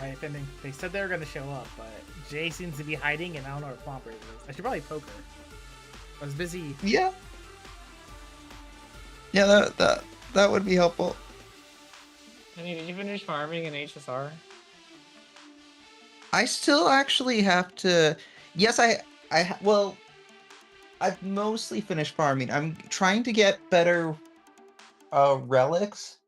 my opinion. They said they were gonna show up, but Jay seems to be hiding, and I don't know where Pomper is. I should probably poke her. I was busy. Yeah. Yeah, that would be helpful. Honey, did you finish farming in HSR? I still actually have to. Yes, well, I've mostly finished farming. I'm trying to get better relics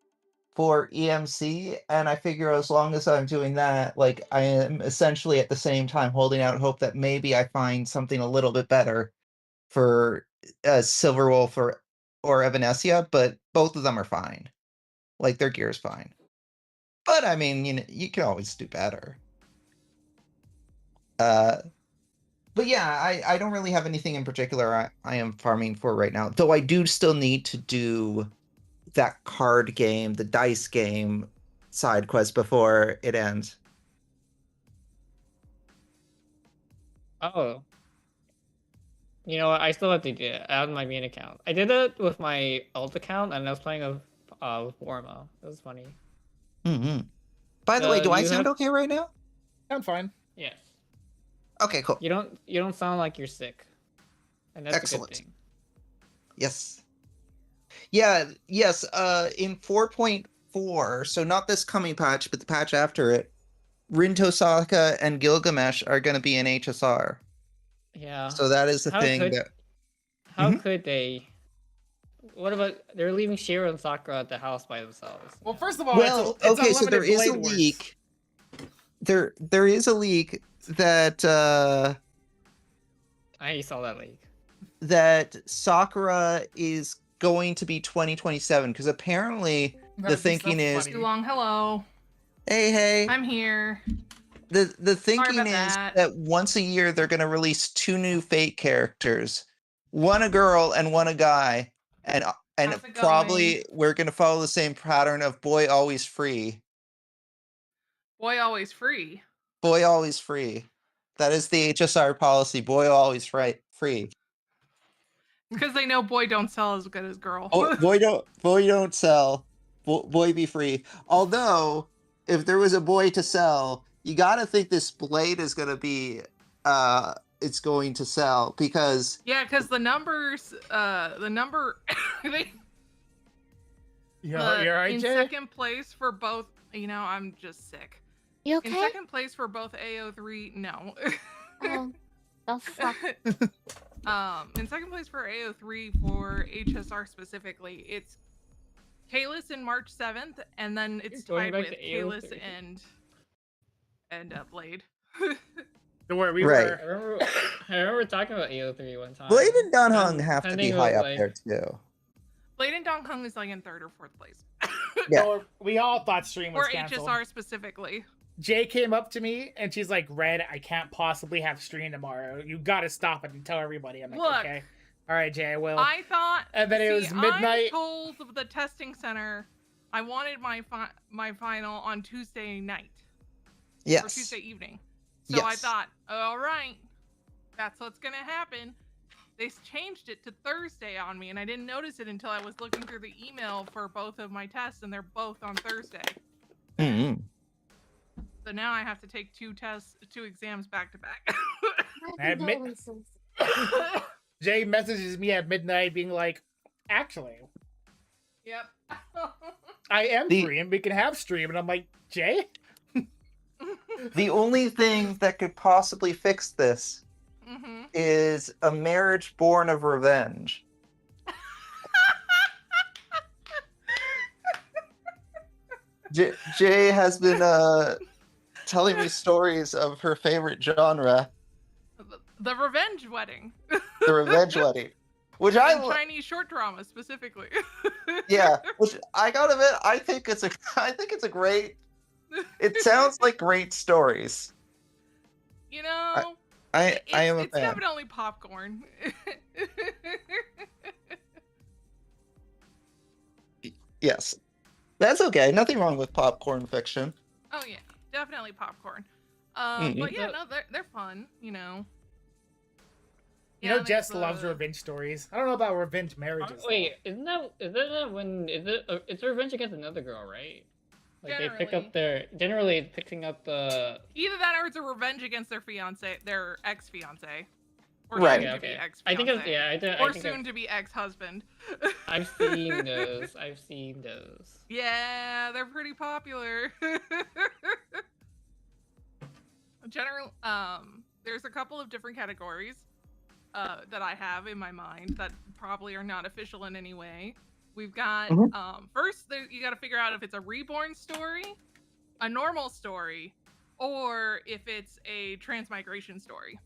for EMC, and I figure as long as I'm doing that, like I am essentially at the same time holding out hope that maybe I find something a little bit better for Silver Wolf or Evanesia, but both of them are fine. Like their gear's fine. But I mean, you can always do better. But yeah, I don't really have anything in particular I am farming for right now. Though I do still need to do that card game, the dice game side quest before it ends. Oh. You know what? I still have to do it on my main account. I did it with my alt account, and I was playing with Warma. It was funny. Mm-hmm. By the way, do I you sound have- okay right now? I'm fine. Yes. Okay, cool. You don't sound like you're sick. And that's Excellent. a good thing. Yes. Yeah, yes, in 4.4, so not this coming patch, but the patch after it, Rinto Saka and Gilgamesh are going to be in HSR. Yeah. So that is the thing that... How Mhm. could they? What about they're leaving Shiro and Sakura at the house by themselves? Well, first of all, Well, it's okay, so unlimited there is a Blade Wars. leak. There is a leak that I saw that leak. that Sakura is going to be 2027 because apparently That the would be so thinking is, funny. Too long. Hello. hey, I'm here. the thinking about is that. that once a year they're going to release 2 new Fate characters, one a girl and one a guy, and How's it probably going? we're going to follow the same pattern of boy always free. Boy, always free. Boy always free. That is the HSR policy. Boy always free. Because they know boy don't sell as good as girl. Boy don't sell. Boy be free. Although, if there was a boy to sell, you gotta think this blade is gonna be it's going to sell because Yeah, because the numbers, the number You're right, in Jay? second place for both. I'm just sick. You In okay? second place for both AO3, no. Oh, the fuck. In second place for AO3 for HSR specifically, it's Kalis in March 7th, and then it's You're going tied back with to Kalis AO3. and Blade. Don't worry, we Right. were. I remember talking about AO3 one time. Blade and Dunhung And have to be Penny high was up like- there too. Blade and Dong Hung is like in third or fourth place. Yeah. So we all thought stream was For canceled. HSR specifically. Jay came up to me and she's like, "Red, I can't possibly have stream tomorrow. You got to stop it and tell everybody." I'm like, Look, "Okay, all right, Jay, I will." I thought, And then it was midnight. I told the testing center I wanted my final on Tuesday night or Yes. Tuesday evening. So I Yes. thought, all right, that's what's gonna happen. They changed it to Thursday on me, and I didn't notice it until I was looking through the email for both of my tests, and they're both on Thursday. Mm-hmm. So now I have to take 2 exams back to back. My Admit- condolences. Jay messages me at midnight, being like, "Actually, Yep. I am The- free and we can have stream." And I'm like, "Jay, The only thing that could possibly fix this Mm-hmm. is a marriage born of revenge. Jay has been telling me stories of her favorite genre, The revenge wedding. the revenge wedding, which And Chinese short drama specifically. yeah, which I gotta admit, I think it's a great. It sounds like great stories. You know, I am a it's fan. definitely popcorn. Yes, that's okay. Nothing wrong with popcorn fiction. Oh yeah, definitely popcorn. Mhm. But yeah, no, they're fun. You know. you know, and Jess it's, loves revenge stories. I don't know about revenge marriages. though. Wait, isn't that when it's Revenge Against Another Girl, right? Like they pick up generally picking up the. Either that or it's a revenge against their ex-fiance. Or Right. soon to Okay. be ex-fiance. I think it's Or I think soon to be ex-husband. I've seen those. I've seen those. Yeah, they're pretty popular. General, there's a couple of different categories that I have in my mind that probably are not official in any way. We've got first you got to figure out if it's a reborn story, a normal story, or if it's a transmigration story.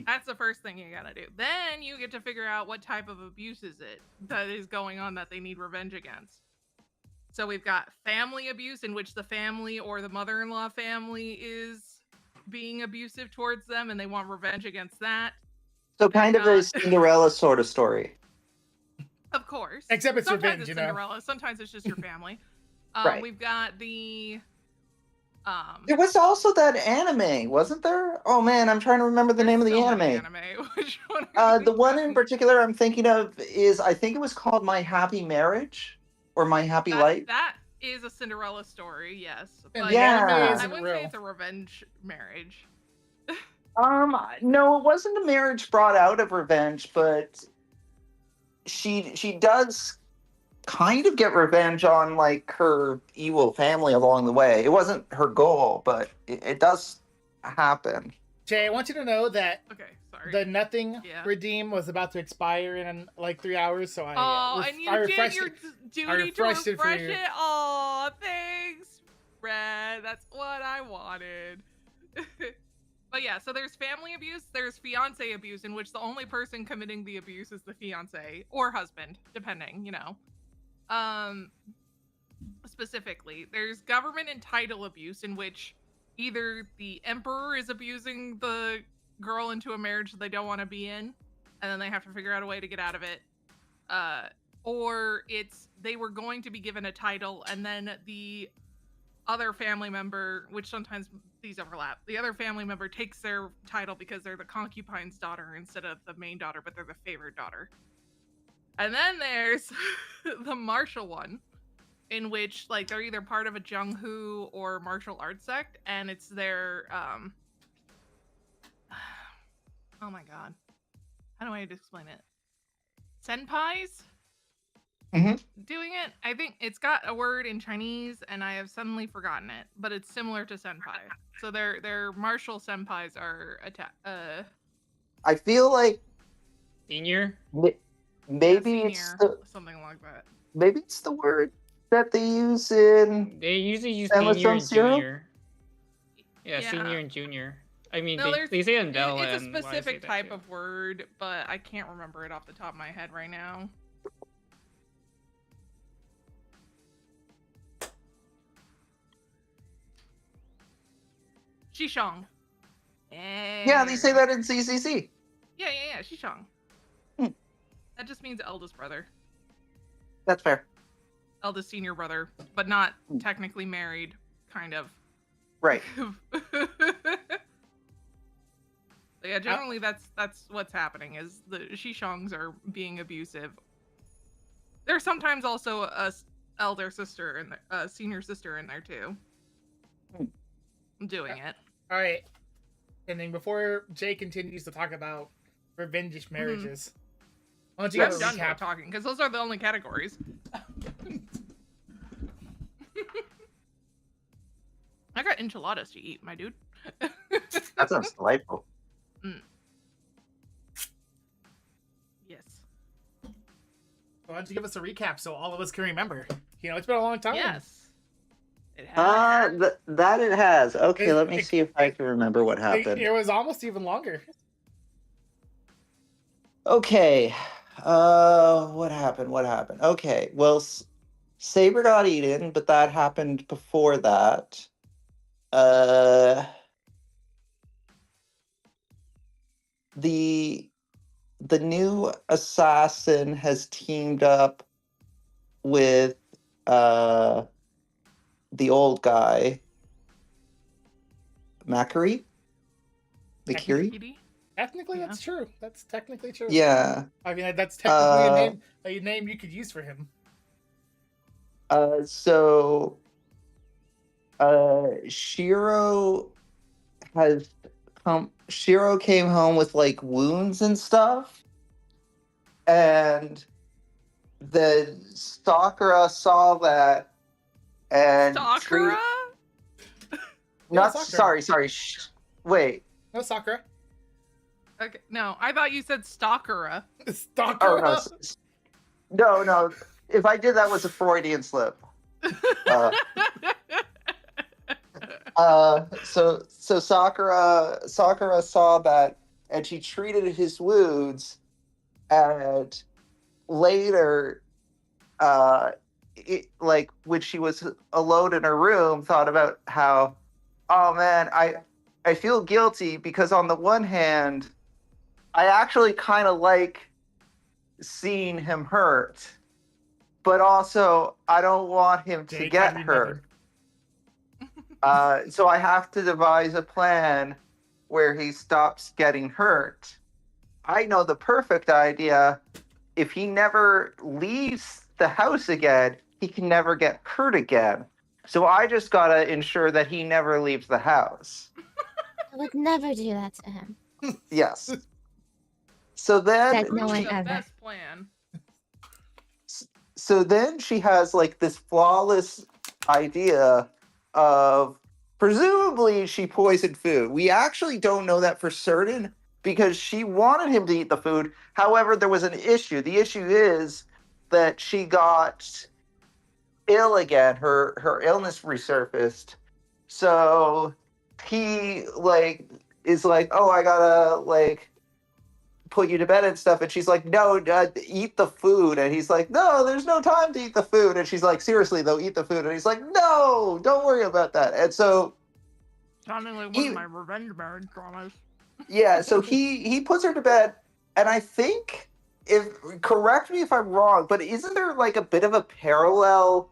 That's the first thing you gotta do. Then you get to figure out what type of abuse is it that is going on that they need revenge against. So we've got family abuse, in which the family or the mother-in-law family is being abusive towards them and they want revenge against that. So kind of a Cinderella sort of story. Of course. Except it's sometimes revenge, it's you know? Cinderella. Sometimes it's just your family. Right. We've got the There was also that anime, wasn't there? Oh man, I'm trying to remember the name of the so many anime. Which one are The you one in talking- particular I'm thinking of is, I think it was called My Happy Marriage or My Happy Life. That is a Cinderella story, yes. And But the anime Yeah. I isn't wouldn't real. say it's a revenge marriage. No, it wasn't a marriage brought out of revenge, but she does kind of get revenge on like her evil family along the way. It wasn't her goal, but it does happen. Jay, I want you to know that Okay, sorry. the nothing Yeah. redeem was about to expire in like 3 hours, so and I you did refreshed your it. duty to refreshed it for refresh you. it. Oh, thanks, Red. That's what I wanted. But yeah, so there's family abuse, there's fiance abuse, in which the only person committing the abuse is the fiance or husband, depending, you know. Specifically, there's government and title abuse, in which either the emperor is abusing the girl into a marriage that they don't want to be in, and then they have to figure out a way to get out of it. Or it's they were going to be given a title, and then the other family member, which sometimes these overlap, the other family member takes their title because they're the concubine's daughter instead of the main daughter, but they're the favored daughter. And then there's the martial one, in which like they're either part of a Jungho or martial arts sect, and it's their oh my god, how do I explain it? Senpais doing it. I think it's got a word in Chinese, and I have suddenly forgotten it, but it's similar to senpai. So their martial senpais are I feel like Senior. maybe senior, it's the something like that. maybe it's the word that they use in They usually use Endless senior and Zero? junior. Yeah, Yeah. senior and junior. I mean, No, they say it in Bella. it's a and why I say specific that type too. of word, but I can't remember it off the top of my head right now. Shishong. Yeah, they say that in CCC. Yeah, Shishong. That just means eldest brother. That's fair. Eldest senior brother, but not technically married, kind of. Right. But yeah, generally that's what's happening is the Shishongs are being abusive. There's sometimes also a elder sister and a senior sister in there too. Doing it. All right. And then before Jay continues to talk about revenge marriages, why don't you I'm give a done recap? talking because those are the only categories. I got enchiladas to eat, my dude. That sounds delightful. Yes. Why don't you give us a recap so all of us can remember? You know, it's been a long time. Yes. It has. That it has. Okay, It- let me it- see if I can remember what happened. It was almost even longer. Okay. What happened? Okay. Well, Saber got eaten, but that happened before that. The new assassin has teamed up with the old guy, Makari. Kitty? Technically, Yeah. that's true. That's technically true. Yeah. I mean, that's technically a name you could use for him. So Shiro has Shiro came home with like wounds and stuff, and the Sakura saw that and Sakura? not Sakura. sorry. Wait. No, Sakura. Okay, no, I thought you said Stalkera. Sakura. Oh no. No. If I did that was a Freudian slip. So Sakura saw that and she treated his wounds, and later like when she was alone in her room thought about how, oh man, I feel guilty because on the one hand I actually kind of like seeing him hurt, but also I don't want him to Jake, get I mean hurt. nothing. So I have to devise a plan where he stops getting hurt. I know the perfect idea. If he never leaves the house again, he can never get hurt again. So I just gotta ensure that he never leaves the house. I would never do that to him. Yes. So then, That no one the ever. best plan. so then she has like this flawless idea of presumably she poisoned food. We actually don't know that for certain because she wanted him to eat the food. However, there was an issue. The issue is that she got ill again. Her illness resurfaced. So he like is like, oh, I gotta like put you to bed and stuff, and she's like, no, eat the food, and he's like, no, there's no time to eat the food, and she's like, seriously though, eat the food, and he's like, no, don't worry about that. And so Sounding like one He- of my revenge marriage dramas. yeah, so he puts her to bed, and I think, if correct me if I'm wrong, but isn't there like a bit of a parallel,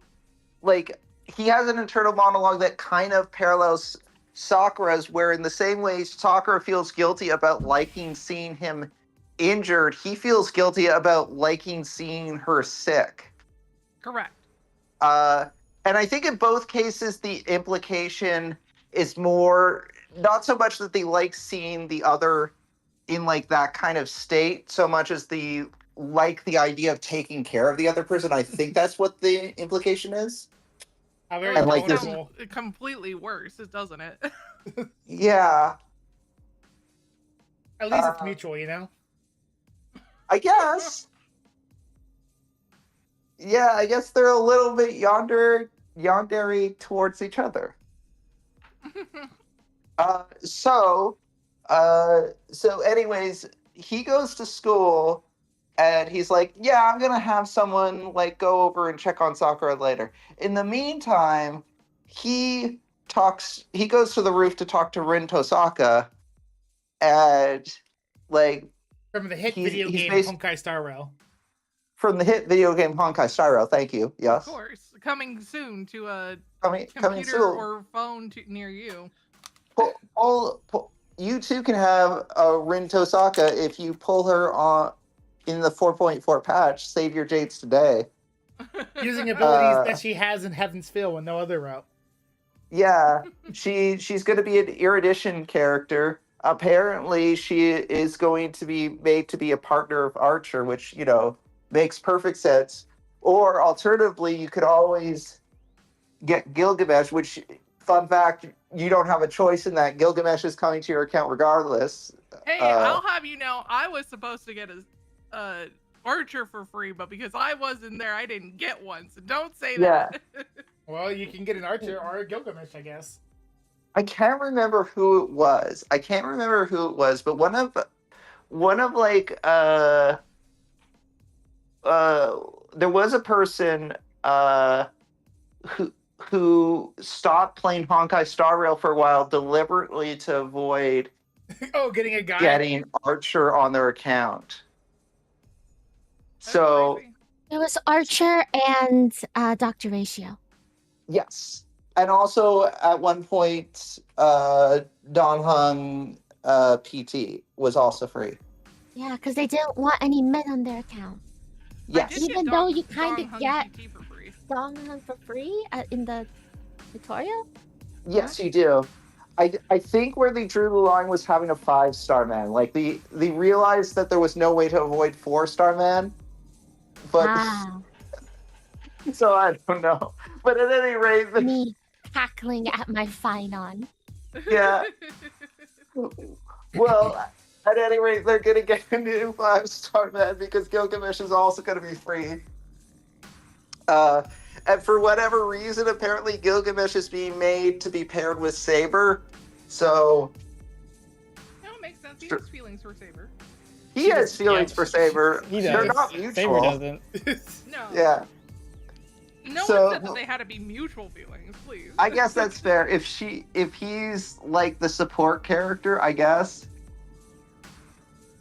like he has an internal monologue that kind of parallels Sakura's, where in the same way Sakura feels guilty about liking seeing him injured, he feels guilty about liking seeing her sick. Correct. And I think in both cases the implication is more not so much that they like seeing the other in like that kind of state so much as the like the idea of taking care of the other person. I think that's what the implication is. How very And, like, this- vulnerable. Completely worse, doesn't it? Yeah, At least it's uh, mutual, you know? I guess. Yeah, I guess they're a little bit yandere towards each other. So anyways, he goes to school and he's like, yeah, I'm gonna have someone like go over and check on Sakura later. In the meantime, he goes to the roof to talk to Rin Tosaka, and like From the hit he's- video he's game basi- Honkai Star Rail. from the hit video game Honkai Star Rail, thank you. Of Yes. course. Coming soon to a Coming computer soon. or phone near you. You too can have a Rin Tosaka if you pull her on in the 4.4 patch. Save your Jades today. Using abilities Uh, that she has in Heaven's Feel and no other route. Yeah, she's going to be an Erudition character. Apparently, she is going to be made to be a partner of Archer, which, you know, makes perfect sense. Or alternatively, you could always get Gilgamesh, which, fun fact, you don't have a choice in that. Gilgamesh is coming to your account regardless. Hey, I'll have you know, I was supposed to get a Archer for free, but because I wasn't there, I didn't get one. So don't say that. Well, you can get an Archer or a Gilgamesh, I guess. I can't remember who it was. But one of like there was a person who stopped playing Honkai Star Rail for a while deliberately to avoid Oh, getting a guy. getting Archer on their account. That's So crazy. It was Archer and Dr. Ratio. yes, and also at one point, Don Hung PT was also free. Yeah, because they didn't want any men on their account. I Yes, did get Even Dong- though you kinda Dong Hung get- PT for free. Dong Hung for free in the tutorial? Yes, you do. I think where they drew the line was having a 5-star man. Like they realized that there was no way to avoid 4-star man, but Ah, so I don't know. But at any rate, me cackling at my Phynon. yeah. Well, at any rate, they're gonna get a new 5-star man because Gilgamesh is also gonna be free. And for whatever reason, apparently Gilgamesh is being made to be paired with Saber. So No, it makes sense. He has feelings for Saber. he has feelings Yeah, for Saber. He They're does. not Saber mutual. doesn't. No. Yeah, No So- one said that they had to be mutual feelings, please. I guess that's fair. If he's like the support character, I guess.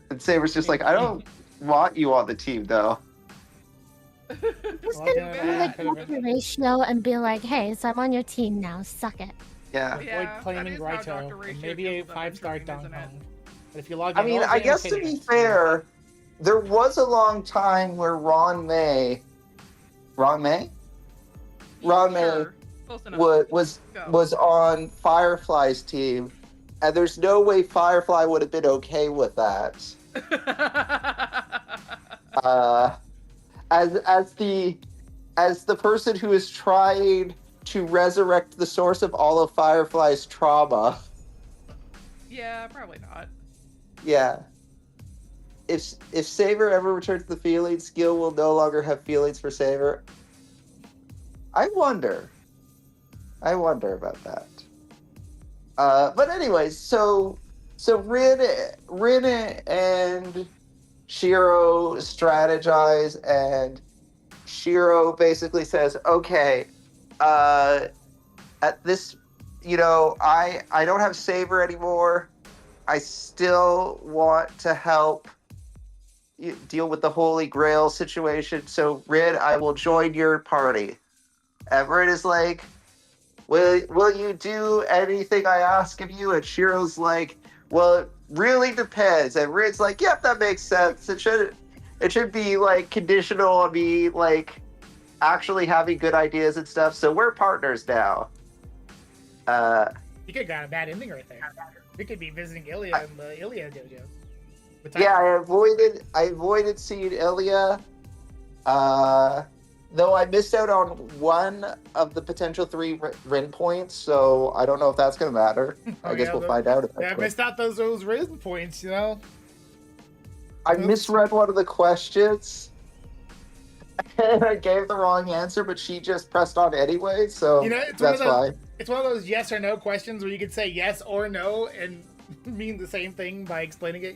And Saber's just like, I don't want you on the team, though. Who's Well, gonna yeah, be like could've Dr. Ratio and be like, hey, so I'm on your team now, suck it. Yeah. Avoid Yeah, claiming that is how Raito, Dr. and Ratio maybe a kills them in 5-star training, Dong isn't it? Hong. But if you log I in, mean, all I the guess to be entertainment. fair, there was a long time where Ron May Sure. Close enough. Go. was on Firefly's team, and there's no way Firefly would have been okay with that. As the person who is trying to resurrect the source of all of Firefly's trauma. Yeah, probably not. Yeah. If Saber ever returns the feelings, Gil will no longer have feelings for Saber. I wonder about that. But anyways, so Rin and Shiro strategize, and Shiro basically says, "Okay, at this, I don't have Saber anymore. I still want to help deal with the Holy Grail situation. So, Rin, I will join your party." Everett is like, will you do anything I ask of you? And Shiro's like, well, it really depends. And Rin's like, yep, that makes sense. It should be like conditional on me like actually having good ideas and stuff. So we're partners now. You could have got a bad ending right there. We could be visiting Ilya in the Ilya dojo. With Yeah, Tiger. I avoided seeing Ilya. Though I missed out on one of the potential 3 Rin points, so I don't know if that's going to matter. I guess we'll find out. Yeah, I missed out those Risen points, I misread one of the questions, and I gave the wrong answer, but she just pressed on anyway, so that's fine. It's one of those yes or no questions where you could say yes or no and mean the same thing by explaining it,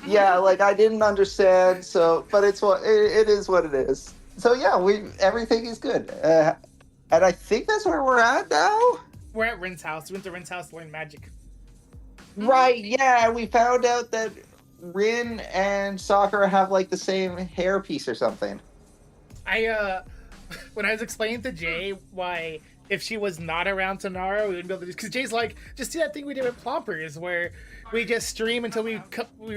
Yeah, like I didn't understand, but it is what it is. So yeah, everything is good, and I think that's where we're at now. We're at Rin's house. We went to Rin's house to learn magic. Right? Yeah, we found out that Rin and Sakura have like the same hairpiece or something. When I was explaining to Jay why if she was not around Tonaro, we wouldn't be able to do, because Jay's like, just do that thing we did with Plompers, where we just stream until we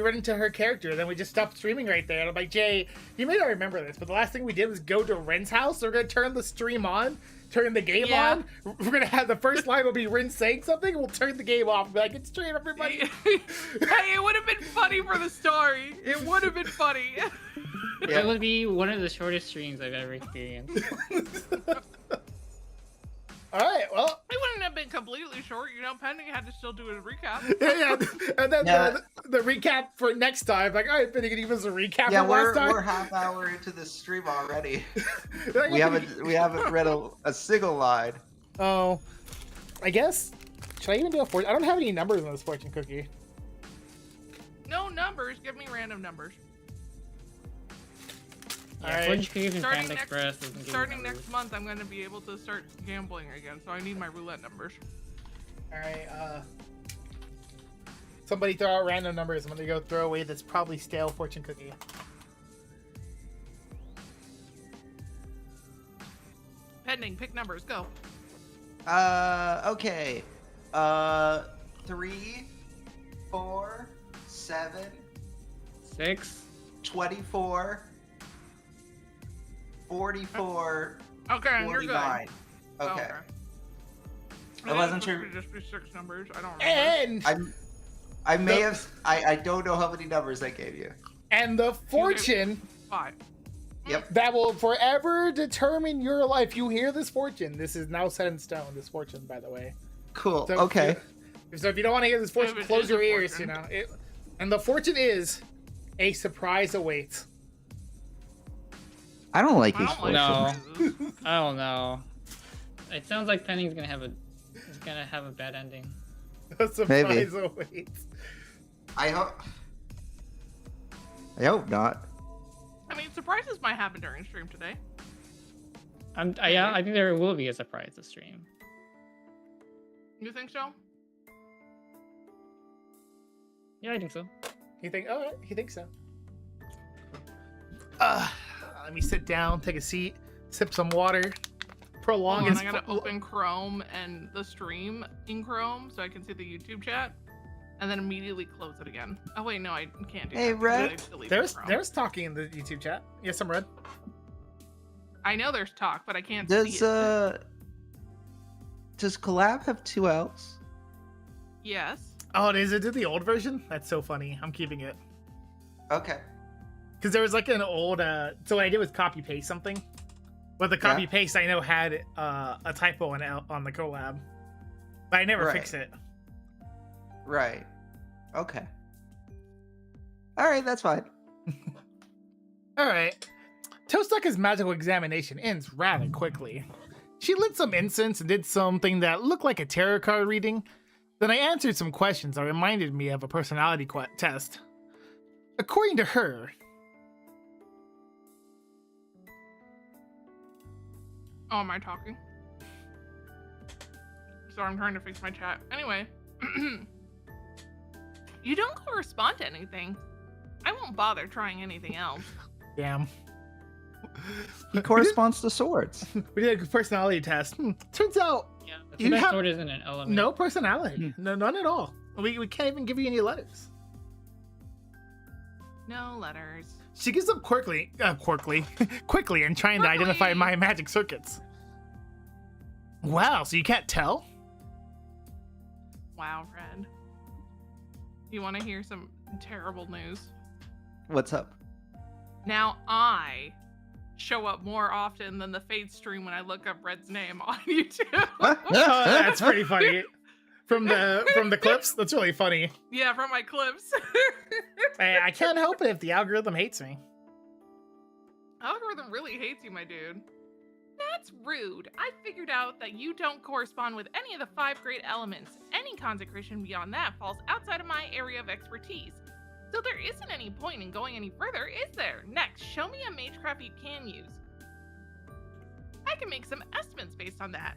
run into her character, then we just stop streaming right there. And I'm like, Jay, you may not remember this, but the last thing we did was go to Ren's house. So we're gonna turn the stream on, turn the game on. We're gonna have the first line will be Rin saying something. We'll turn the game off and be like, it's stream, everybody. Hey, it would have been funny for the story. It would have been funny. Yeah. It would be one of the shortest streams I've ever experienced. All right, well, It wouldn't have been completely short, Penny had to still do a recap. yeah. And then Yeah. the recap for next time, like, all right, Penny, can you give us a recap Yeah, of last time? we're half hour into the stream already. Like, we haven't read a single line. Oh, I guess. Should I even do a fortune? I don't have any numbers on this fortune cookie. No numbers. Give me random numbers. Alright. Fortune Cookies and Starting Panda next- Express doesn't give Starting numbers. next month, I'm going to be able to start gambling again, so I need my roulette numbers. All right. Somebody throw out random numbers. I'm gonna go throw away this probably stale fortune cookie. Pending. Pick numbers. Go. Okay. 3, 4, 7, 6. 24, 44, Okay, you're good. 49. Okay. I wasn't think sure. it's supposed to just be 6 numbers. I don't remember. And I may have. I don't know how many numbers I gave you. the fortune 5. Yep. that will forever determine your life. You hear this fortune. This is now set in stone. This fortune, by the way. Cool. So Okay. So if you don't want to hear this fortune, If it close is your a ears. fortune. You know. And the fortune is a surprise awaits. I don't like I these don't like No. surprises. I don't know. It sounds like Penny's gonna have a bad ending. A surprise awaits. I hope. I hope not. I mean, surprises might happen during stream today. Yeah, I think there will be a surprise this stream. You think so? Yeah, I think so. You think? Oh, he thinks so. Let me sit down, take a seat, sip some water, prolong Hold on, his. I gotta open Chrome and the stream in Chrome so I can see the YouTube chat, and then immediately close it again. Oh wait, no, I can't do Hey, that. Red. I deleted There's Chrome. talking in the YouTube chat. Yes, I'm red. I know there's talk, but I can't see Does it. Does collab have 2 L's? Yes. Oh, is it the old version? That's so funny. I'm keeping it Okay. because there was like an old. So what I did was copy paste something, but the copy paste I know had a typo on the collab, but I never Right. fixed it. Right. Okay. All right, that's fine. All right. Toastaka's magical examination ends rather quickly. She lit some incense and did something that looked like a tarot card reading. Then I answered some questions that reminded me of a personality test. According to her, Oh, am I talking? Sorry, I'm trying to fix my chat. Anyway, you don't correspond to anything. I won't bother trying anything else. damn, He corresponds to swords. we did a personality test. Turns out, Yeah, the You have- sword isn't an element. no personality. No, none at all. We can't even give you any letters. No letters. She gives up quickly in trying to identify Quickly. my magic circuits. Wow, so you can't tell? Wow, Red. You want to hear some terrible news? What's up? Now I show up more often than the Fate stream when I look up Red's name on YouTube. Oh, that's pretty funny. From the clips, that's really funny. Yeah, from my clips. I can't help it if the algorithm hates me. Algorithm really hates you, my dude. That's rude. I figured out that you don't correspond with any of the 5 great elements. Any consecration beyond that falls outside of my area of expertise. So there isn't any point in going any further, is there? Next, show me a magecraft you can use. I can make some estimates based on that.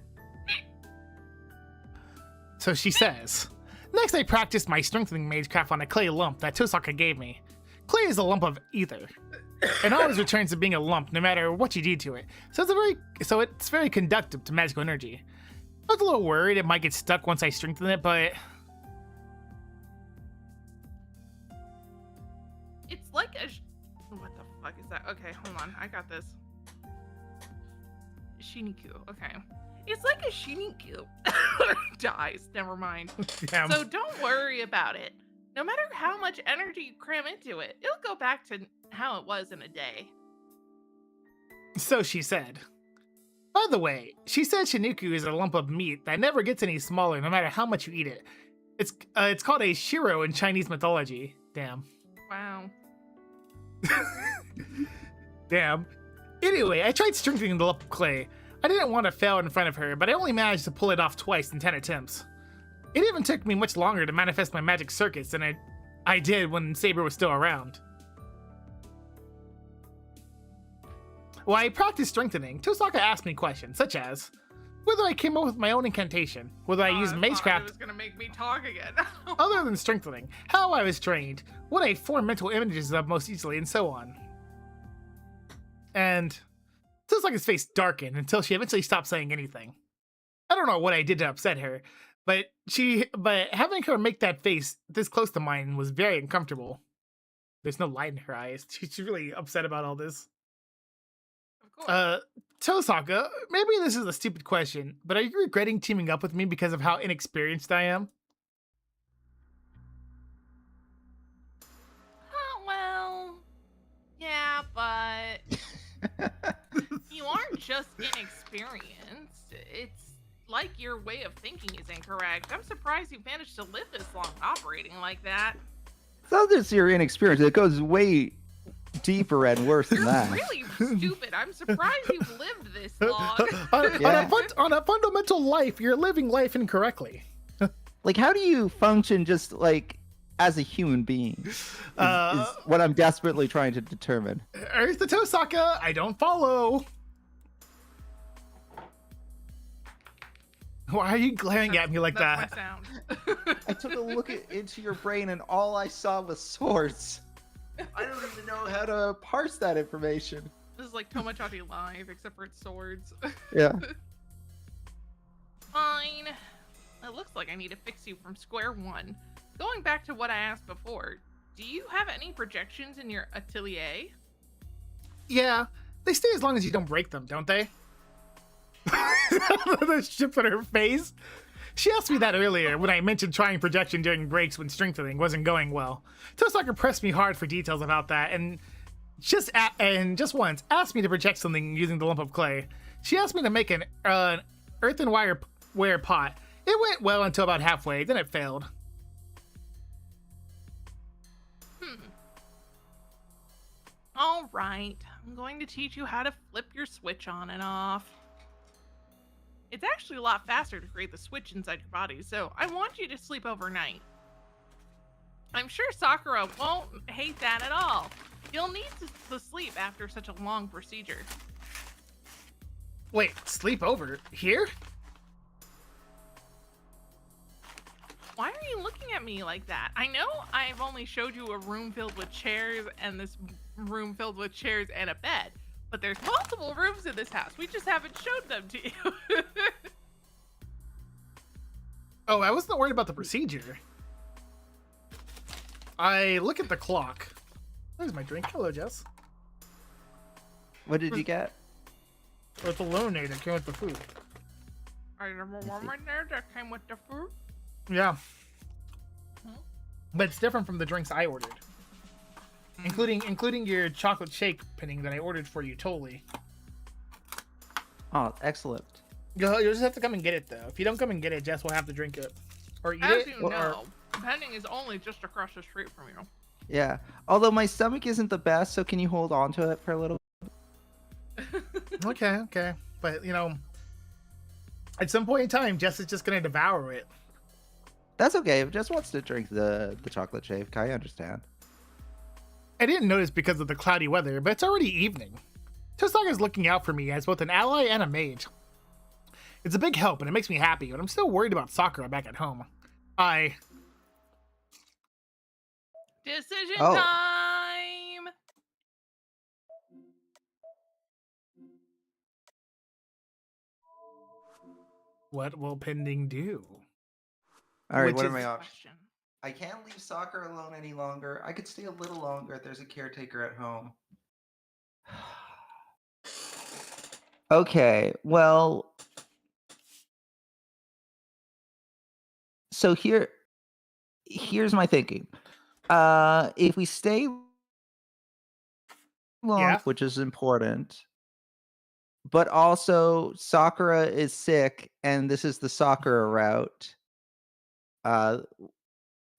So she says, next I practiced my strengthening magecraft on a clay lump that Tosaka gave me. Clay is a lump of ether. It always returns to being a lump no matter what you do to it. So it's very conductive to magical energy. I was a little worried it might get stuck once I strengthen it, but It's like a... What the fuck is that? Okay, hold on. I got this. Shiniku. Okay. It's like a Shiniku dies. Never mind. damn. So don't worry about it. No matter how much energy you cram into it, it'll go back to how it was in a day. So she said. By the way, she said Shiniku is a lump of meat that never gets any smaller no matter how much you eat it. It's called a shiro in Chinese mythology. Damn. Wow. Damn. Anyway, I tried strengthening the lump of clay. I didn't want to fail in front of her, but I only managed to pull it off twice in 10 attempts. It even took me much longer to manifest my magic circuits than I did when Saber was still around. While I practiced strengthening, Tosaka asked me questions, such as whether I came up with my own incantation, whether I used It magecraft was gonna make me talk again. other than strengthening, how I was trained, what I form mental images of most easily, and so on. And Tosaka's face darkened until she eventually stopped saying anything. I don't know what I did to upset her, but having her make that face this close to mine was very uncomfortable. There's no light in her eyes. She's really upset about all this. Of course. Tosaka, maybe this is a stupid question, but are you regretting teaming up with me because of how inexperienced I am? Well, yeah, but you aren't just inexperienced. It's like your way of thinking is incorrect. I'm surprised you managed to live this long operating like that. It's not just your inexperience. It goes way deeper and worse than You're that. really stupid. I'm surprised you've lived this long. Yeah. On a fundamental life, you're living life incorrectly. Like, how do you function just like as a human being? Is what I'm desperately trying to determine. Earth to Tosaka, I don't follow. Why are you glaring at me like That's that? my sound. I took a look into your brain and all I saw was swords. I don't even know how to parse that information. This is like Tomochachi Live, except for its swords. Yeah. Fine. It looks like I need to fix you from square one. Going back to what I asked before, do you have any projections in your atelier? Yeah, they stay as long as you don't break them, don't they? The ship on her face. She asked me that earlier when I mentioned trying projection during breaks when strengthening wasn't going well. Tosaka pressed me hard for details about that, and just once asked me to project something using the lump of clay. She asked me to make an earthenware pot. It went well until about halfway, then it failed. All right, I'm going to teach you how to flip your switch on and off. It's actually a lot faster to create the switch inside your body, so I want you to sleep overnight. I'm sure Sakura won't hate that at all. You'll need to sleep after such a long procedure. Wait, sleep over? Here? Why are you looking at me like that? I know I've only showed you a room filled with chairs and this room filled with chairs and a bed, but there's multiple rooms in this house. We just haven't showed them to you. Oh, I wasn't worried about the procedure. I look at the clock. There's my drink. Hello, Jess. What did you get? Or it's a lemonade that came with the food. I remember one right there that came with the fruit. Yeah. But it's different from the drinks I ordered. Including your chocolate shake pinning that I ordered for you, totally. Oh, excellent. You'll just have to come and get it, though. If you don't come and get it, Jess will have to drink it. Or eat As it. you know, Pending is only just across the street from you. Yeah. Although my stomach isn't the best, so can you hold on to it for a little? Okay. But, at some point in time, Jess is just going to devour it. That's okay. If Jess wants to drink the chocolate shake, I understand. I didn't notice because of the cloudy weather, but it's already evening. Tosaka is looking out for me as both an ally and a mage. It's a big help and it makes me happy, but I'm still worried about Sakura back at home. Decision Oh. time! What will Pending do? All right, Which what are is- my options? Question. I can't leave Sakura alone any longer. I could stay a little longer if there's a caretaker at home. Okay, well, so here's my thinking. If we stay long, Yeah. which is important, but also Sakura is sick, and this is the Sakura route.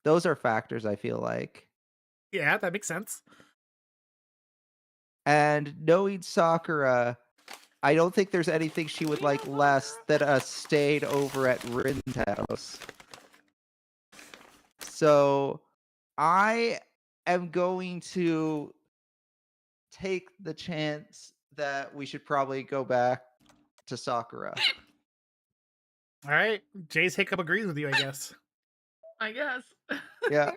Those are factors I feel like. Yeah, that makes sense. And knowing Sakura, I don't think there's anything she would like less than us staying over at Rin's house. So I am going to take the chance that we should probably go back to Sakura. All right, Jay's hiccup agrees with you, I guess. I guess. Yeah.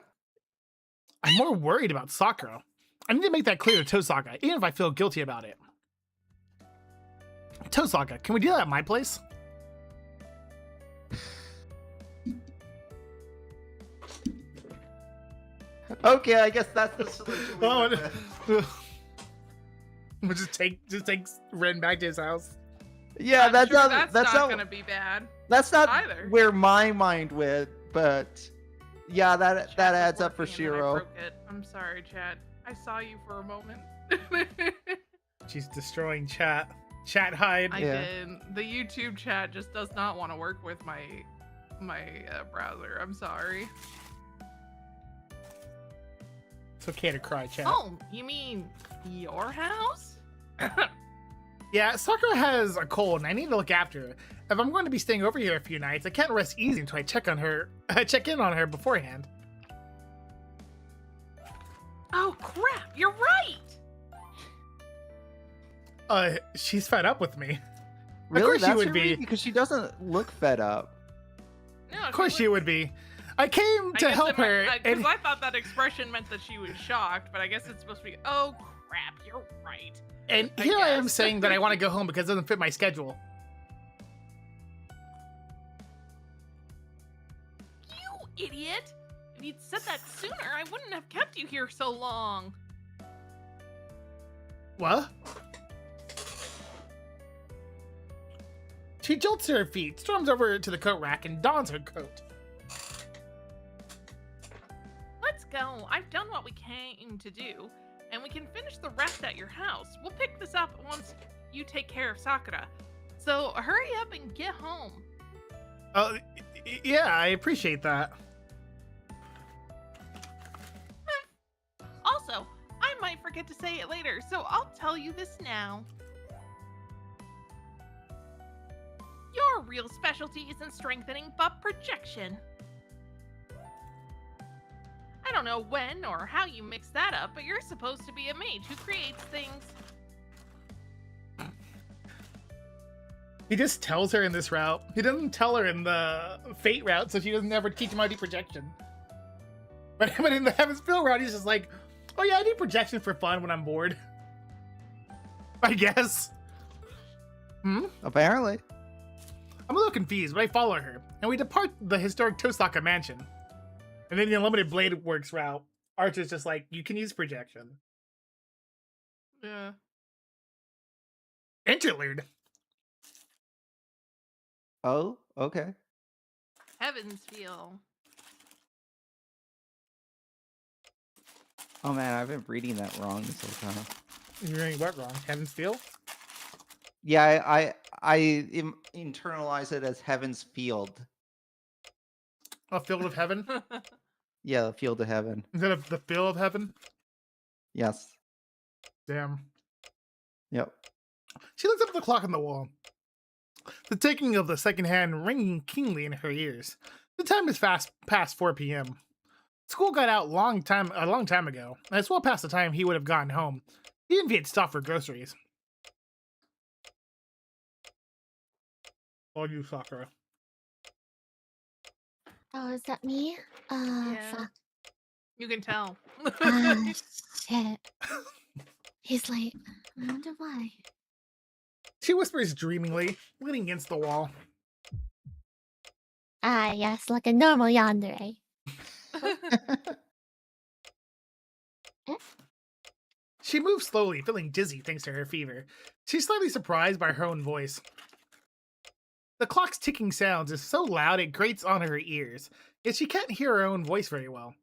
I'm more worried about Sakura. I need to make that clear to Tosaka, even if I feel guilty about it. Tosaka, can we do that at my place? Okay, I guess that's the solution. we Oh, went with. We'll just take Ren back to his house. Yeah, I'm that's sure not that's not gonna be bad. that's not either. where my mind went, but yeah, that Chat was adds up for working and then I Shiro. broke it. I'm sorry, chat. I saw you for a moment. She's destroying chat. Chat hide. I Yeah. did. The YouTube chat just does not want to work with my browser. I'm sorry. It's okay to cry, chat. Oh, you mean your house? Yeah, Sakura has a cold and I need to look after her. If I'm going to be staying over here a few nights, I can't rest easy until I check in on her beforehand. Oh crap! You're right. She's fed up with me. Really, course she that's would your be. read? Because she doesn't look fed up. No, Of course she would be. I came to help her. Because I thought that expression meant that she was shocked, but I guess it's supposed to be, oh crap, you're right. And I here I am guess. saying that I want to go home because it doesn't fit my schedule. You idiot! If you'd said that sooner, I wouldn't have kept you here so long. What? She jolts to her feet, storms over to the coat rack, and dons her coat. Let's go. I've done what we came to do, and we can finish the rest at your house. We'll pick this up once you take care of Sakura. So hurry up and get home. Yeah, I appreciate that. Also, I might forget to say it later, so I'll tell you this now. Your real specialty isn't strengthening, but projection. I don't know when or how you mix that up, but you're supposed to be a mage who creates things. He just tells her in this route. He doesn't tell her in the Fate route, so she doesn't ever teach him how to do projection. But in the Heaven's Feel route, he's just like, oh yeah, I do projection for fun when I'm bored. I guess. Apparently. I'm a little confused, but I follow her, and we depart the historic Tosaka mansion. And then the Unlimited Blade Works route, Archer's just like, you can use projection. Yeah. Interlude. Oh, okay. Heavens feel. Oh man, I've been reading that wrong this whole time. You're reading what wrong? Heaven's Feel? Yeah, I internalize it as Heaven's Field. A field of heaven? Yeah, the Field of Heaven. Instead of the field of heaven? Yes. Damn. Yep. She looks up at the clock on the wall. The ticking of the second hand ringing keenly in her ears. The time is fast past 4 p.m. School got out a long time ago, and it's well past the time he would have gotten home, even if he had stopped for groceries. All you, Sakura. Oh, is that me? Yeah. Fuck. You can tell. Shit. He's late. I wonder why. She whispers dreamingly, leaning against the wall. Ah, yes, like a normal yandere. She moves slowly, feeling dizzy thanks to her fever. She's slightly surprised by her own voice. The clock's ticking sounds is so loud it grates on her ears, yet she can't hear her own voice very well.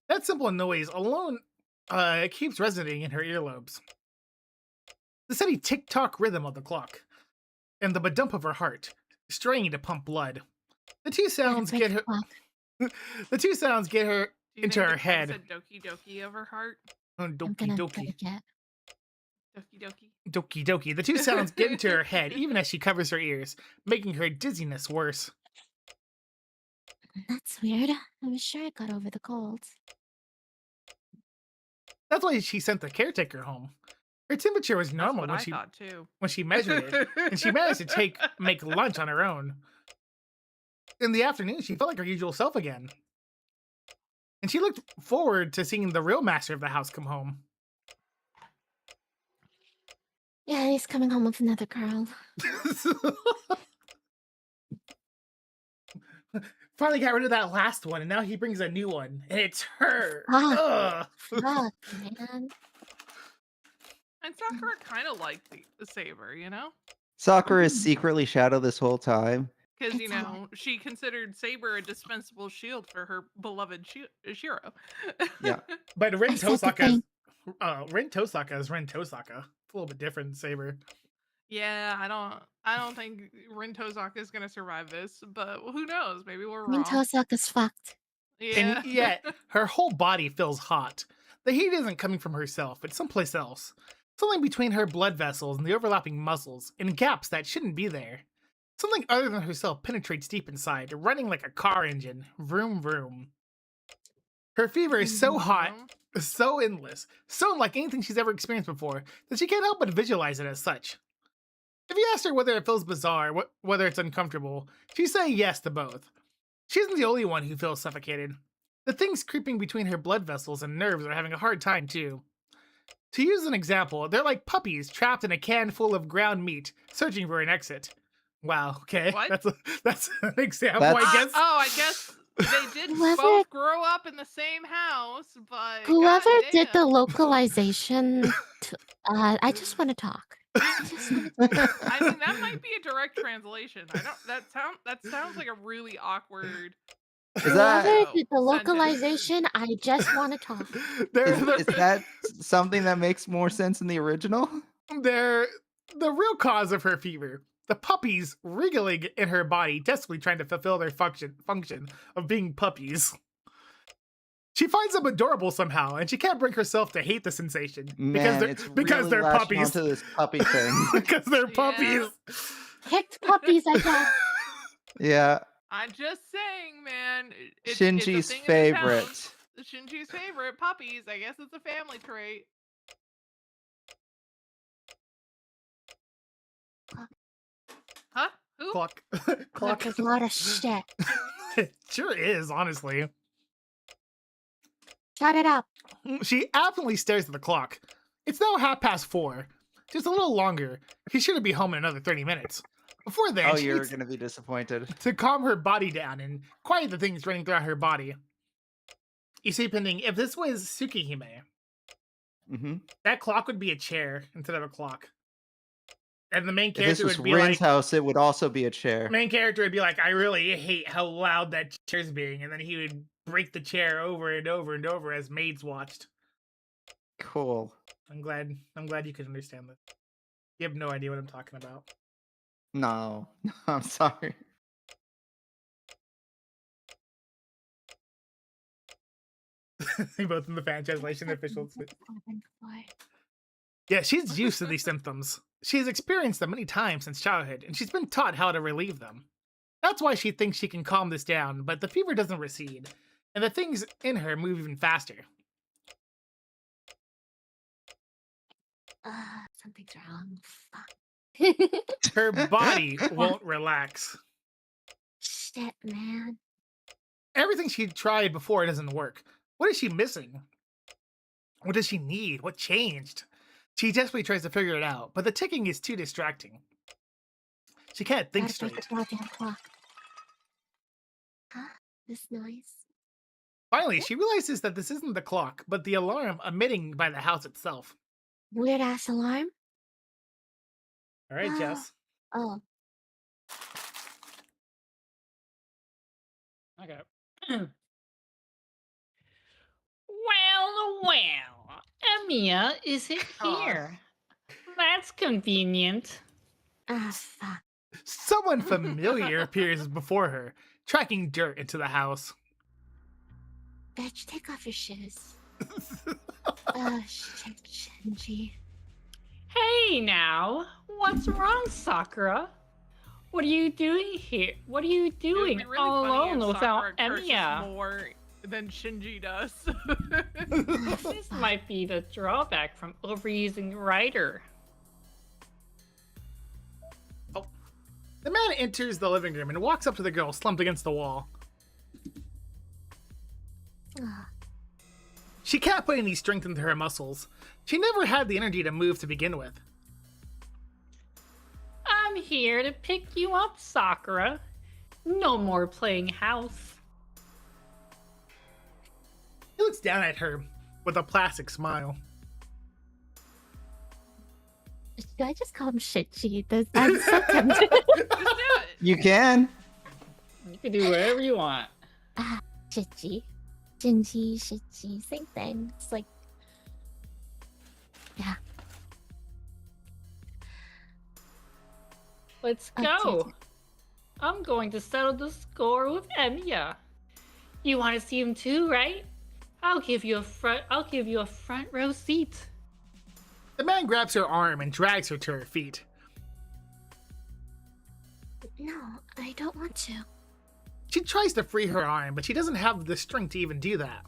That simple noise alone keeps resonating in her earlobes. The steady tick-tock rhythm of the clock, and the badump of her heart, straining to pump blood. The two sounds get her. The two sounds get her Do you into think her the price head. of Doki Doki of her heart? I'm Doki gonna doki. get. Doki Doki. Doki doki. The two sounds get into her head even as she covers her ears, making her dizziness worse. That's weird. I'm sure I got over the cold. That's why she sent the caretaker home. Her temperature was normal That's what I thought too. when she measured it, and she managed to make lunch on her own. In the afternoon, she felt like her usual self again. And she looked forward to seeing the real master of the house come home. Yeah, he's coming home with another girl. Finally got rid of that last one, and now he brings a new one, and it's her. Ah. Ugh. Fuck, man. And Sakura kind of liked the saber, you know? Sakura is secretly Shadow this whole time. Because, It's all- she considered saber a dispensable shield for her beloved Shiro. Yeah. But Rin I said the Tosaka thing. Rin Tosaka is Rin Tosaka. It's a little bit different than Saber. Yeah, I don't think Rin Tozaka is gonna survive this, but who knows? Maybe we're Rin wrong. Tosaka's fucked. Yeah. And yet, her whole body feels hot. The heat isn't coming from herself, it's someplace else. Something between her blood vessels and the overlapping muscles, in gaps that shouldn't be there. Something other than herself penetrates deep inside, running like a car engine. Vroom vroom. Her fever is so hot, so endless, so unlike anything she's ever experienced before, that she can't help but visualize it as such. If you ask her whether it feels bizarre, whether it's uncomfortable, she'd say yes to both. She isn't the only one who feels suffocated. The things creeping between her blood vessels and nerves are having a hard time too. To use an example, they're like puppies trapped in a can full of ground meat, searching for an exit. Wow, okay. What? That's an example, That's- I guess. I guess they did Whoever- both grow up in the same house, but Whoever did the goddamn. localization, I just want to talk. I just wanna talk. I mean, that might be a direct translation. I don't. That sounds like a really awkward. Is that Whoever did the sentence. localization, I just want to talk. is that something that makes more sense in the original? They're the real cause of her fever. The puppies wriggling in her body, desperately trying to fulfill their function of being puppies. She finds them adorable somehow, and she can't bring herself to hate the sensation Man, it's because really they're latching puppies. onto this puppy thing. Because they're Yeah. puppies. Picked puppies, I guess. Yeah, I'm just saying, man. It's Shinji's a thing in this favorite. house. Shinji's favorite puppies. I guess it's a family trait. Huh? Who? Clock. Clock is a lot of shit. It sure is, honestly. Shut it up. She absently stares at the clock. It's now 4:30. Just a little longer. She shouldn't be home in another 30 minutes. Before then, Oh, she you're needs gonna be disappointed. to calm her body down and quiet the things running throughout her body. You see, Pending, if this was Tsukihime, Mm-hmm. that clock would be a chair instead of a clock. And the main If this character was would be Rin's like, house, it would also be a chair. main character would be like, I really hate how loud that chair's being, and then he would break the chair over and over and over as maids watched. Cool. I'm glad you can understand this. You have no idea what I'm talking about. No, I'm sorry. Both in the fan translation, the official. Open floor. Yeah, she's used to these symptoms. She's experienced them many times since childhood, and she's been taught how to relieve them. That's why she thinks she can calm this down, but the fever doesn't recede, and the things in her move even faster. Something's wrong. Fuck. Her body won't relax. Shit, man. Everything she tried before doesn't work. What is she missing? What does she need? What changed? She desperately tries to figure it out, but the ticking is too distracting. She can't think Gotta break straight. the goddamn clock. Huh? This noise? Finally, she realizes that this isn't the clock, but the alarm emitting by the house itself. Weird ass alarm? All right, Jess. Oh. Okay. Well, Emiya isn't Aw. here. That's convenient. Fuck. Someone familiar appears before her, tracking dirt into the house. Bitch, take off your shoes. Shit, Shinji. Hey now, what's wrong, Sakura? What are you doing here? What are you It would doing be really all funny if alone without Sakura curses Emiya? more than Shinji does. This might be the drawback from overusing Rider. The man enters the living room and walks up to the girl slumped against the wall. Ah, She can't put any strength into her muscles. She never had the energy to move to begin with. I'm here to pick you up, Sakura. No more playing house. He looks down at her with a plastic smile. Should I just call him Shinji? I'm so tempted. Just do it. You can. You can do whatever you want. Shinji. Shinji, Shinji, same thing. It's like, yeah. Let's Oh, go. I'm going to settle the score with Emiya. You want to see him too, right? I'll give you a front row seat. The man grabs her arm and drags her to her feet. No, I don't want to. She tries to free her arm, but she doesn't have the strength to even do that.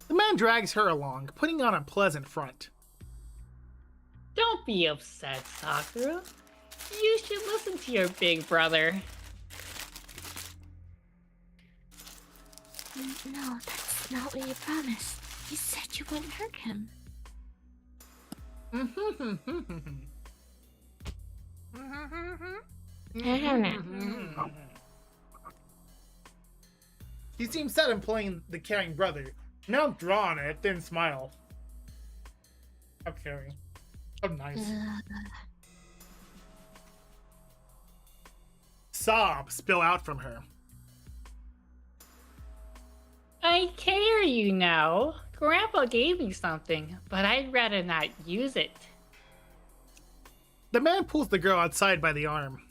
The man drags her along, putting on a pleasant front. Don't be upset, Sakura. You should listen to your big brother. No, that's not what you promised. You said you wouldn't hurt him. He seems set on playing the caring brother, now drawn at a thin smile. How caring. How nice. Sobs spill out from her. I care, you know. Grandpa gave me something, but I'd rather not use it. The man pulls the girl outside by the arm.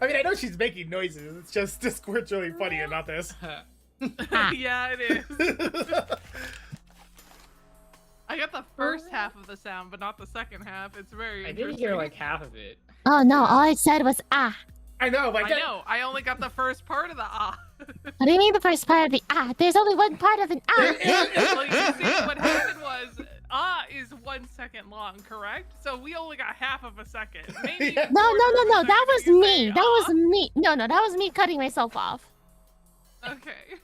I mean, I know she's making noises. It's just Discord's really funny about this. Yeah, it is. I got the first half of the sound, but not the second half. It's very I interesting. didn't hear like half of it. Oh no, all I said was ah. I know, but I know. I only got the first part of the ah. What do you mean the first part of the ah? There's only one part of an ah. Well, you see, what happened was ah is 1 second long, correct? So we only got half of a second. Maybe Yeah. No, quarter that of a was second you me. say, That was me. No, that was me cutting myself off. Okay.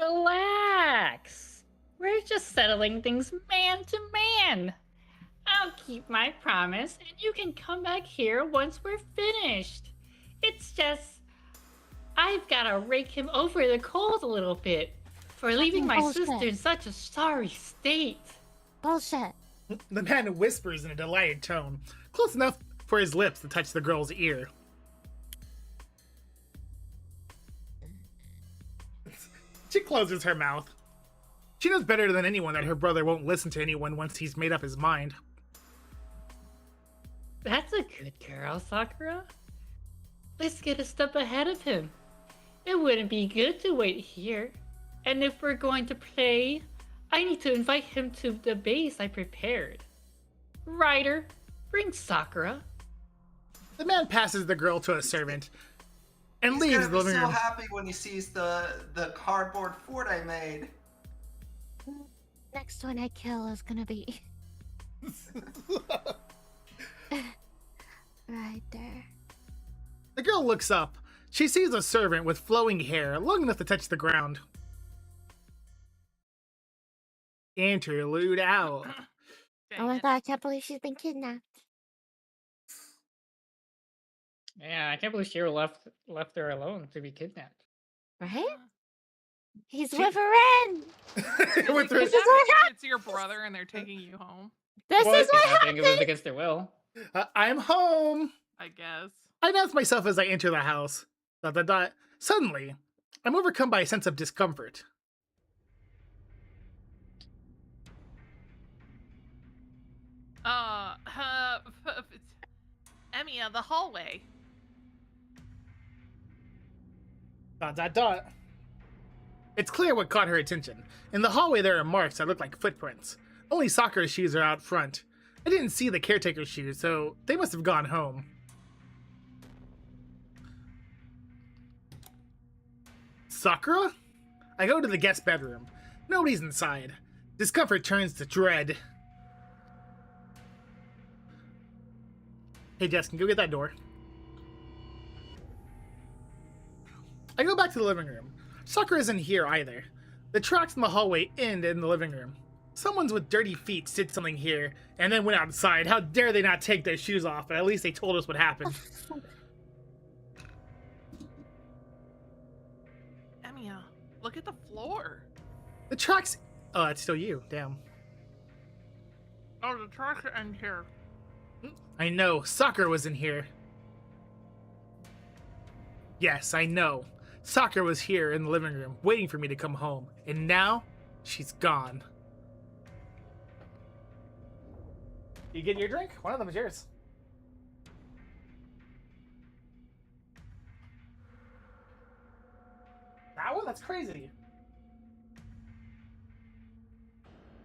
Relax. We're just settling things man to man. I'll keep my promise, and you can come back here once we're finished. It's just, I've gotta rake him over the coals a little bit for leaving my bullshit. sister in such a sorry state. Bullshit. the man whispers in a delighted tone, close enough for his lips to touch the girl's ear. She closes her mouth. She knows better than anyone that her brother won't listen to anyone once he's made up his mind. That's a good girl, Sakura. Let's get a step ahead of him. It wouldn't be good to wait here. And if we're going to play, I need to invite him to the base I prepared. Ryder, bring Sakura. The man passes the girl to a servant and He's leaves gonna the be living so room. happy when he sees the cardboard fort I made. Next one I kill is gonna be right there. The girl looks up. She sees a servant with flowing hair, long enough to touch the ground. Interlude out. Oh my Dang it. god, I can't believe she's been kidnapped. Yeah, I can't believe Shiro left her alone to be kidnapped. Right? He's She- with her in! With Is her- that because it's your brother and they're taking you home? This What? is what I think it was happened! against their will. I'm home. I guess. I announce myself as I enter the house. ... Suddenly, I'm overcome by a sense of discomfort. Emiya, the hallway. ... It's clear what caught her attention. In the hallway there are marks that look like footprints. Only Sakura's shoes are out front. I didn't see the caretaker's shoes, so they must have gone home. Sakura? I go to the guest bedroom. Nobody's inside. Discomfort turns to dread. Hey Jess, can you go get that door? I go back to the living room. Sakura isn't here either. The tracks in the hallway end in the living room. Someone's with dirty feet did something here, and then went outside. How dare they not take their shoes off? But at least they told us what happened. Emiya, look at the floor. The tracks... Oh, it's still you. Damn. Oh, the tracks end here. I know. Sakura was in here. Yes, I know. Sakura was here in the living room, waiting for me to come home. And now, she's gone. You getting your drink? One of them is yours. That one? That's crazy.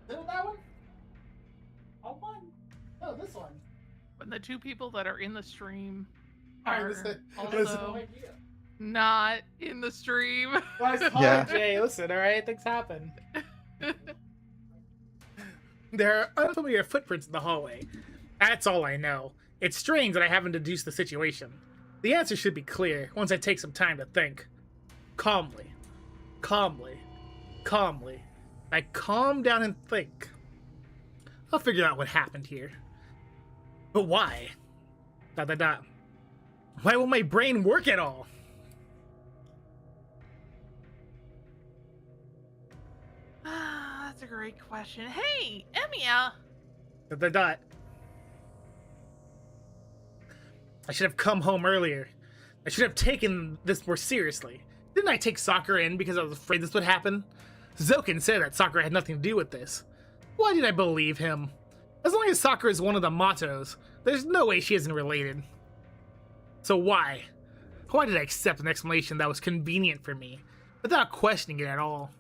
Is it that one? Oh, one. No, this one. When the two people that are in the stream Alright, are listen. also not in the stream. Yeah. Jay, listen, alright? Things happen. There are unfamiliar footprints in the hallway. That's all I know. It's strange that I haven't deduced the situation. The answer should be clear once I take some time to think. Calmly. Calmly. Calmly. I calm down and think. I'll figure out what happened here. But why? ... Why won't my brain work at all? That's a great question. Hey, Emiya! ... I should have come home earlier. I should have taken this more seriously. Didn't I take Sakura in because I was afraid this would happen? Zoken said that Sakura had nothing to do with this. Why did I believe him? As long as Sakura is one of the Matos, there's no way she isn't related. So why? Why did I accept an explanation that was convenient for me, without questioning it at all?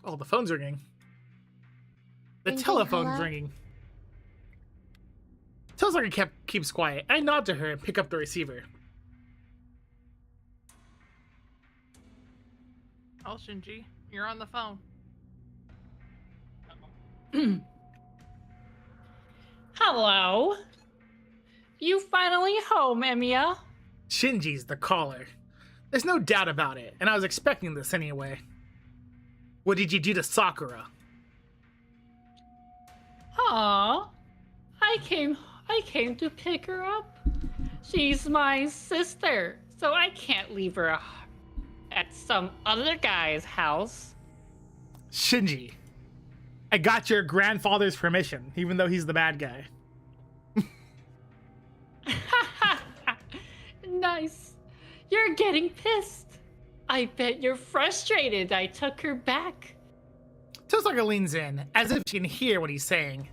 Oh, the phone's ringing. The Ringing, telephone's hello? ringing. Till Sakura keeps quiet. I nod to her and pick up the receiver. Oh, Shinji, you're on the phone. Hello. You finally home, Emiya? Shinji's the caller. There's no doubt about it, and I was expecting this anyway. What did you do to Sakura? Aw. I came to pick her up. She's my sister, so I can't leave her at some other guy's house. Shinji, I got your grandfather's permission, even though he's the bad guy. Nice. You're getting pissed. I bet you're frustrated I took her back. Tosaka leans in, as if she can hear what he's saying.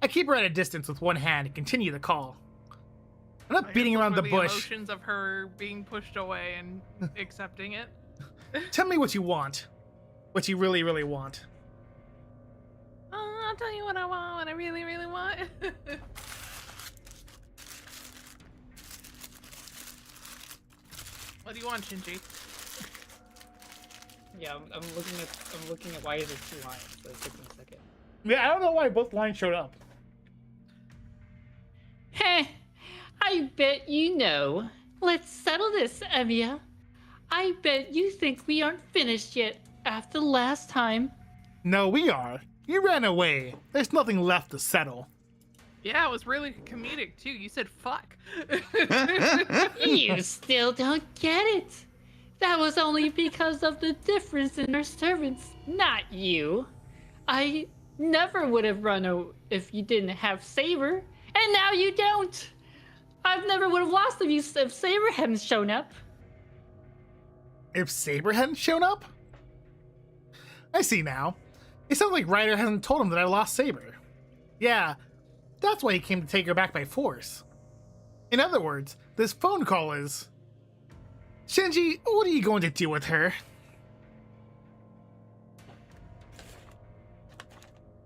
I keep her at a distance with one hand and continue the call. I'm not beating around the bush. Emotions of her being pushed away and accepting it. Tell me what you want. What you really, really want. I'll tell you what I want, what I really, really want. What do you want, Shinji? Yeah, I'm looking at why is it 2 lines, so it took me a second. Yeah, I don't know why both lines showed up. Heh, I bet you know. Let's settle this, Emiya. I bet you think we aren't finished yet after last time. No, we are. You ran away. There's nothing left to settle. Yeah, it was really comedic too. You said fuck. You still don't get it. That was only because of the difference in our servants, not you. I never would have run if you didn't have Saber, and now you don't. I've never would have lost if Saber hadn't shown up. If Saber hadn't shown up? I see now. It sounds like Ryder hasn't told him that I lost Saber. Yeah, that's why he came to take her back by force. In other words, this phone call is... Shinji, what are you going to do with her?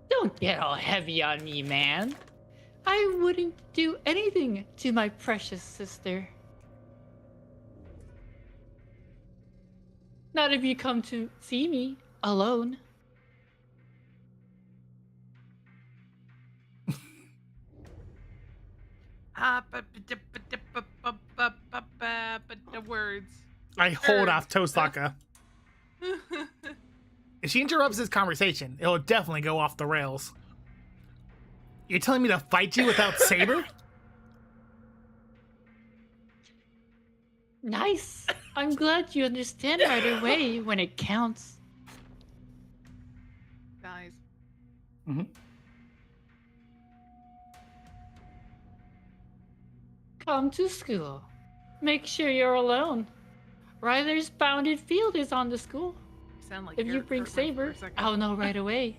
Don't get all heavy on me, man. I wouldn't do anything to my precious sister. Not if you come to see me alone. But the words. I hold Sure. off Tosaka. If she interrupts this conversation, it'll definitely go off the rails. You're telling me to fight you without Saber? Nice. I'm glad you understand right away when it counts. Guys. Come to school. Make sure you're alone. Ryder's bounded field is on the school. You sound like If you Eric bring Cartman for Saber, a second. I'll know right away.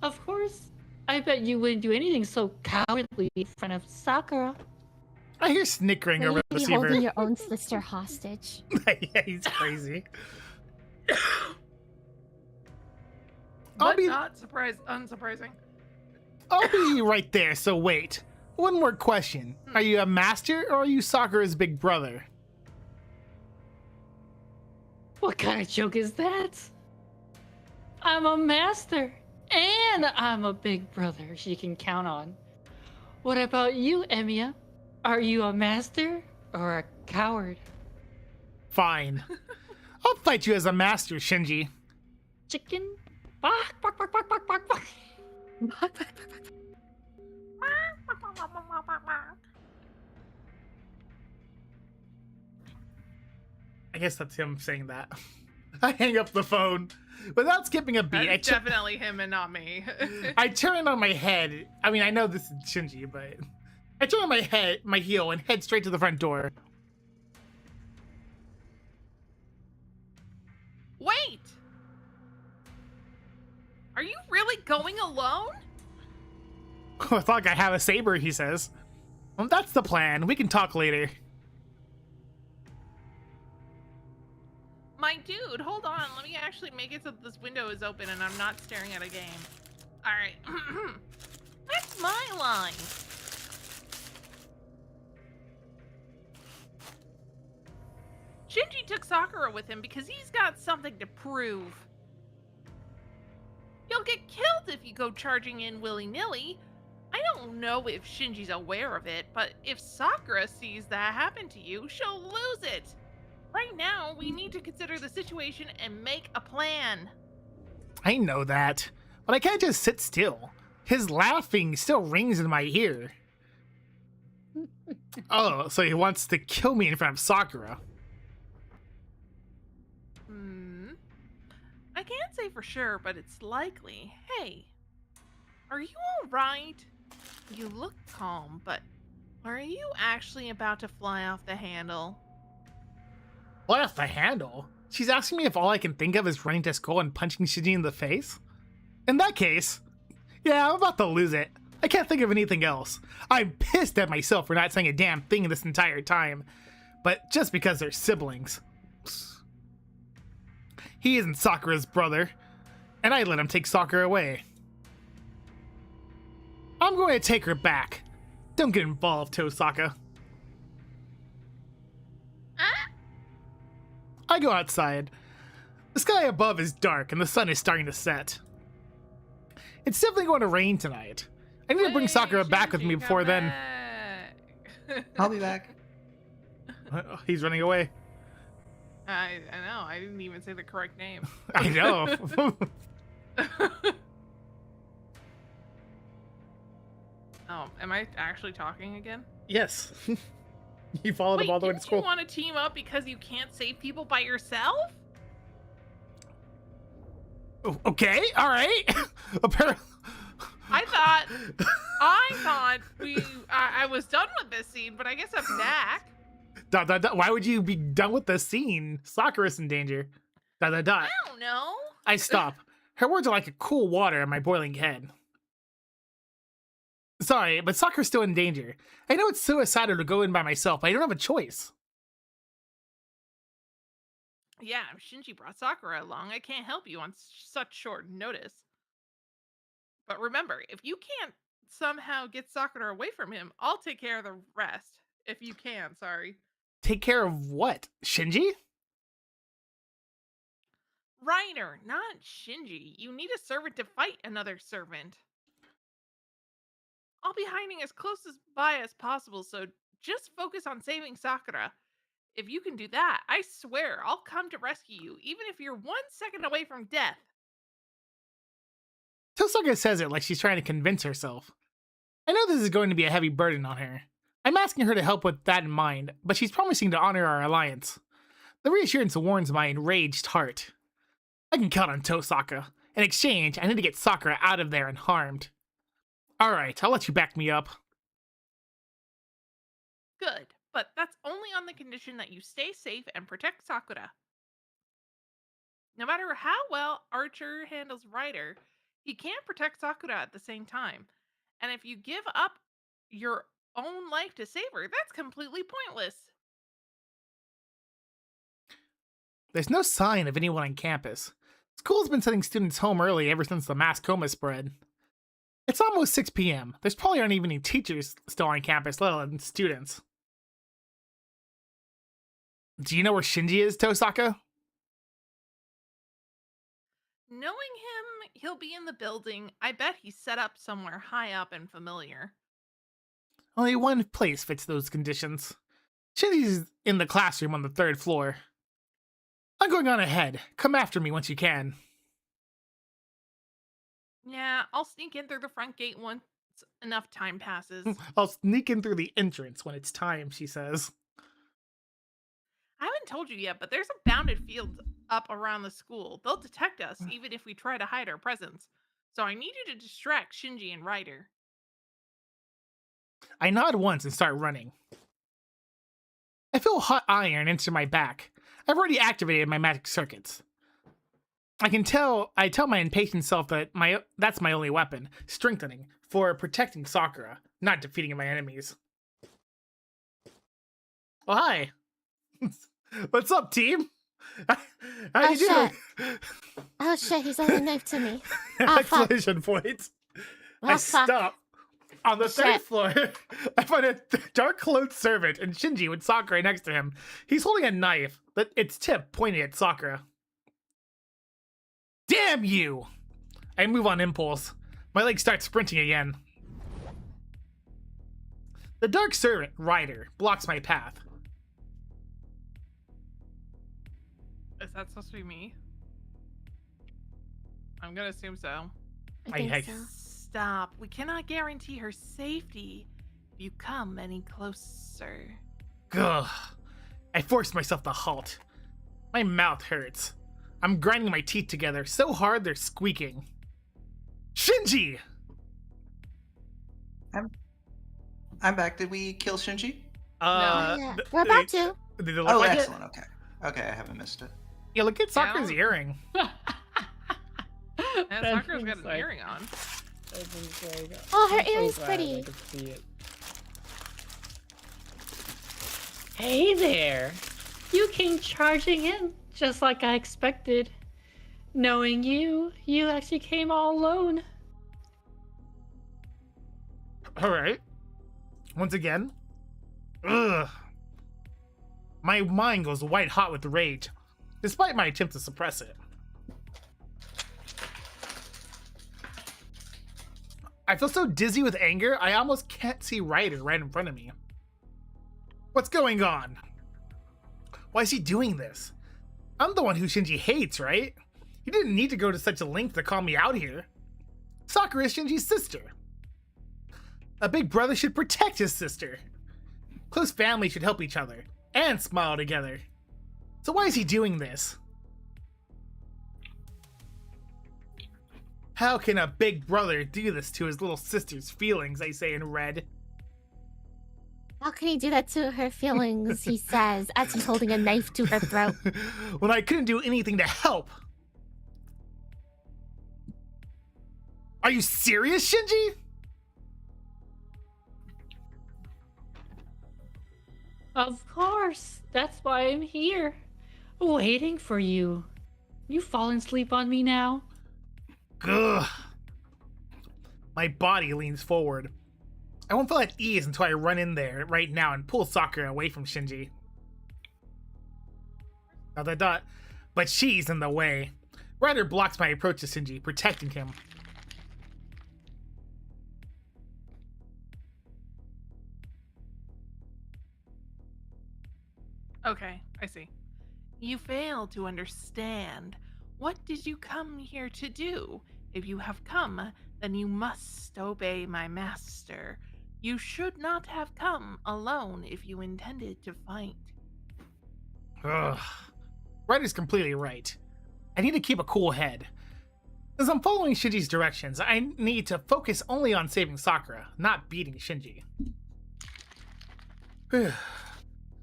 Of course. I bet you wouldn't do anything so cowardly in front of Sakura. I hear snickering Will over you the be receiver. holding your own sister hostage? Yeah, he's crazy. But be- not unsurprising. I'll be right there, so wait. One more question. Are you a master or are you Sakura's big brother? What kind of joke is that? I'm a master, and I'm a big brother she can count on. What about you, Emiya? Are you a master or a coward? Fine. I'll fight you as a master, Shinji. Chicken? Bark, bark, bark, bark, bark, bark, bark. I guess that's him saying that. I hang up the phone without skipping a beat. That's definitely him and not me. I turn on my head. I mean, I know this is Shinji, but I turn on my heel, and head straight to the front door. Wait! Are you really going alone? I thought like I have a saber, he says. Well, that's the plan. We can talk later. My dude, hold on. Let me actually make it so that this window is open and I'm not staring at a game. Alright. That's my line. Shinji took Sakura with him because he's got something to prove. You'll get killed if you go charging in willy-nilly. I don't know if Shinji's aware of it, but if Sakura sees that happen to you, she'll lose it. Right now, we need to consider the situation and make a plan. I know that, but I can't just sit still. His laughing still rings in my ear. Oh, so he wants to kill me in front of Sakura. I can't say for sure, but it's likely. Hey, are you alright? You look calm, but are you actually about to fly off the handle? Fly off the handle? She's asking me if all I can think of is running to school and punching Shinji in the face? In that case, yeah, I'm about to lose it. I can't think of anything else. I'm pissed at myself for not saying a damn thing this entire time, but just because they're siblings. He isn't Sakura's brother, and I let him take Sakura away. I'm going to take her back. Don't get involved, Tosaka. I go outside. The sky above is dark and the sun is starting to set. It's definitely going to rain tonight. I need to bring Sakura back with me before then. I'll be back. He's running away. I know, I didn't even say the correct name. I know. Oh, am I actually talking again? Yes. You followed Wait, him all the way to didn't school. you want to team up because you can't save people by yourself? Okay, all right. Apparently. I thought I was done with this scene, but I guess I'm back. Dot, dot, dot. Why would you be done with the scene? Sakura's in danger. Dot, dot, dot. I don't know. I stop. Her words are like a cool water in my boiling head. Sorry, but Sakura's still in danger. I know it's suicidal to go in by myself, but I don't have a choice. Yeah, if Shinji brought Sakura along, I can't help you on such short notice. But remember, if you can't somehow get Sakura away from him, I'll take care of the rest. If you can, sorry. Take care of what? Shinji? Reiner, not Shinji. You need a servant to fight another servant. I'll be hiding as close by as possible, so just focus on saving Sakura. If you can do that, I swear I'll come to rescue you, even if you're 1 second away from death. Tosaka says it like she's trying to convince herself. I know this is going to be a heavy burden on her. I'm asking her to help with that in mind, but she's promising to honor our alliance. The reassurance warms my enraged heart. I can count on Tosaka. In exchange, I need to get Sakura out of there unharmed. Alright, I'll let you back me up. Good, but that's only on the condition that you stay safe and protect Sakura. No matter how well Archer handles Ryder, he can't protect Sakura at the same time. And if you give up your own life to save her, that's completely pointless. There's no sign of anyone on campus. School's been sending students home early ever since the mass coma spread. It's almost 6 p.m. There's probably aren't even any teachers still on campus, let alone students. Do you know where Shinji is, Tosaka? Knowing him, he'll be in the building. I bet he's set up somewhere high up and familiar. Only one place fits those conditions. Shinji's in the classroom on the 3rd floor. I'm going on ahead. Come after me once you can. Yeah, I'll sneak in through the front gate once enough time passes. I'll sneak in through the entrance when it's time, she says. I haven't told you yet, but there's a bounded field up around the school. They'll detect us even if we try to hide our presence. So I need you to distract Shinji and Ryder. I nod once and start running. I feel hot iron into my back. I've already activated my magic circuits. I tell my impatient self that that's my only weapon, strengthening, for protecting Sakura, not defeating my enemies. Oh, hi. What's up, team? How you doing? Oh shit, he's only knife to me. Oh, fuck. Exclamation point. Oh, I fuck. stop. On the 3rd Shit. floor, I find a dark clothed servant and Shinji with Sakura next to him. He's holding a knife, but its tip pointing at Sakura. Damn you! I move on impulse. My legs start sprinting again. The dark servant, Ryder, blocks my path. Is that supposed to be me? I'm gonna assume so. I think I- so. Stop. We cannot guarantee her safety if you come any closer. Ugh. I force myself to halt. My mouth hurts. I'm grinding my teeth together so hard they're squeaking. Shinji! I'm back. Did we kill Shinji? Yeah, we're about to. Did it look Oh, like it? excellent. Okay. Okay, I haven't missed it. Yeah, look at Sakura's Yeah. earring. Yeah, Sakura's got an earring on. Oh, her earring's pretty. Hey there! You came charging in, just like I expected. Knowing you actually came all alone. Alright. Once again. Ugh. My mind goes white hot with rage, despite my attempt to suppress it. I feel so dizzy with anger, I almost can't see Ryder right in front of me. What's going on? Why is he doing this? I'm the one who Shinji hates, right? He didn't need to go to such a length to call me out here. Sakura is Shinji's sister. A big brother should protect his sister. Close families should help each other and smile together. So why is he doing this? How can a big brother do this to his little sister's feelings, I say in red. How can he do that to her feelings, he says, as he's holding a knife to her throat. When I couldn't do anything to help. Are you serious, Shinji? Of course. That's why I'm here. Waiting for you. You fallen asleep on me now? Ugh. My body leans forward. I won't feel at ease until I run in there right now and pull Sakura away from Shinji. But she's in the way. Ryder blocks my approach to Shinji, protecting him. Okay, I see. You fail to understand. What did you come here to do? If you have come, then you must obey my master. You should not have come alone if you intended to fight. Ugh. Ryder's completely right. I need to keep a cool head. As I'm following Shinji's directions, I need to focus only on saving Sakura, not beating Shinji. I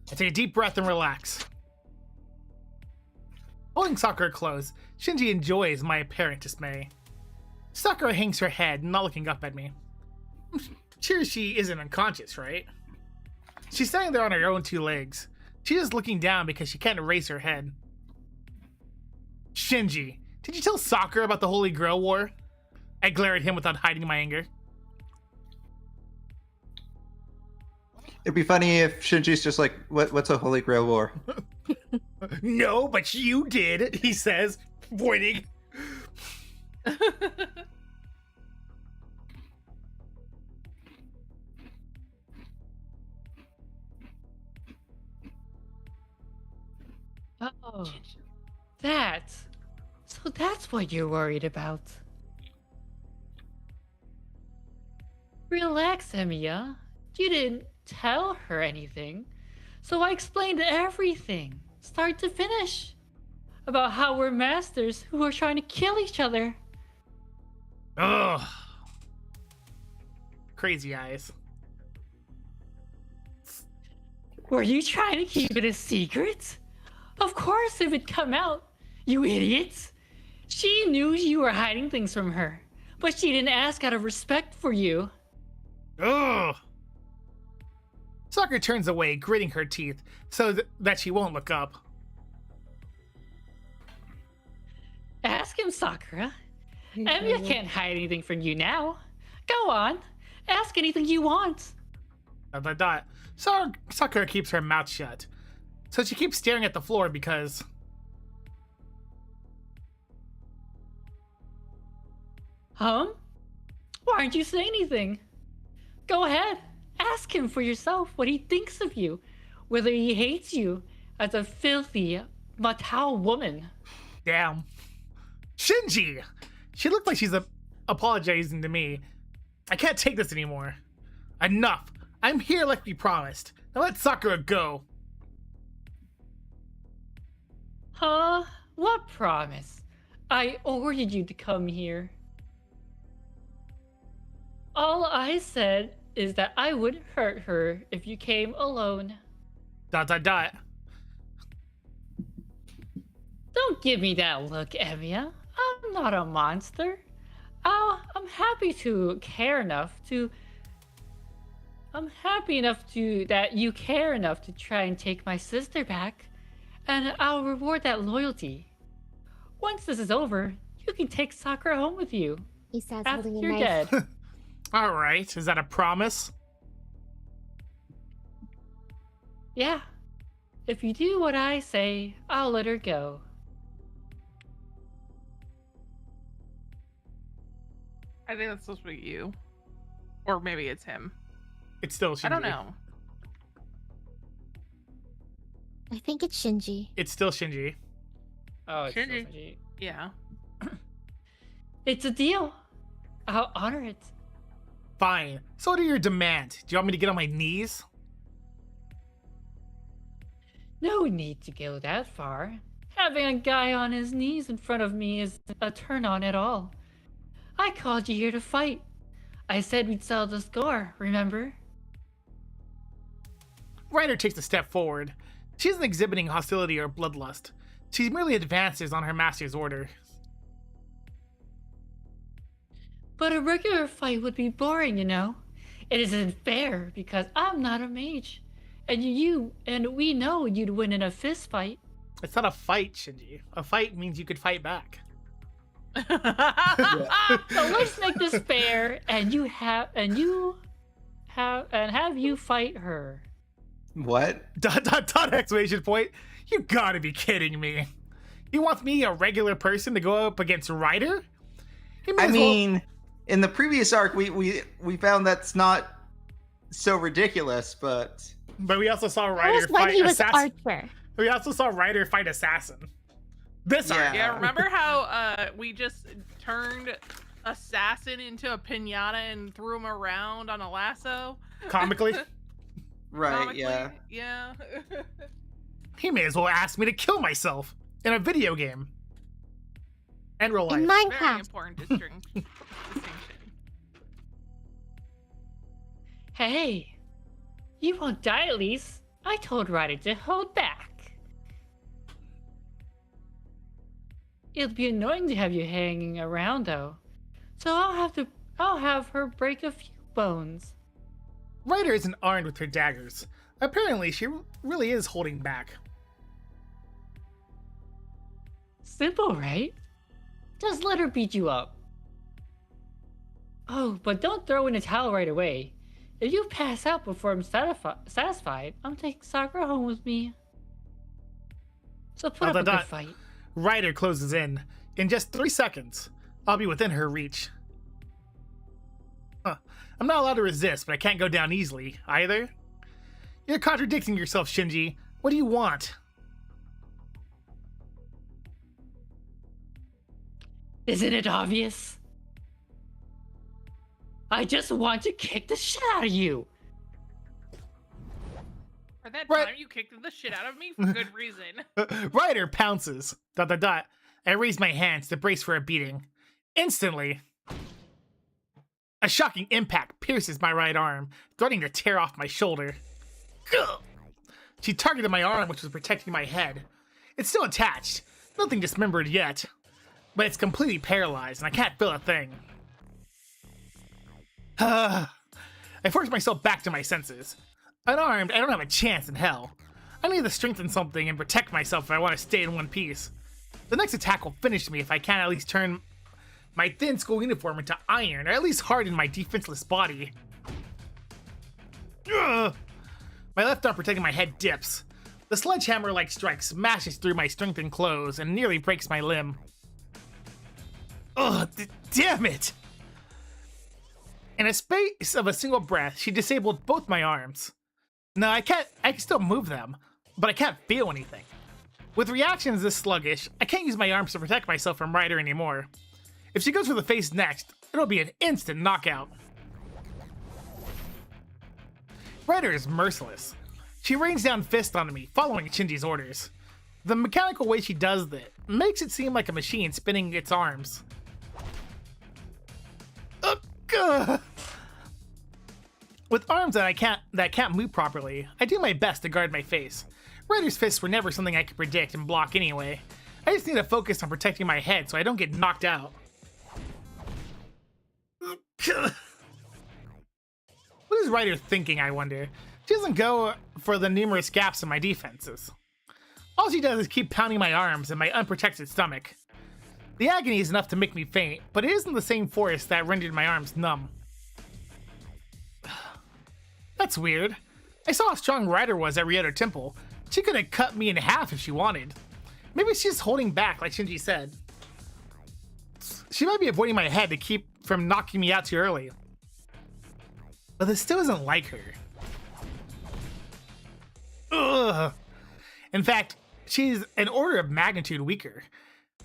take a deep breath and relax. Holding Sakura close, Shinji enjoys my apparent dismay. Sakura hangs her head, not looking up at me. I'm sure she isn't unconscious, right? She's standing there on her own 2 legs. She's just looking down because she can't raise her head. Shinji, did you tell Sakura about the Holy Grail War? I glare at him without hiding my anger. It'd be funny if Shinji's just like, what's a Holy Grail War? No, but you did, he says, pointing. Oh, so that's what you're worried about. Relax, Emiya. You didn't tell her anything, so I explained everything, start to finish, about how we're masters who are trying to kill each other. Ugh. Crazy eyes. Were you trying to keep it a secret? Of course, if it come out, you idiots. She knew you were hiding things from her, but she didn't ask out of respect for you. Ugh. Sakura turns away, gritting her teeth, so that she won't look up. Ask him, Sakura. Emiya can't hide anything from you now. Go on, ask anything you want. Sakura keeps her mouth shut, so she keeps staring at the floor because... Why aren't you saying anything? Go ahead, ask him for yourself what he thinks of you, whether he hates you as a filthy Matao woman. Damn. Shinji! She looked like she's apologizing to me. I can't take this anymore. Enough. I'm here like we promised. Now let Sakura go. Huh? What promise? I ordered you to come here. All I said is that I wouldn't hurt her if you came alone. ... Don't Don't give me that look, Emiya. I'm not a monster. I'm happy to care enough to... I'm happy enough to that you care enough to try and take my sister back, and I'll reward that loyalty. Once this is over, you can take Sakura home with you. He says, After holding a you're knife. dead. Alright, is that a promise? Yeah. If you do what I say, I'll let her go. I think that's supposed to be you. Or maybe it's him. It's still Shinji. I don't know. I think it's Shinji. It's still Shinji. Oh, it's Shinji. Shinji. Yeah. It's a deal. I'll honor it. Fine. So what are your demands? Do you want me to get on my knees? No need to go that far. Having a guy on his knees in front of me isn't a turn on at all. I called you here to fight. I said we'd settle the score, remember? Ryder takes a step forward. She isn't exhibiting hostility or bloodlust. She merely advances on her master's order. But a regular fight would be boring, you know? It isn't fair because I'm not a mage. And we know you'd win in a fist fight. It's not a fight, Shinji. A fight means you could fight back. So let's make this fair and have you fight her. What? ... Exclamation point. You gotta be kidding me. He wants me, a regular person, to go up against Ryder? He may I as well- mean, in the previous arc, we found that's not so ridiculous, but But we also saw That Ryder was when fight he was assassin. Archer. We also saw Ryder fight assassin. This arc. Yeah, remember how we just turned Assassin into a pinata and threw him around on a lasso? Comically, Right, Comically, yeah. Yeah. he may as well ask me to kill myself in a video game. And real life. In Very Minecraft. important distinction. Hey, you won't die at least. I told Ryder to hold back. It'll be annoying to have you hanging around though. So I'll have her break a few bones. Ryder isn't armed with her daggers. Apparently, she really is holding back. Simple, right? Just let her beat you up. Oh, but don't throw in a towel right away. If you pass out before I'm satisfied, I'm taking Sakura home with me. So put up a good fight. Ryder closes in. In just 3 seconds, I'll be within her reach. Huh. I'm not allowed to resist, but I can't go down easily, either. You're contradicting yourself, Shinji. What do you want? Isn't it obvious? I just want to kick the shit out of you. For that Right. time you kicked the shit out of me for good reason. Ryder pounces. ... I raise my hands to brace for a beating. Instantly, a shocking impact pierces my right arm, threatening to tear off my shoulder. Gah! She targeted my arm, which was protecting my head. It's still attached, nothing dismembered yet, but it's completely paralyzed and I can't feel a thing. I force myself back to my senses. Unarmed, I don't have a chance in hell. I need to strengthen something and protect myself if I want to stay in one piece. The next attack will finish me if I can't at least turn my thin school uniform into iron, or at least harden my defenseless body. Ugh. My left arm protecting my head dips. The sledgehammer-like strike smashes through my strengthened clothes and nearly breaks my limb. Ugh, damn it! In a space of a single breath, she disabled both my arms. No, I can still move them, but I can't feel anything. With reactions this sluggish, I can't use my arms to protect myself from Ryder anymore. If she goes for the face next, it'll be an instant knockout. Ryder is merciless. She rains down fists on me, following Shinji's orders. The mechanical way she does that makes it seem like a machine spinning its arms. With arms that can't move properly, I do my best to guard my face. Ryder's fists were never something I could predict and block anyway. I just need to focus on protecting my head so I don't get knocked out. What is Ryder thinking, I wonder? She doesn't go for the numerous gaps in my defenses. All she does is keep pounding my arms and my unprotected stomach. The agony is enough to make me faint, but it isn't the same force that rendered my arms numb. That's weird. I saw how strong Ryder was at Ryoto Temple. She could have cut me in half if she wanted. Maybe she's holding back, like Shinji said. She might be avoiding my head to keep from knocking me out too early. But this still isn't like her. Ugh. In fact, she's an order of magnitude weaker.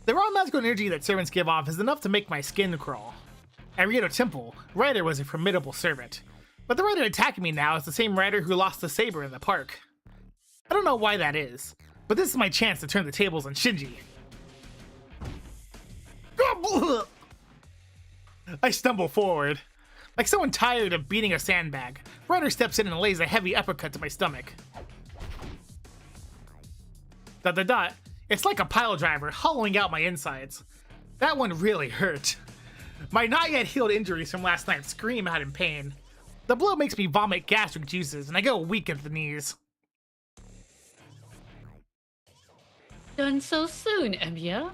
The raw magical energy that servants give off is enough to make my skin crawl. At Ryoto Temple, Ryder was a formidable servant. But the Ryder attacking me now is the same Ryder who lost the saber in the park. I don't know why that is, but this is my chance to turn the tables on Shinji. I stumble forward. Like someone tired of beating a sandbag, Ryder steps in and lays a heavy uppercut to my stomach. ... It's like a pile driver hollowing out my insides. That one really hurt. My not yet healed injuries from last night scream out in pain. The blow makes me vomit gastric juices and I go weak at the knees. Done so soon, Emiya.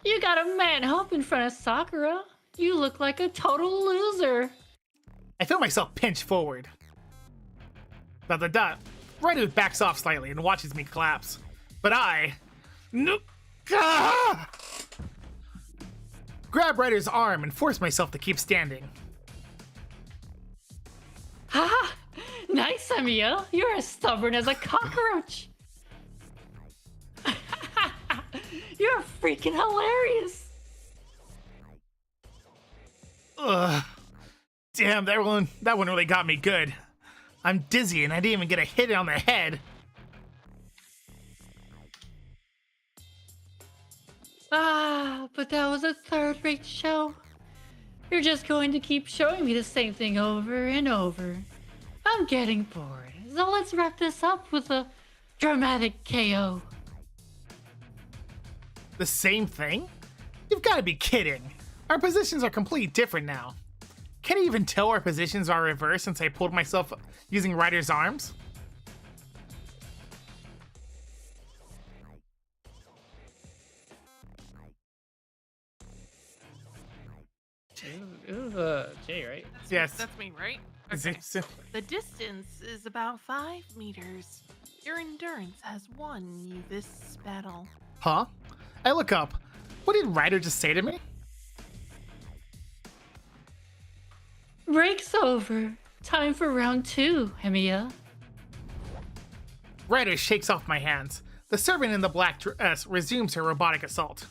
You got a man hump in front of Sakura. You look like a total loser. I feel myself pinch forward. ... Ryder backs off slightly and watches me collapse. But I... grab Ryder's arm and force myself to keep standing. Ha! Nice Thanks, Emiya. You're as stubborn as a cockroach. You're freaking hilarious. Ugh. Damn, that one really got me good. I'm dizzy and I didn't even get a hit on the head. But that was a third-rate show. You're just going to keep showing me the same thing over and over. I'm getting bored. So let's wrap this up with a dramatic KO. The same thing? You've got to be kidding. Our positions are completely different now. Can't you even tell our positions are reversed since I pulled myself using Ryder's arms? It was Jay, right? Yes. That's me, right? Is Okay. it- The distance is about 5 meters. Your endurance has won you this battle. Huh? I look up. What did Ryder just say to me? Break's over. Time for round 2, Emiya. Ryder shakes off my hands. The servant in the black dress resumes her robotic assault.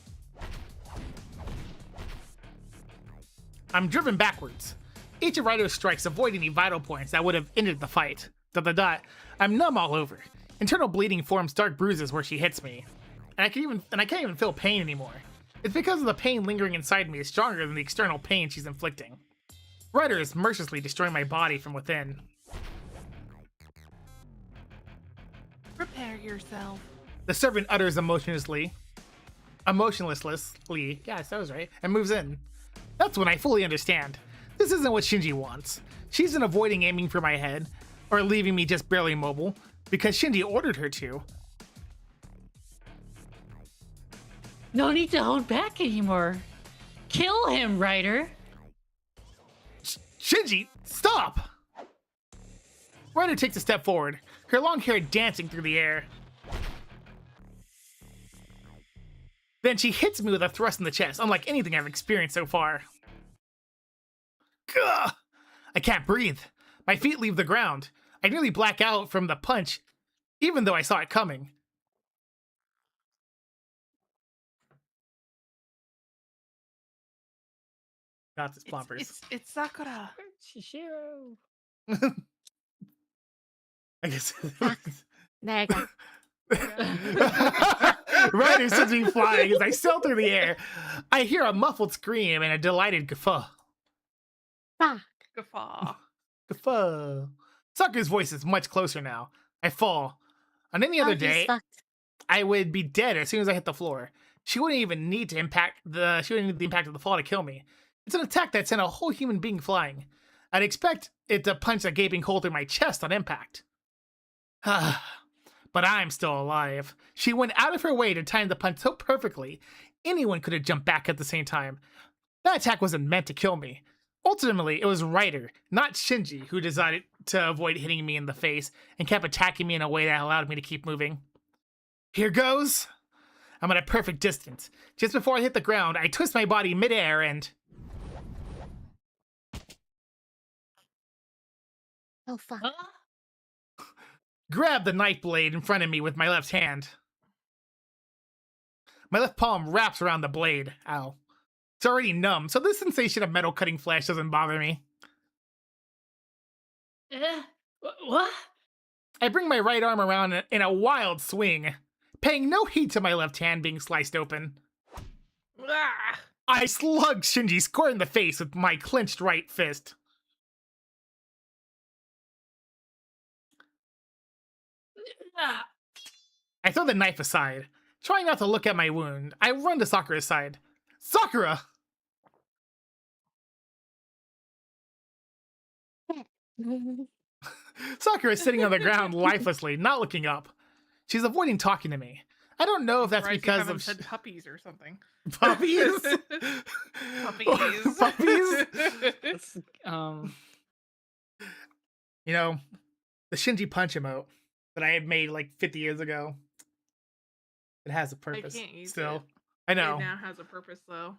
I'm driven backwards. Each of Ryder's strikes avoid any vital points that would have ended the fight. ... I'm numb all over. Internal bleeding forms dark bruises where she hits me. And I can't even feel pain anymore. It's because of the pain lingering inside me is stronger than the external pain she's inflicting. Ryder is mercilessly destroying my body from within. Prepare yourself. The servant utters emotionlessly, yes, that was right, and moves in. That's when I fully understand. This isn't what Shinji wants. She's been avoiding aiming for my head, or leaving me just barely mobile, because Shinji ordered her to. No need to hold back anymore. Kill him, Ryder. Shinji, stop! Ryder takes a step forward, her long hair dancing through the air. Then she hits me with a thrust in the chest, unlike anything I've experienced so far. Gah! I can't breathe. My feet leave the ground. I nearly black out from the punch, even though I saw it coming. Got this ploppers. It's Sakura. Shishiro. I guess. There you go. Ryder sends me flying as I sail through the air. I hear a muffled scream and a delighted guffaw. Ah, Guffaw. Guffaw. Sakura's voice is much closer now. I fall. On any other he's day, fucked. I would be dead as soon as I hit the floor. She wouldn't even need the impact of the fall to kill me. It's an attack that sent a whole human being flying. I'd expect it to punch a gaping hole through my chest on impact. But I'm still alive. She went out of her way to time the punch so perfectly, anyone could have jumped back at the same time. That attack wasn't meant to kill me. Ultimately, it was Ryder, not Shinji, who decided to avoid hitting me in the face and kept attacking me in a way that allowed me to keep moving. Here goes. I'm at a perfect distance. Just before I hit the ground, I twist my body midair and... Oh fuck. Huh? grab the knife blade in front of me with my left hand. My left palm wraps around the blade. Ow. It's already numb, so this sensation of metal cutting flesh doesn't bother me. What? I bring my right arm around in a wild swing, paying no heed to my left hand being sliced open. Ah! I slug Shinji square in the face with my clenched right fist. Ah. I throw the knife aside. Trying not to look at my wound, I run to Sakura's side. Sakura! Sakura is sitting on the ground lifelessly, not looking up. She's avoiding talking to me. I don't know if that's Surprised you because haven't of said puppies or something. puppies. Puppies. Puppies. It's, You know, the Shinji punch emote that I had made like 50 years ago. It has a purpose. can't use still. it. I know. It now has a purpose though.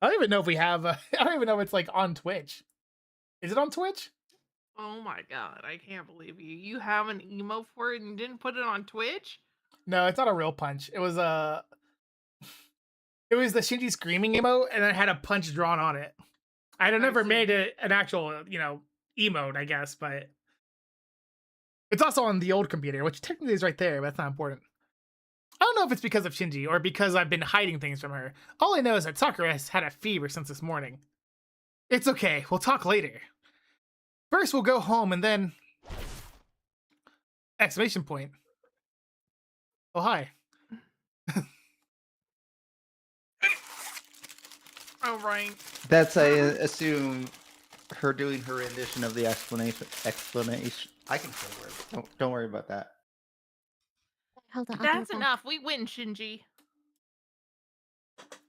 I don't even know if we have. I don't even know if it's like on Twitch. Is it on Twitch? Oh my god, I can't believe you. You have an emo for it and you didn't put it on Twitch? No, it's not a real punch. It was it was the Shinji screaming emote, and it had a punch drawn on it. I'd have I never see. made it an actual, emote, I guess, but it's also on the old computer, which technically is right there, but that's not important. I don't know if it's because of Shinji or because I've been hiding things from her. All I know is that Sakura has had a fever since this morning. It's okay, we'll talk later. First, we'll go home and then... Exclamation point. Oh, hi. Oh, right. That's, I assume, her doing her rendition of the explanation. I can say words. Don't worry about that. Hold on. That's enough. We win, Shinji.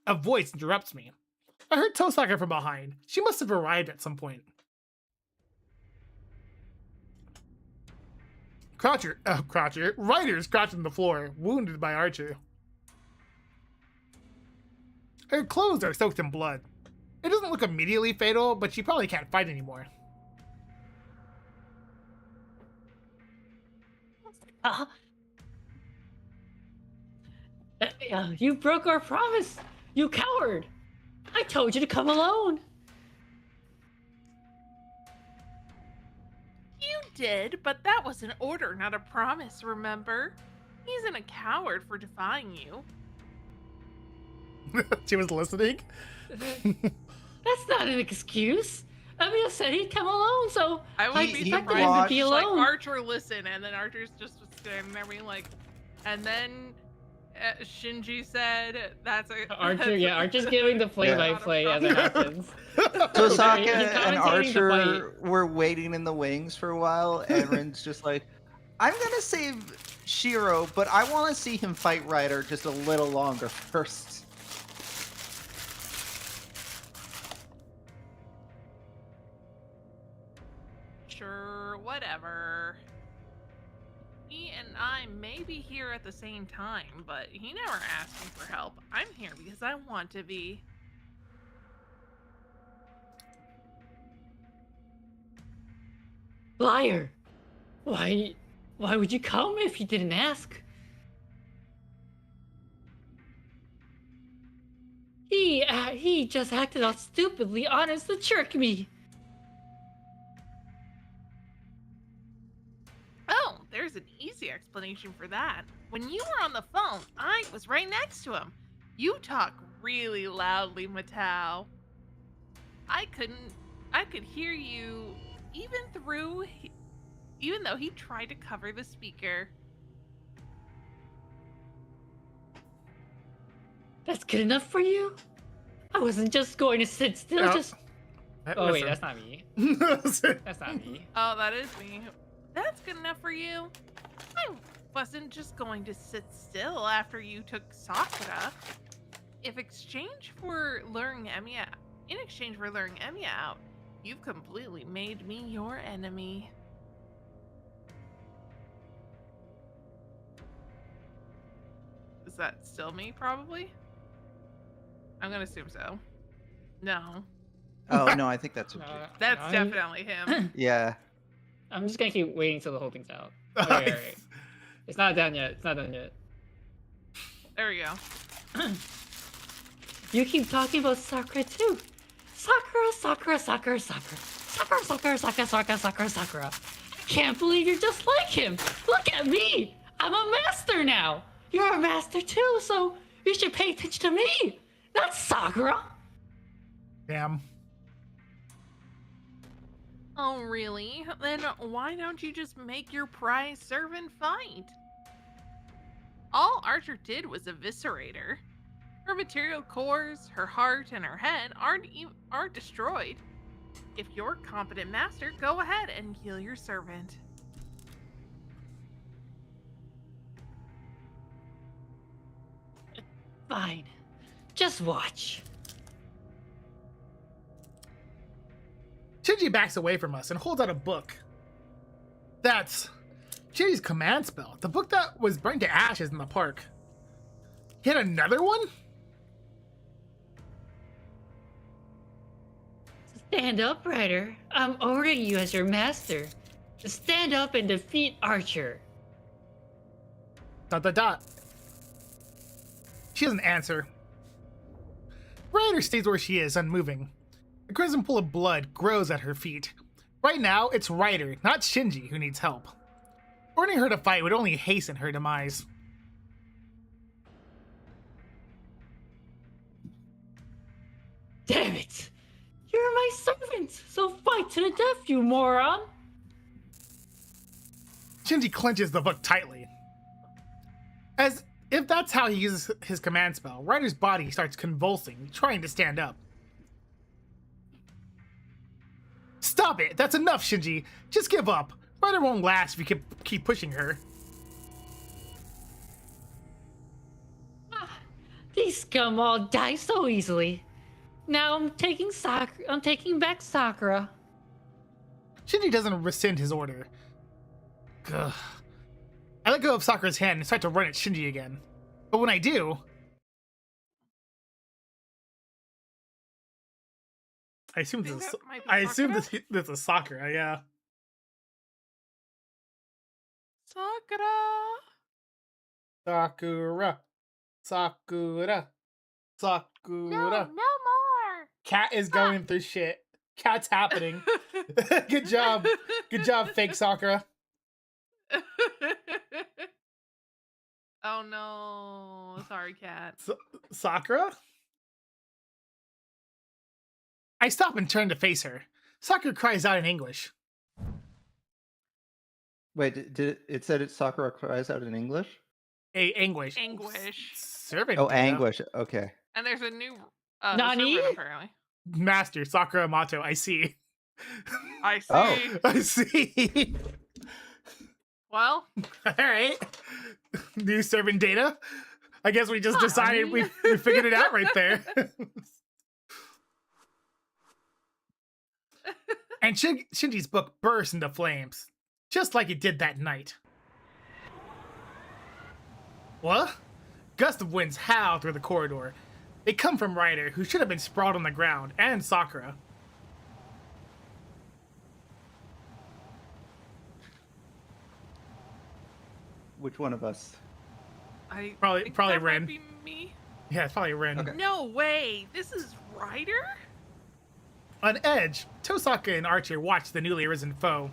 A voice interrupts me. I heard Tosaka from behind. She must have arrived at some point. Ryder's crouching on the floor, wounded by Archer. Her clothes are soaked in blood. It doesn't look immediately fatal, but she probably can't fight anymore. You broke our promise, you coward! I told you to come alone. You did, but that was an order, not a promise, remember? He isn't a coward for defying you. She was listening. That's not an excuse. Emiya said he'd come alone, so I would be expected surprised him to if be like alone. Archer listen, and then Archer's just standing there being like, and then Shinji said, "That's a Archer, yeah, Archer's giving the play-by-play as it happens. Tosaka He's and commentating the Archer were waiting in the wings for a while, and Rin's just like, I'm gonna save Shiro, but I want to see him fight Ryder just a little longer first. Sure, whatever. He and I may be here at the same time, but he never asked me for help. I'm here because I want to be. Liar! Why would you come if you didn't ask? He just acted out stupidly honest to trick me. Oh, there's an easy explanation for that. When you were on the phone, I was right next to him. You talk really loudly, Matao. I could hear you even though he tried to cover the speaker. That's good enough for you? I wasn't just going to sit still, No. just... Oh wait, that's not me. That's not me. Oh, that is me. That's good enough for you. I wasn't just going to sit still after you took Sakura. In exchange for luring Emiya out, you've completely made me your enemy. Is that still me, probably? I'm gonna assume so. No. Oh, no, I think that's No, That's no, definitely him. Yeah. I'm just gonna keep waiting till the whole thing's out. Wait. It's not done yet. It's not done yet. There we go. You keep talking about Sakura too. Sakura. I can't believe you're just like him. Look at me. I'm a master now. You're a master too, so you should pay attention to me, not Sakura. Damn. Oh, really? Then why don't you just make your prize servant fight? All Archer did was eviscerate her. Her material cores, her heart, and her head aren't destroyed. If you're a competent master, go ahead and heal your servant. Fine. Just watch. Shinji backs away from us and holds out a book. That's Shinji's command spell. The book that was burned to ashes in the park. He had another one? Stand up, Ryder. I'm ordering you as your master. Stand up and defeat Archer. ... She doesn't answer. Ryder stays where she is, unmoving. A crimson pool of blood grows at her feet. Right now, it's Ryder, not Shinji, who needs help. Ordering her to fight would only hasten her demise. Damn it! You're my servant, so fight to the death, you moron! Shinji clenches the book tightly. As if that's how he uses his command spell, Ryder's body starts convulsing, trying to stand up. Stop it! That's enough, Shinji! Just give up! Ryder won't last if you keep pushing her. These scum all die so easily. Now I'm taking back Sakura. Shinji doesn't rescind his order. Ugh. I let go of Sakura's hand and start to run at Shinji again. But when I do, I assume this is this is Sakura, yeah. Sakura. Sakura. No, no more. Cat is going through shit. Cat's happening. Good job. Good job, fake Sakura. Oh no. Sorry, cat. Sakura? I stop and turn to face her. Sakura cries out in English. Wait, did it said it Sakura cries out in English? Anguish. Anguish. Servant. Oh, data. anguish. Okay. And there's a new Nani? servant, apparently. Master, Sakura Mato, I see. I see. Oh. I see. Well, Alright. New servant data. I guess we just decided Nani? we figured it out right there. And Shinji's book bursts into flames, just like it did that night. What? Gusts of winds howl through the corridor. They come from Ryder, who should have been sprawled on the ground, and Sakura. Which one of us? I Probably think that Ren. might be me. Yeah, it's probably Ren. Okay. No way. This is Ryder? On edge, Tosaka and Archer watch the newly arisen foe.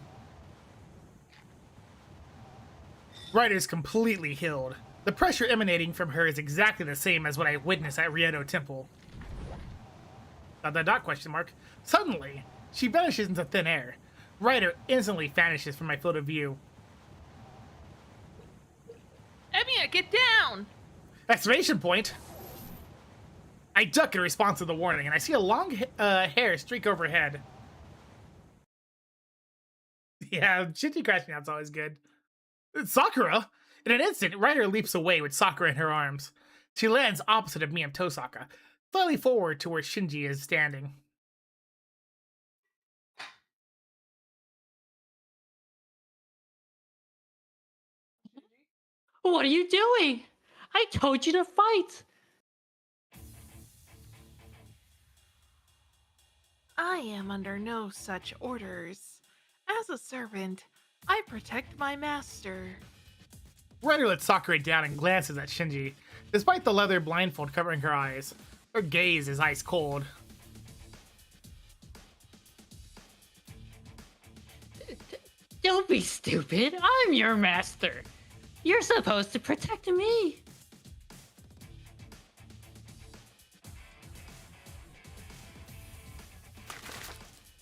Ryder's completely healed. The pressure emanating from her is exactly the same as what I witnessed at Riedo Temple. ... question mark. Suddenly, she vanishes into thin air. Ryder instantly vanishes from my field of view. Emiya, get down! Exclamation point! I duck in response to the warning, and I see a long hair streak overhead. Yeah, Shinji crashing out's always good. Sakura! In an instant, Ryder leaps away with Sakura in her arms. She lands opposite of me and Tosaka, slightly forward to where Shinji is standing. What are you doing? I told you to fight. I am under no such orders. As a servant, I protect my master. Ryder lets Sakura down and glances at Shinji, despite the leather blindfold covering her eyes. Her gaze is ice cold. Don't be stupid. I'm your master. You're supposed to protect me.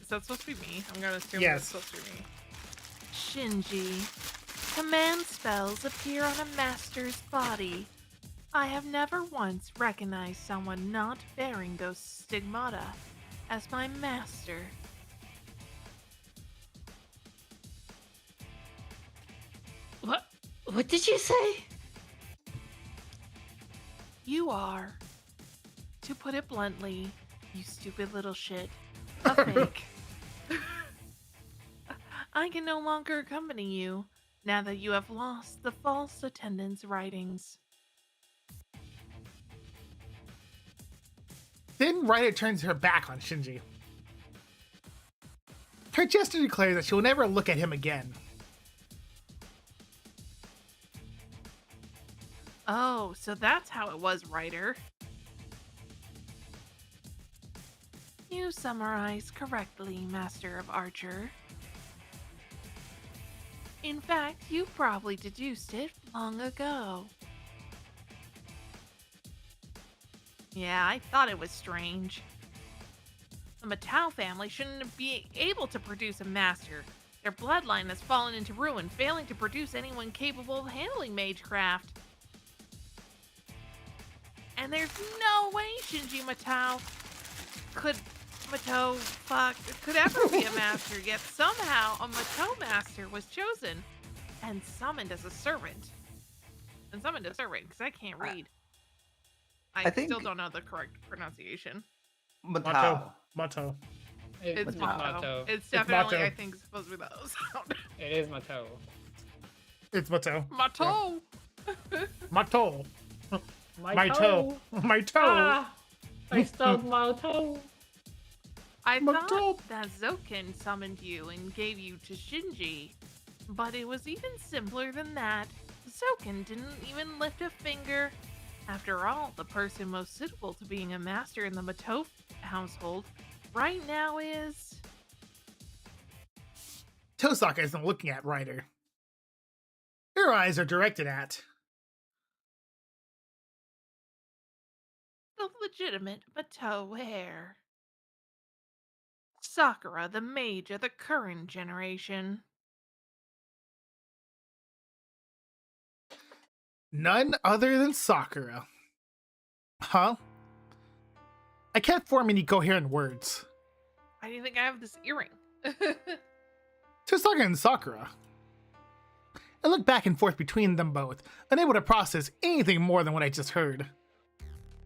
Is that supposed to be me? I'm gonna assume Yes. that's supposed to be me. Shinji, command spells appear on a master's body. I have never once recognized someone not bearing those stigmata as my master. What did you say? You are, to put it bluntly, you stupid little shit, a fake. I can no longer accompany you now that you have lost the false attendance writings. Then Ryder turns her back on Shinji. Her gesture declares that she will never look at him again. Oh, so that's how it was, writer. You summarize correctly, Master of Archer. In fact, you probably deduced it long ago. Yeah, I thought it was strange. The Matau family shouldn't be able to produce a master. Their bloodline has fallen into ruin, failing to produce anyone capable of handling magecraft. And there's no way Shinji Matau could ever be a master, yet somehow a Matau master was chosen and summoned as a servant. Because I can't read. I think- still don't know the correct pronunciation. Matau. Motto. It's Mato. Mato. It's definitely, Mato. I think, supposed to be the O sound. It is Mato. It's Motto. Mato! Motto. My, My toe. My toe. Ah, I stubbed my toe. I Mato. thought that Zoken summoned you and gave you to Shinji, but it was even simpler than that. Zoken didn't even lift a finger. After all, the person most suitable to being a master in the Mato household right now is... Tosaka isn't looking at Ryder. Her eyes are directed at... the legitimate Mato heir. Sakura, the mage of the current generation. None other than Sakura. Huh? I can't form any coherent words. Why do you think I have this earring? Tosaka and Sakura. I look back and forth between them both, unable to process anything more than what I just heard.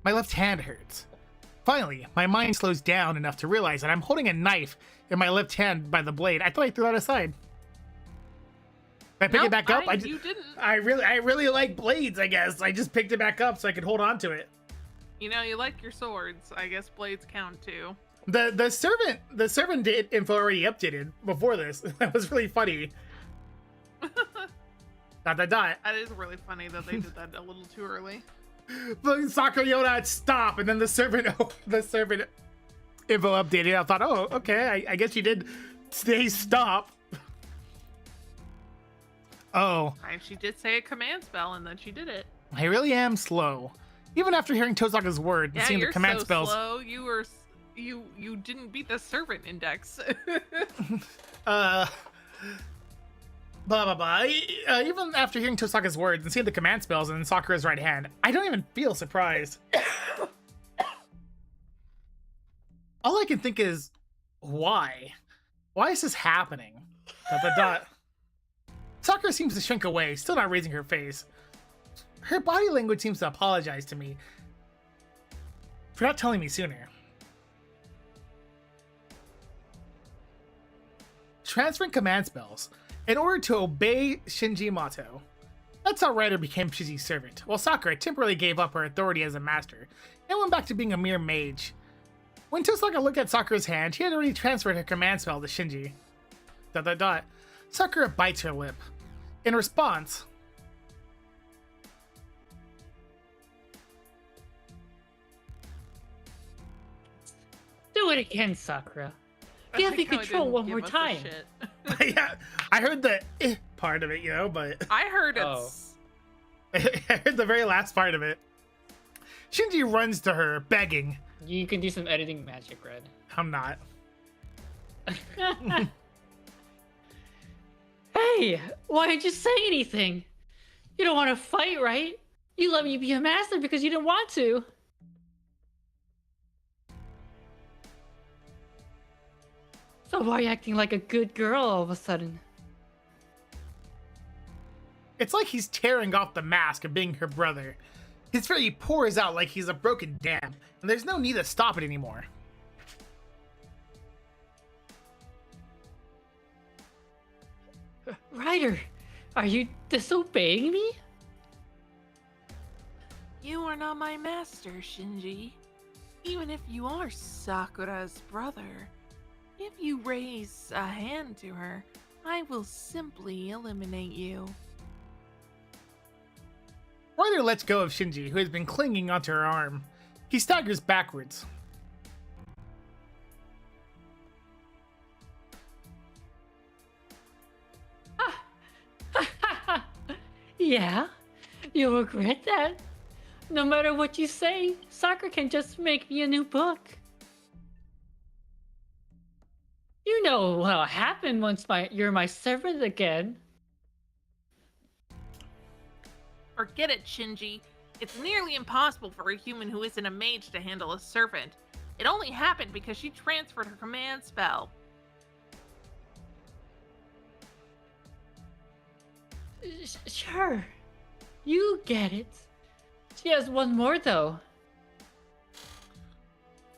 My left hand hurts. Finally, my mind slows down enough to realize that I'm holding a knife in my left hand by the blade. I thought I threw that aside. I pick it back up. You didn't. I really like blades, I guess. I just picked it back up so I could hold on to it. You know, you like your swords. I guess blades count too. The servant info already updated before this. That was really funny. Dot. That is really funny that they did that a little too early. But Sakura yelled out stop, and then the servant info updated. I thought, oh, okay, I guess you did say stop. Oh, She did say a command spell, and then she did it. I really am slow. Even after hearing Tosaka's word and Yeah, seeing you're the command so spells. slow. You didn't beat the servant index. Blah blah blah. Even after hearing Tosaka's words and seeing the command spells in Sakura's right hand, I don't even feel surprised. All I can think is, why? Why is this happening? Dot. Sakura seems to shrink away, still not raising her face. Her body language seems to apologize to me for not telling me sooner. Transferring command spells in order to obey Shinji Mato. That's how Ryder became Shinji's servant, while Sakura temporarily gave up her authority as a master and went back to being a mere mage. When Tosaka looked at Sakura's hand, she had already transferred her command spell to Shinji. Dot. Sakura bites her lip. In response, Do it again, Sakura. Give me like how it control didn't one give more us a time. shit. yeah, I heard the part of it, but I heard Oh. it's. I heard the very last part of it. Shinji runs to her, begging. You can do some editing magic, Red. I'm not. Hey, why didn't you say anything? You don't want to fight, right? You let me be a master because you didn't want to. So why are you acting like a good girl all of a sudden? It's like he's tearing off the mask of being her brother. His fury pours out like he's a broken dam, and there's no need to stop it anymore. Ryder, are you disobeying me? You are not my master, Shinji. Even if you are Sakura's brother, If you raise a hand to her, I will simply eliminate you. Ryder lets go of Shinji, who has been clinging onto her arm. He staggers backwards. Yeah, you'll regret that. No matter what you say, Sakura can just make me a new book. You know what'll happen once you're my servant again. Forget it, Shinji. It's nearly impossible for a human who isn't a mage to handle a servant. It only happened because she transferred her command spell. Sure, you get it. She has one more though.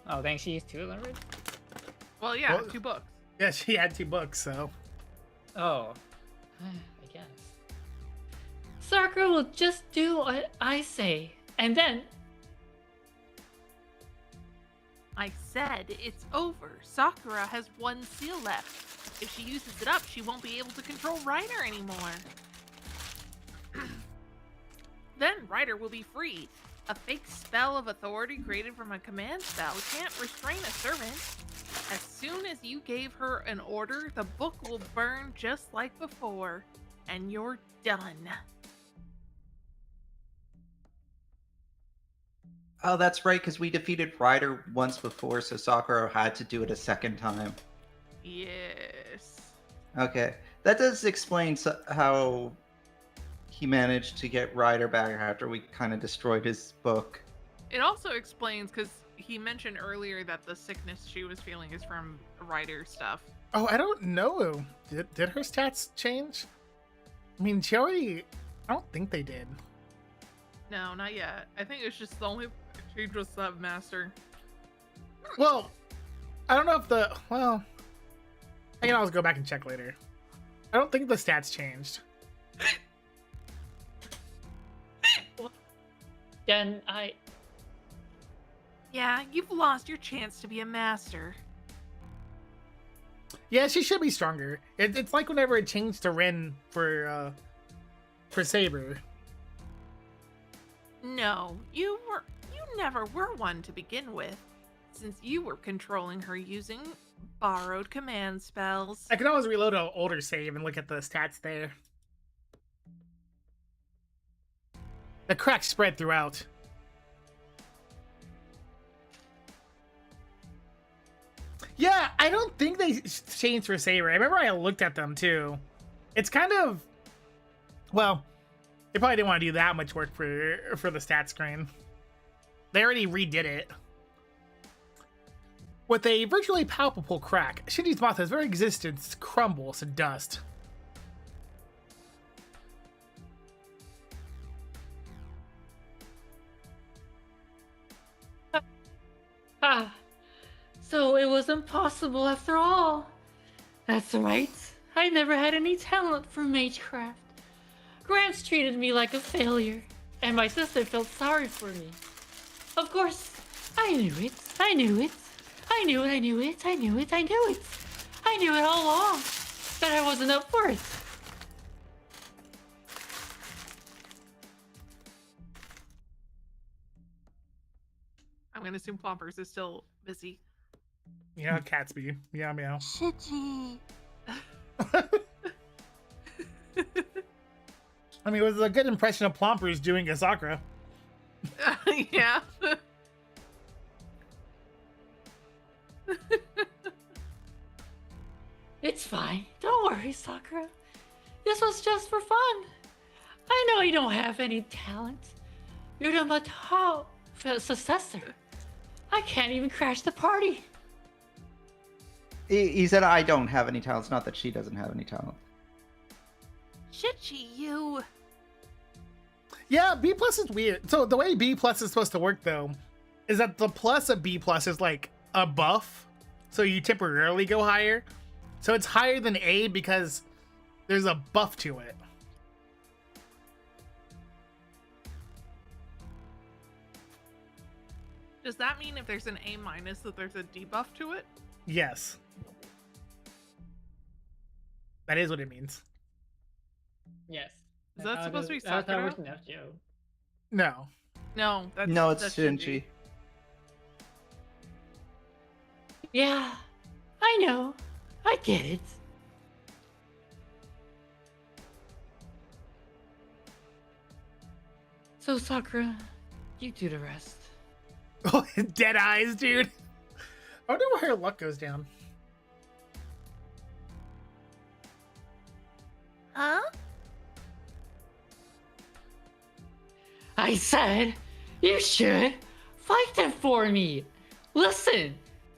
Oh, thanks. She used 2 of them already? Well, yeah, Well- 2 books. Yeah, she had 2 books, so. Oh, I guess. Sakura will just do what I say, and then I said it's over. Sakura has 1 seal left. If she uses it up, she won't be able to control Ryder anymore. Then Ryder will be free. A fake spell of authority created from a command spell can't restrain a servant. As soon as you gave her an order, the book will burn just like before, and you're done. Oh, that's right, because we defeated Ryder once before, so Sakura had to do it a second time. Yes. Okay, that does explain how he managed to get Ryder back after we kind of destroyed his book. It also explains, because he mentioned earlier that the sickness she was feeling is from Ryder stuff. Oh, I don't know. Did her stats change? I mean, she already. I don't think they did. No, not yet. I think it's just the only change was that master. Well, I don't know if the. Well, I can always go back and check later. I don't think the stats changed. then Yeah, you've lost your chance to be a master. Yeah, she should be stronger. It's like whenever it changed to Ren for Saber. No, you never were one to begin with, since you were controlling her using borrowed command spells. I can always reload an older save and look at the stats there. The cracks spread throughout. Yeah, I don't think they changed for Saber. I remember I looked at them too. It's kind of, well, they probably didn't want to do that much work for the stat screen. They already redid it. With a virtually palpable crack, Shinji's Matha's very existence crumbles to dust. So it was impossible after all. That's right. I never had any talent for magecraft. Grants treated me like a failure, and my sister felt sorry for me. Of course, I knew it. I knew it. I knew it. I knew it. I knew it. I knew it. I knew it all along. That I wasn't up for it. I'm gonna assume Plompers is still busy. Yeah, Catsby. Yeah, meow. Shinji. I mean, it was a good impression of Plompers doing a Sakura. Yeah. It's fine. Don't worry, Sakura. This was just for fun. I know you don't have any talent. You're the Matao successor. I can't even crash the party. He said, I don't have any talents, not that she doesn't have any talent. Shitchy, you. Yeah, B plus is weird. So the way B plus is supposed to work though, is that the plus of B plus is like a buff, so you temporarily go higher. So it's higher than A because there's a buff to it. Does that mean if there's an A minus that there's a debuff to it? Yes. That is what it means. Yes. Is that supposed to be That's how it Sakura? works in FGO. No. No, that's No, it's that's Shinji. Yeah, I know. I get it. So, Sakura, you do the rest. Oh, dead eyes, dude. I wonder why her luck goes down. Huh? I said you should fight them for me. Listen,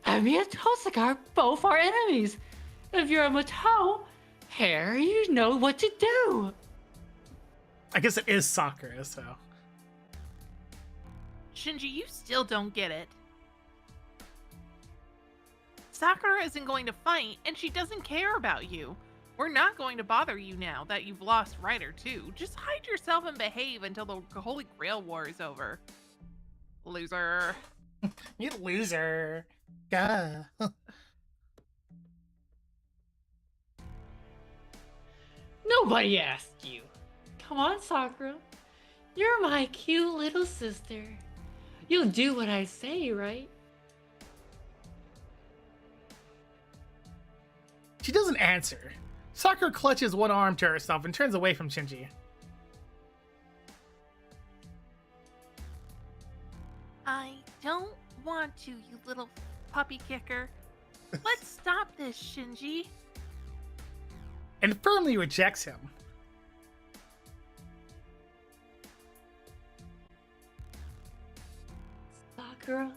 Emi and Tosaka are both our enemies. If you're a Matau, here you know what to do. I guess it is Sakura, so. Shinji, you still don't get it. Sakura isn't going to fight, and she doesn't care about you. We're not going to bother you now that you've lost Ryder too. Just hide yourself and behave until the Holy Grail War is over. Loser. You loser. Gah. Nobody asked you. Come on, Sakura. You're my cute little sister. You'll do what I say, right? She doesn't answer. Sakura clutches one arm to herself and turns away from Shinji. I don't want to, you little puppy kicker. Let's stop this, Shinji. And firmly rejects him. Sakura?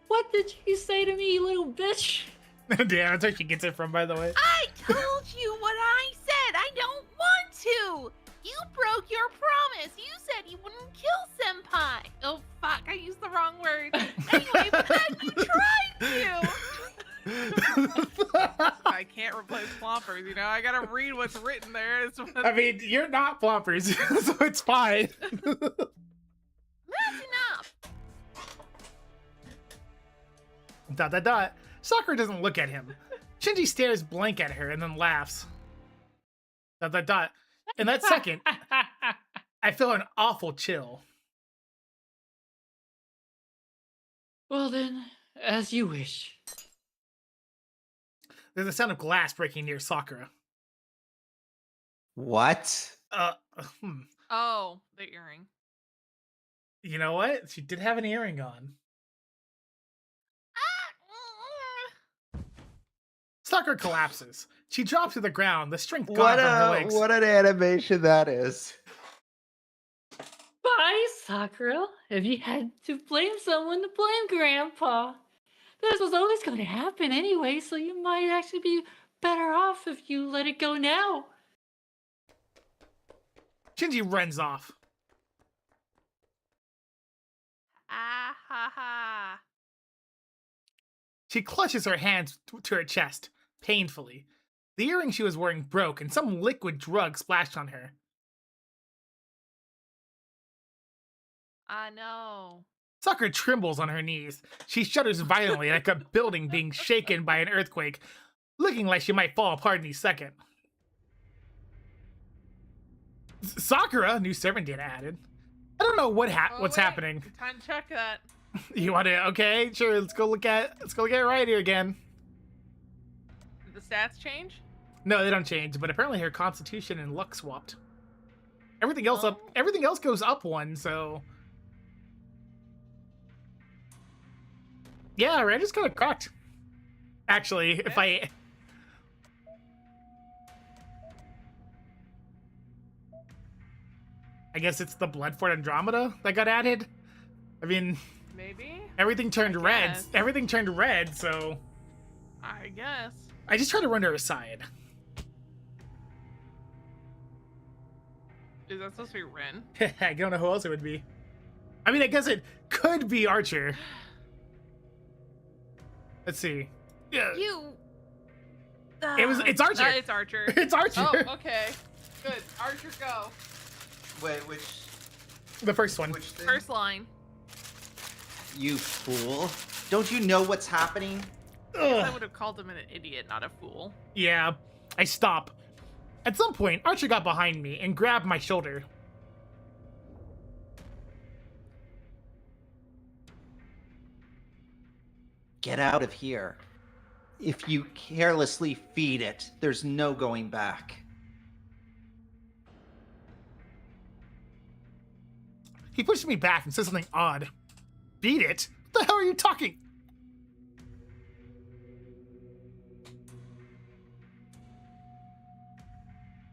What did you say to me, you little bitch? Damn, that's where she gets it from, by the way. I told you what I said. I don't want to. You broke your promise. You said you wouldn't kill Senpai. Oh, fuck. I used the wrong word. Anyway, but then you tried to. I can't replace Flompers, you know? I gotta read what's written there. I mean, you're not floppers, so it's fine. That's enough. Dot dot dot. Sakura doesn't look at him. Shinji stares blank at her and then laughs. Dot dot dot. In that second, I feel an awful chill. Well then, as you wish. There's a sound of glass breaking near Sakura. What? Oh, the earring. You know what? She did have an earring on. Sakura collapses. She drops to the ground, the strength gone from her legs. What an animation that is. Bye, Sakura. If you had to blame someone, to blame Grandpa. This was always going to happen anyway, so you might actually be better off if you let it go now. Shinji runs off. Ah ha ha. She clutches her hands to her chest, painfully. The earring she was wearing broke, and some liquid drug splashed on her. I know. Sakura trembles on her knees. She shudders violently like a building being shaken by an earthquake, looking like she might fall apart any second. Sakura, new servant data added. I don't know what's Wait, happening. Time to check that. You want to? Okay, sure. Let's go look at it right here again. Did the stats change? No, they don't change. But apparently her constitution and luck swapped. Everything else up. Oh. Everything else goes up one. So yeah, right. Just kind of cocked. Actually, if I. I guess it's the Blood Fort Andromeda that got added. I mean, Maybe? everything turned red. guess. Everything turned red, so I guess. I just try to run to her side. Is that supposed to be Ren? I don't know who else it would be. I mean, I guess it could be Archer. Let's see. Yeah, You. it's Archer. It's Archer. It's Archer. Oh, okay. Good. Archer, go. Wait, which The first one. thing? First line. You fool. Don't you know what's happening? I Ugh. would have called him an idiot, not a fool. Yeah, I stop. At some point, Archer got behind me and grabbed my shoulder. Get out of here. If you carelessly feed it, there's no going back. He pushed me back and said something odd. Beat it? What the hell are you talking?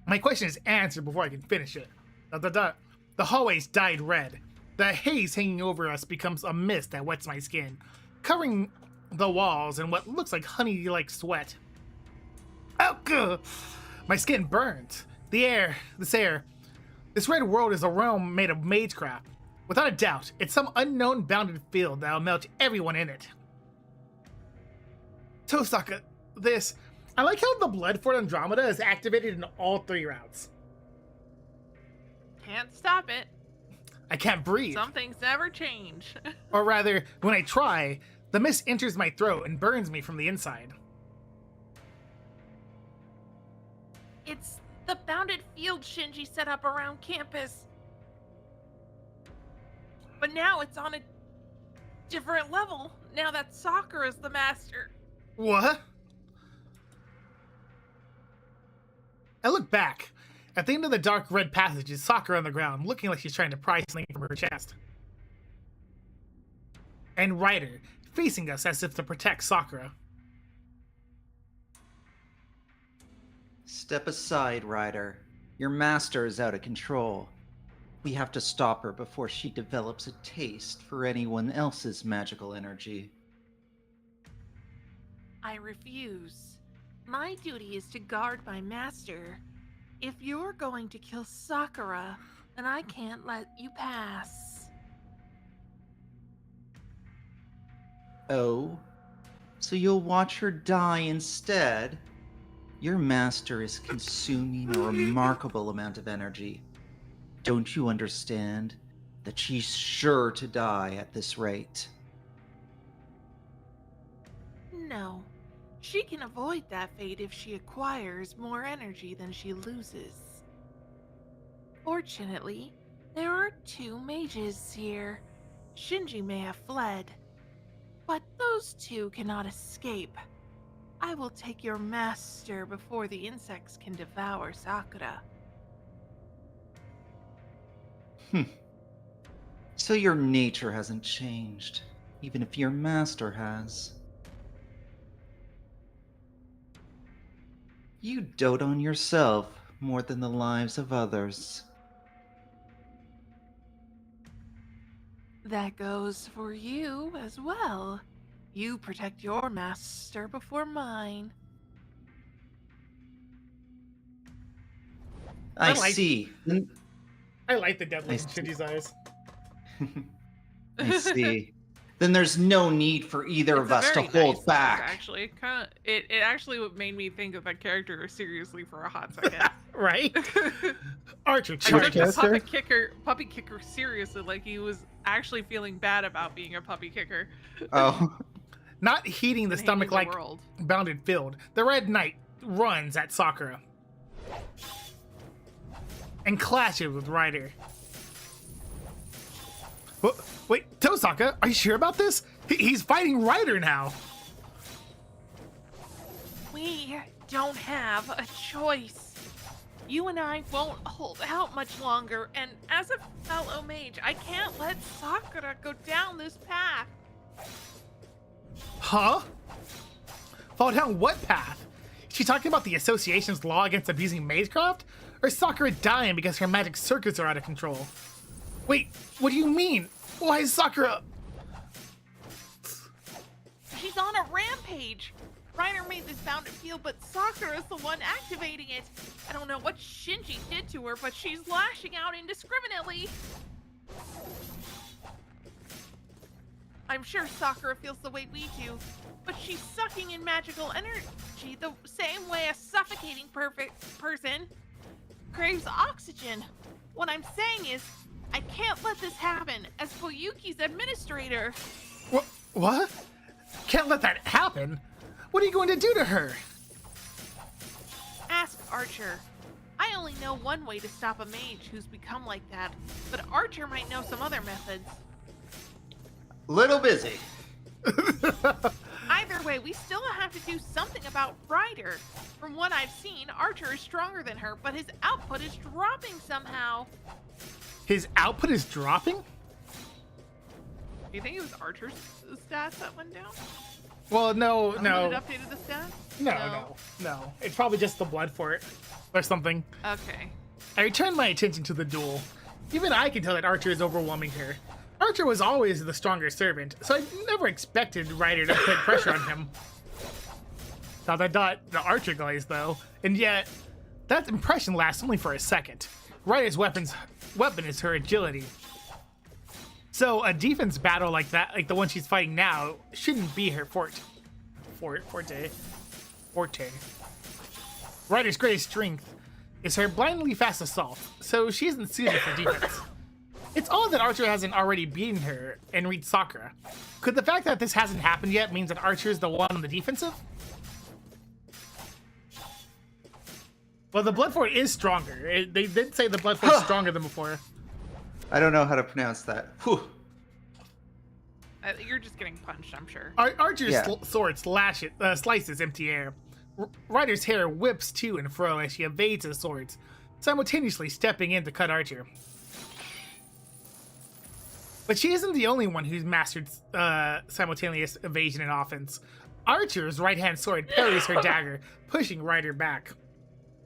My question is answered before I can finish it. The hallways dyed red. The haze hanging over us becomes a mist that wets my skin, covering the walls in what looks like honey-like sweat. Oh, my skin burns. This red world is a realm made of magecraft. Without a doubt, it's some unknown bounded field that'll melt everyone in it. Tosaka, I like how the blood for Andromeda is activated in all 3 rounds. Can't stop it. I can't breathe. Some things never change. Or rather, when I try, the mist enters my throat and burns me from the inside. It's the bounded field Shinji set up around campus. But now it's on a different level, now that Sakura's the master. What? I look back. At the end of the dark red passage is Sakura on the ground, looking like she's trying to pry something from her chest. And Ryder, facing us as if to protect Sakura. Step aside, Ryder. Your master is out of control. We have to stop her before she develops a taste for anyone else's magical energy. I refuse. My duty is to guard my master. If you're going to kill Sakura, then I can't let you pass. Oh? So you'll watch her die instead? Your master is consuming a remarkable amount of energy. Don't you understand that she's sure to die at this rate? No. She can avoid that fate if she acquires more energy than she loses. Fortunately, there are 2 mages here. Shinji may have fled, but those 2 cannot escape. I will take your master before the insects can devour Sakura. So your nature hasn't changed, even if your master has. You dote on yourself more than the lives of others. That goes for you as well. You protect your master before mine. I like- see. I like the dead look in Nice. Shinji's eyes. I see. Then there's no need for either of It's a us to very hold nice back. look, actually, it actually made me think of that character seriously for a hot second. Right? Archer, I charge took the us. puppy kicker seriously, like he was actually feeling bad about being a puppy kicker. Oh. Not heating the and hating stomach-like world. bounded field, the Red Knight runs at Sakura and clashes with Ryder. Wait, Tosaka, are you sure about this? He's fighting Ryder now. We don't have a choice. You and I won't hold out much longer, and as a fellow mage, I can't let Sakura go down this path. Huh? Fall down what path? Is she talking about the association's law against abusing magecraft? Or is Sakura dying because her magic circuits are out of control? Wait, what do you mean? Why is Sakura... She's on a rampage. Reiner made this bounded field, but Sakura's the one activating it. I don't know what Shinji did to her, but she's lashing out indiscriminately. I'm sure Sakura feels the way we do, but she's sucking in magical energy the same way a suffocating person craves oxygen. What I'm saying is, I can't let this happen as Koyuki's administrator. What? Can't let that happen? What are you going to do to her? Ask Archer. I only know one way to stop a mage who's become like that, but Archer might know some other methods. Little busy. Either way, we still have to do something about Ryder. From what I've seen, Archer is stronger than her, but his output is dropping somehow. His output is dropping? Do you think it was Archer's stats that went down? Well, no. When it updated the stats? No. It's probably just the blood for it or something. Okay. I returned my attention to the duel. Even I can tell that Archer is overwhelming her. Archer was always the stronger servant, so I never expected Ryder to put pressure on him. The Archer glaze, though, and yet that impression lasts only for a second. Ryder's weapon is her agility. So a defense battle like that, like the one she's fighting now, shouldn't be her forte. Ryder's greatest strength is her blindly fast assault, so she isn't suited for defense. It's odd that Archer hasn't already beaten her and reached Sakura. Could the fact that this hasn't happened yet means that Archer is the one on the defensive? Well, the blood fort is stronger. They did say the blood fort is stronger than before. I don't know how to pronounce that. Whew. You're just getting punched, I'm sure. Archer's sword slices empty air. Ryder's hair whips to and fro as she evades his swords, simultaneously stepping in to cut Archer. But she isn't the only one who's mastered simultaneous evasion and offense. Archer's right-hand sword parries her dagger, pushing Ryder back.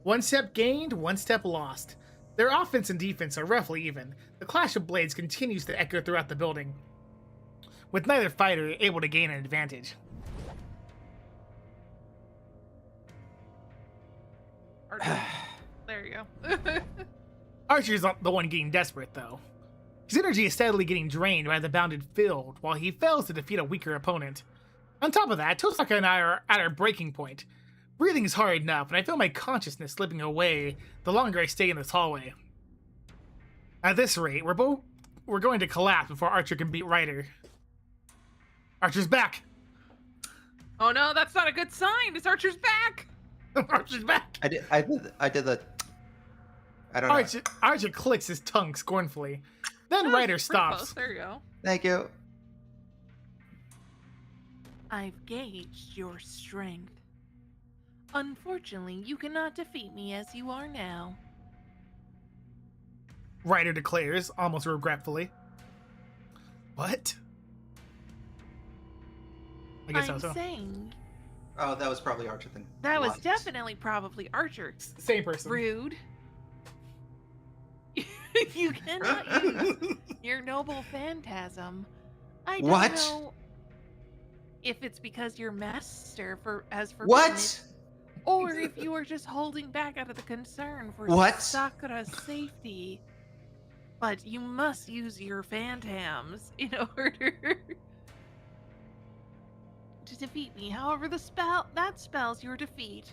One step gained, one step lost. Their offense and defense are roughly even. The clash of blades continues to echo throughout the building, with neither fighter able to gain an advantage. Archer. There you go. Archer's the one getting desperate, though. His energy is steadily getting drained by the bounded field, while he fails to defeat a weaker opponent. On top of that, Tosaka and I are at our breaking point. Breathing is hard enough, and I feel my consciousness slipping away the longer I stay in this hallway. At this rate, we're going to collapse before Archer can beat Ryder. Archer's back! Oh no, that's not a good sign! It's Archer's back! Archer's back! I did the. I don't know. Archer clicks his tongue scornfully. Then That was Ryder pretty stops. close. There you go. Thank you. I've gauged your strength. Unfortunately, you cannot defeat me as you are now. Ryder declares, almost regretfully. What? I guess I'm so. saying Oh, that was probably Archer then. that was Light. definitely probably Archer. Same person. Rude. You cannot use your noble phantasm. I don't What? know if it's because your master has forbidden What? it, or if you are just holding back out of the concern for What? Sakura's safety. But you must use your phantams in order to defeat me. However, that spells your defeat.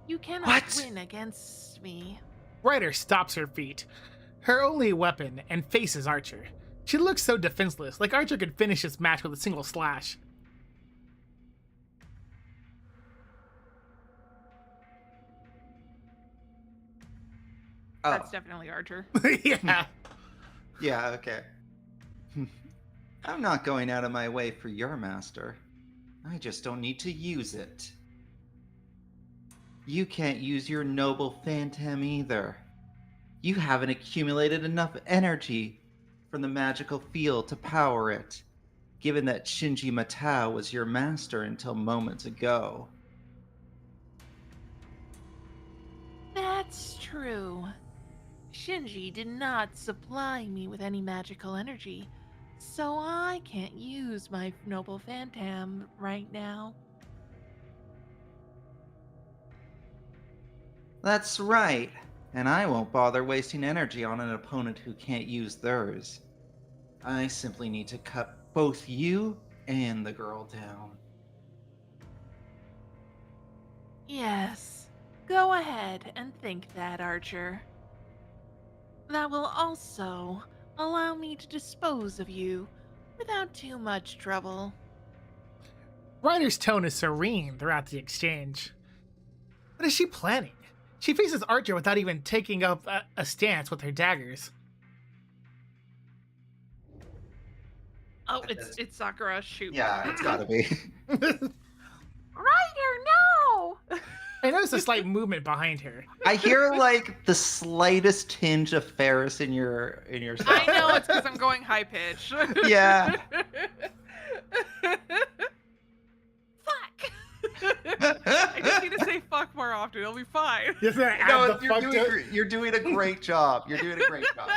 You cannot What? win against me. Ryder stops her feet, her only weapon, and faces Archer. She looks so defenseless, like Archer could finish this match with a single slash. Oh, That's definitely Archer. Yeah. yeah, okay. I'm not going out of my way for your master. I just don't need to use it. You can't use your noble phantom either. You haven't accumulated enough energy from the magical field to power it, given that Shinji Matao was your master until moments ago. That's true. Shinji did not supply me with any magical energy, so I can't use my noble phantom right now. That's right, and I won't bother wasting energy on an opponent who can't use theirs. I simply need to cut both you and the girl down. Yes, go ahead and think that, Archer. That will also allow me to dispose of you without too much trouble. Ryder's tone is serene throughout the exchange. What is she planning? She faces Archer without even taking up a stance with her daggers. Oh, it's Sakura. Shoot. Yeah, it's gotta be. Ryder, no! I noticed a slight movement behind her. I hear like the slightest tinge of Ferris in your I know, it's because I'm going high pitch. Yeah. Fuck! I just need to say fuck more often. It'll be fine. Just gonna add No, the fuck to it. you're doing a great job. You're doing a great job.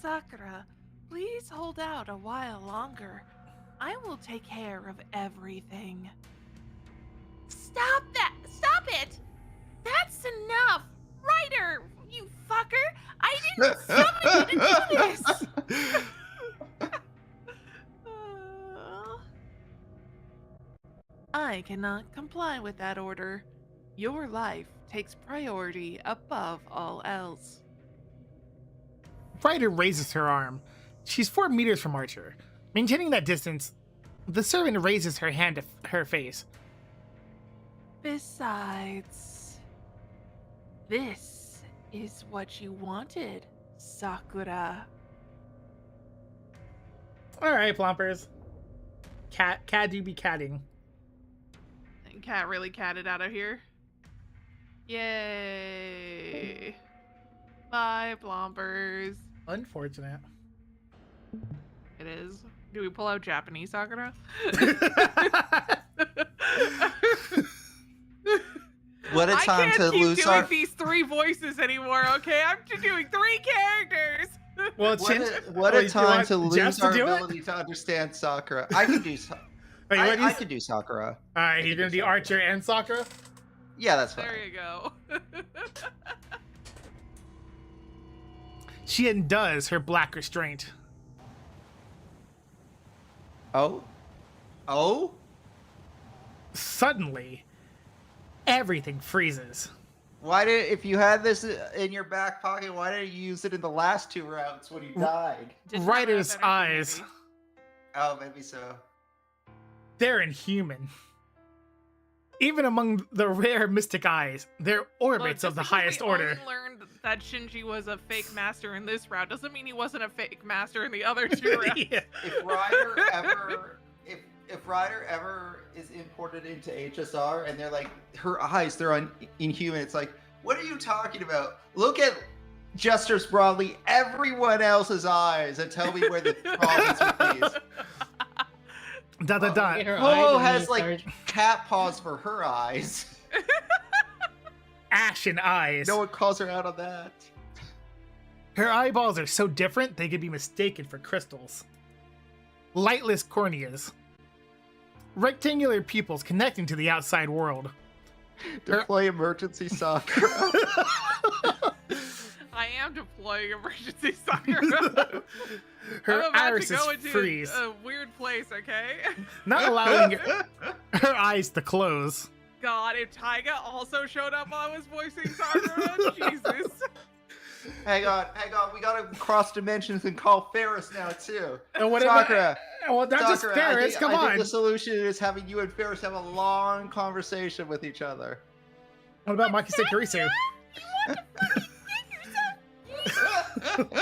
Sakura, please hold out a while longer. I will take care of everything. Stop that! Stop it! That's enough! Ryder, you fucker! I didn't summon you to do this! I cannot comply with that order. Your life takes priority above all else. Ryder raises her arm. She's 4 meters from Archer. Maintaining that distance, the servant raises her hand to her face. Besides, this is what you wanted, Sakura. Alright, Plompers. Cat do be catting. And Cat really catted out of here. Yay. Bye, Plompers. Unfortunate. It is. Do we pull out Japanese Sakura? What a time I to can't keep lose doing our. these 3 voices anymore, okay? I'm just doing 3 characters! Well, What a time to Jess lose our do it? ability to understand Sakura. I can do. Wait, what do you I can do Sakura. Alright, you're gonna do Archer and Sakura? Yeah, that's fine. There you go. She undoes her black restraint. Oh. Oh. Suddenly, everything freezes. If you had this in your back pocket, why didn't you use it in the last 2 rounds when you died? Didn't have Ryder's enough energy, eyes, maybe. Oh, maybe so. they're inhuman. Even among the rare mystic eyes, they're orbits Look, of the just because highest we order. only learned that Shinji was a fake master in this route doesn't mean he wasn't a fake master in the other 2 rounds. Yeah. If Ryder ever is imported into HSR and they're like her eyes, they're inhuman. It's like, what are you talking about? Look at gestures broadly everyone else's eyes and tell me where the problems with these. Dot dot dot. Get her Momo eyes has on like these cat paws for her eyes. Ashen eyes. No one calls her out on that. Her eyeballs are so different they could be mistaken for crystals. Lightless corneas. Rectangular pupils connecting to the outside world. Deploy emergency soccer. I am deploying emergency Sakura. Her I'm about irises to go into freeze, a weird place, okay? not allowing her eyes to close. God, if Taiga also showed up while I was voicing Sakura, Jesus. Hang on. We gotta cross dimensions and call Ferris now too. And what Sakura. Well, not just Sakura, Ferris, come I on. think the solution is having you and Ferris have a long conversation with each other. What about Maki Sekurisu?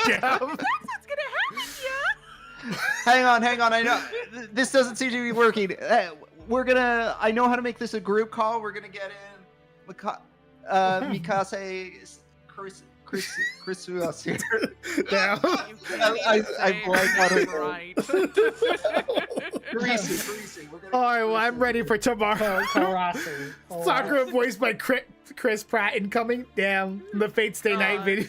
Yeah. That's what's gonna happen, yeah? Hang on. I know this doesn't seem to be working. I know how to make this a group call. We're gonna get in Mikase, Chris here. Down. I blanked out her Right. Greasy. We're gonna Alright, well, I'm ready for tomorrow. Karasu. Sakura voiced by Chris Pratt incoming. Damn, the Fate Stay Night video.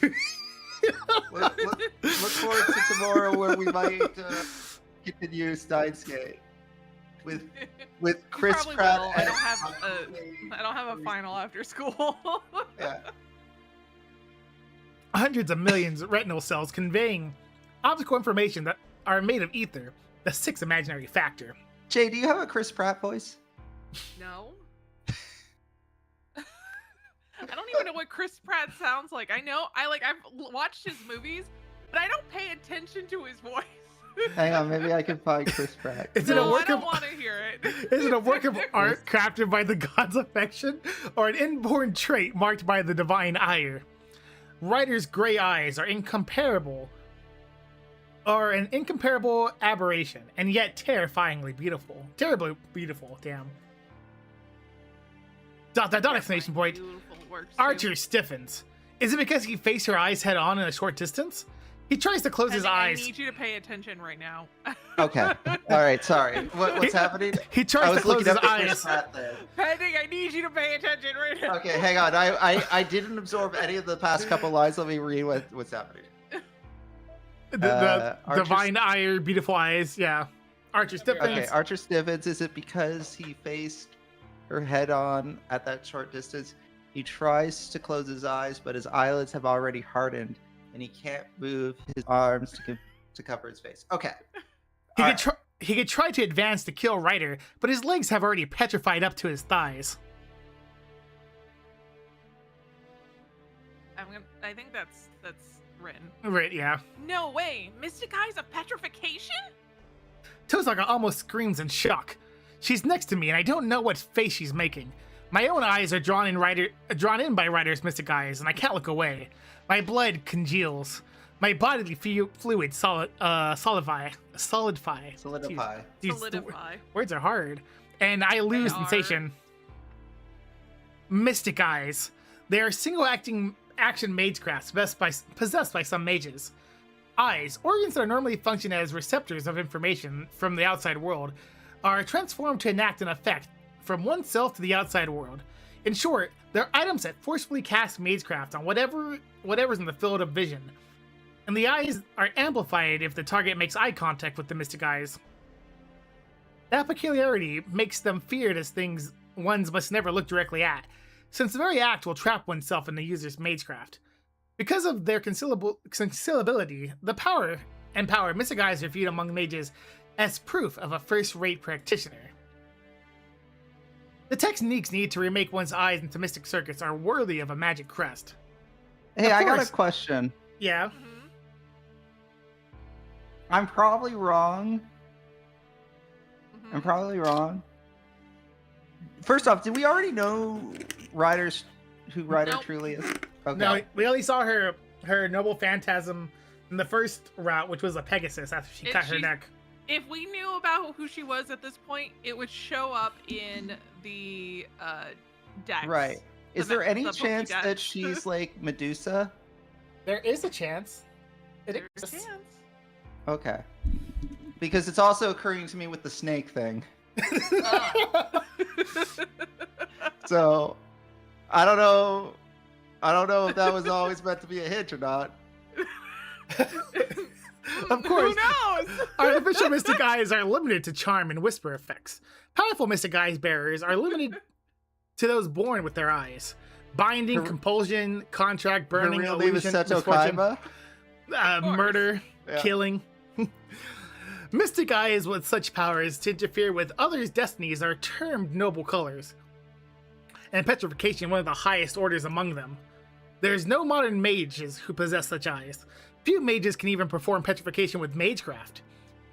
Look forward to tomorrow where we might continue Steins Gate with Chris Probably Pratt. will. I don't have a final after school. Yeah. Hundreds of millions of retinal cells conveying optical information that are made of ether, the 6th imaginary factor. Jay, do you have a Chris Pratt voice? No. I don't even know what Chris Pratt sounds like. I've watched his movies, but I don't pay attention to his voice. Hang on, maybe I can find Chris Pratt. Is it a No, I work don't of want to hear it. is it a work of art crafted by the god's affection, or an inborn trait marked by the divine ire? Ryder's gray eyes are incomparable, or an incomparable aberration, and yet terrifyingly beautiful. Terribly beautiful, damn. Dot exclamation point. Beautiful works, too. Archer stiffens. Is it because he faced her eyes head on in a short distance? He tries to close his I eyes. need you to pay attention right now. Okay. All right. Sorry. What's happening? He I tries to was close looking his up the Chris eyes. Pratt thing. Pending, I need you to pay attention right now. Okay, hang on. I didn't absorb any of the past couple lines. Let me read what's happening. The Archer's- divine ire, beautiful eyes. Yeah. Archer stiffens. Okay, Archer stiffens. Is it because he faced her head on at that short distance? He tries to close his eyes, but his eyelids have already hardened, and he can't move his arms to cover his face. Okay. He could try to advance to kill Ryder, but his legs have already petrified up to his thighs. I think that's written. Right, yeah. No way! Mystic Eyes of Petrification? Tozaka almost screams in shock. She's next to me, and I don't know what face she's making. My own eyes are drawn in by Ryder's mystic eyes, and I can't look away. My blood congeals. My bodily fluids solidify. Solidify. These Solidify. words are hard. And I lose They are. sensation. Mystic eyes. They are single action magecrafts possessed by some mages. Eyes, organs that normally function as receptors of information from the outside world, are transformed to enact an effect from oneself to the outside world. In short, they're items that forcefully cast magecraft on whatever's in the field of vision. And the eyes are amplified if the target makes eye contact with the mystic eyes. That peculiarity makes them feared as things ones must never look directly at, since the very act will trap oneself in the user's magecraft. Because of their concealability, the power mystic eyes are viewed among mages as proof of a first-rate practitioner. The techniques needed to remake one's eyes into mystic circuits are worthy of a magic crest. Hey, Of I got a course. question. Yeah. Mhm. I'm probably wrong. Mhm. I'm probably wrong. First off, did we already know who Ryder Nope. truly is? Okay. No, we only saw her noble phantasm in the first route, which was a Pegasus after she If cut her she's- neck. If we knew about who she was at this point, it would show up in the decks. Right. Is The there any bookie chance decks. that she's like Medusa? There is a chance. It There's a exists. chance. Okay. Because it's also occurring to me with the snake thing. Ah. So I don't know. I don't know if that was always meant to be a hint or not. Of course. Who knows? Artificial mystic eyes are limited to charm and whisper effects. Powerful mystic eyes bearers are limited to those born with their eyes. Binding, Her- compulsion, contract, Her burning, real name is illusion, Seto misfortune, Kaiba. course. murder, Yeah. killing. Mystic eyes with such powers to interfere with others' destinies are termed noble colors, and petrification one of the highest orders among them. There's no modern mages who possess such eyes. Few mages can even perform petrification with magecraft.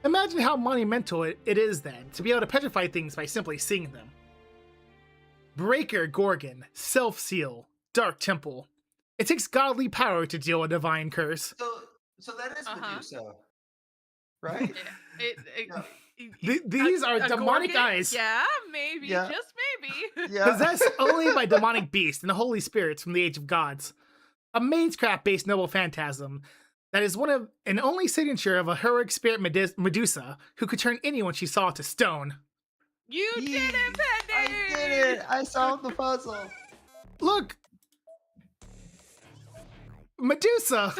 Imagine how monumental it is then to be able to petrify things by simply seeing them. Breaker Gorgon, Self-Seal, Dark Temple. It takes godly power to deal a divine curse. So that is Uh-huh. Medusa, right? These are demonic Gorgon? eyes. Yeah, maybe. Yeah. Just maybe. Yeah. Possessed only by demonic beasts and the holy spirits from the age of gods. A magecraft-based noble phantasm that is one of and only signature of a heroic spirit Medusa who could turn anyone she saw to stone. You did it, I Penny! did it! I solved the puzzle. Look! Medusa!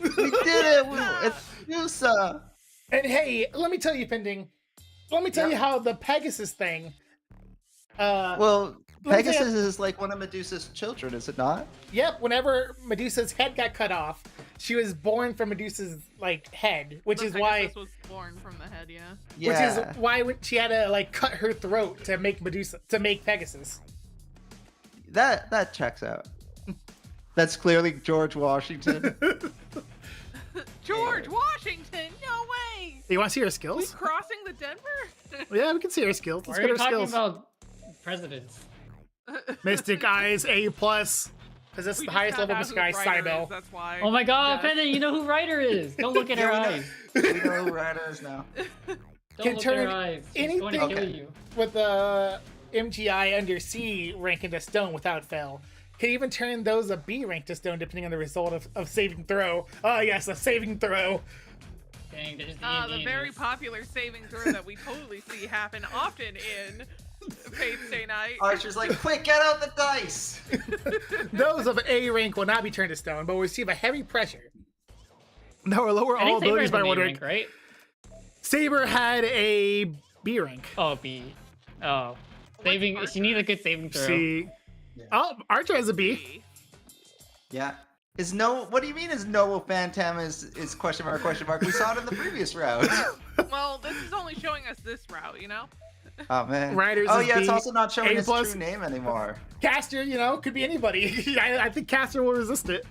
We did it! It's Medusa! And hey, let me tell you, Pending. Let me tell you how the Pegasus thing. Well, Let me tell Pegasus is like one of Medusa's children, is it not? Yep, whenever Medusa's head got cut off, she was born from Medusa's like head, which The is why Pegasus was born from the head, yeah. Yeah. which is why she had to like cut her throat to make Pegasus. That checks out. That's clearly George Washington. George Washington, no way! You want to see her We skills? crossing the Denver? Yeah, we can see her skills. Why Let's are get you her talking skills. about presidents? Mystic Eyes A+. Because that's We the just highest found level out Mystic who Eyes Ryder is, Cybele. That's why. Oh my god, Yes. Panda, you know who Ryder is. Don't look at her Yeah, we know. eyes. We know who Ryder is now. Don't Can look at her turn eyes. She's going to anything- kill Okay. you. With the MGI under C rank into stone without fail. Can even turn those a B rank to stone depending on the result of saving throw. Oh yes, a saving throw. Dang, there's The very popular saving throw that we totally see happen often in Fate Stay Night. Archer's like, quick, get out the dice! Those of A rank will not be turned to stone, but will receive a heavy pressure. No, or lower I all think Saber abilities has by a B 1 rank. rank, right? Saber had a B rank. Oh, B. Oh. Saving. She needs a good saving throw. C. Yeah. Oh, Archer has a B. B. Yeah. Is no? What do you mean? Is Noah Phantom is question mark question mark? We saw it in the previous round. Well, this is only showing us this route, you know? Oh man. Ryder's Oh is yeah, it's B, also not showing A his plus. true name anymore. Caster, you know, could be anybody. I think Caster will resist it.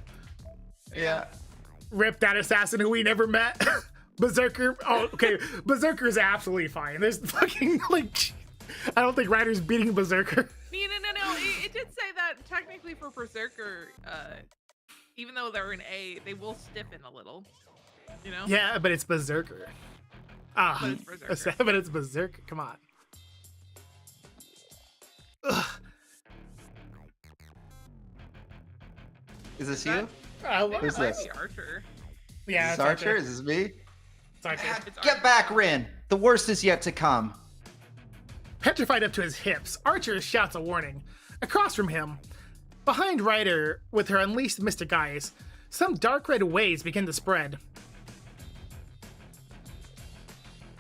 Yeah. Rip that assassin who we never met. Berserker. Oh, okay. Berserker is absolutely fine. There's fucking like, I don't think Ryder's beating Berserker. No. It did say that technically for Berserker, even though they're in A, they will stiffen a little. You know? Yeah, but it's Berserker. Ah, But it's Berserker. but it's Berserker. Come on. Ugh. Is this That- you? Who's It might this? be Archer. Yeah, Is it's this Archer? Archer. Is this me? It's Archer. It's Get Archer. back, Rin. The worst is yet to come. Petrified up to his hips, Archer shouts a warning. Across from him, behind Ryder with her unleashed mystic eyes, some dark red waves begin to spread.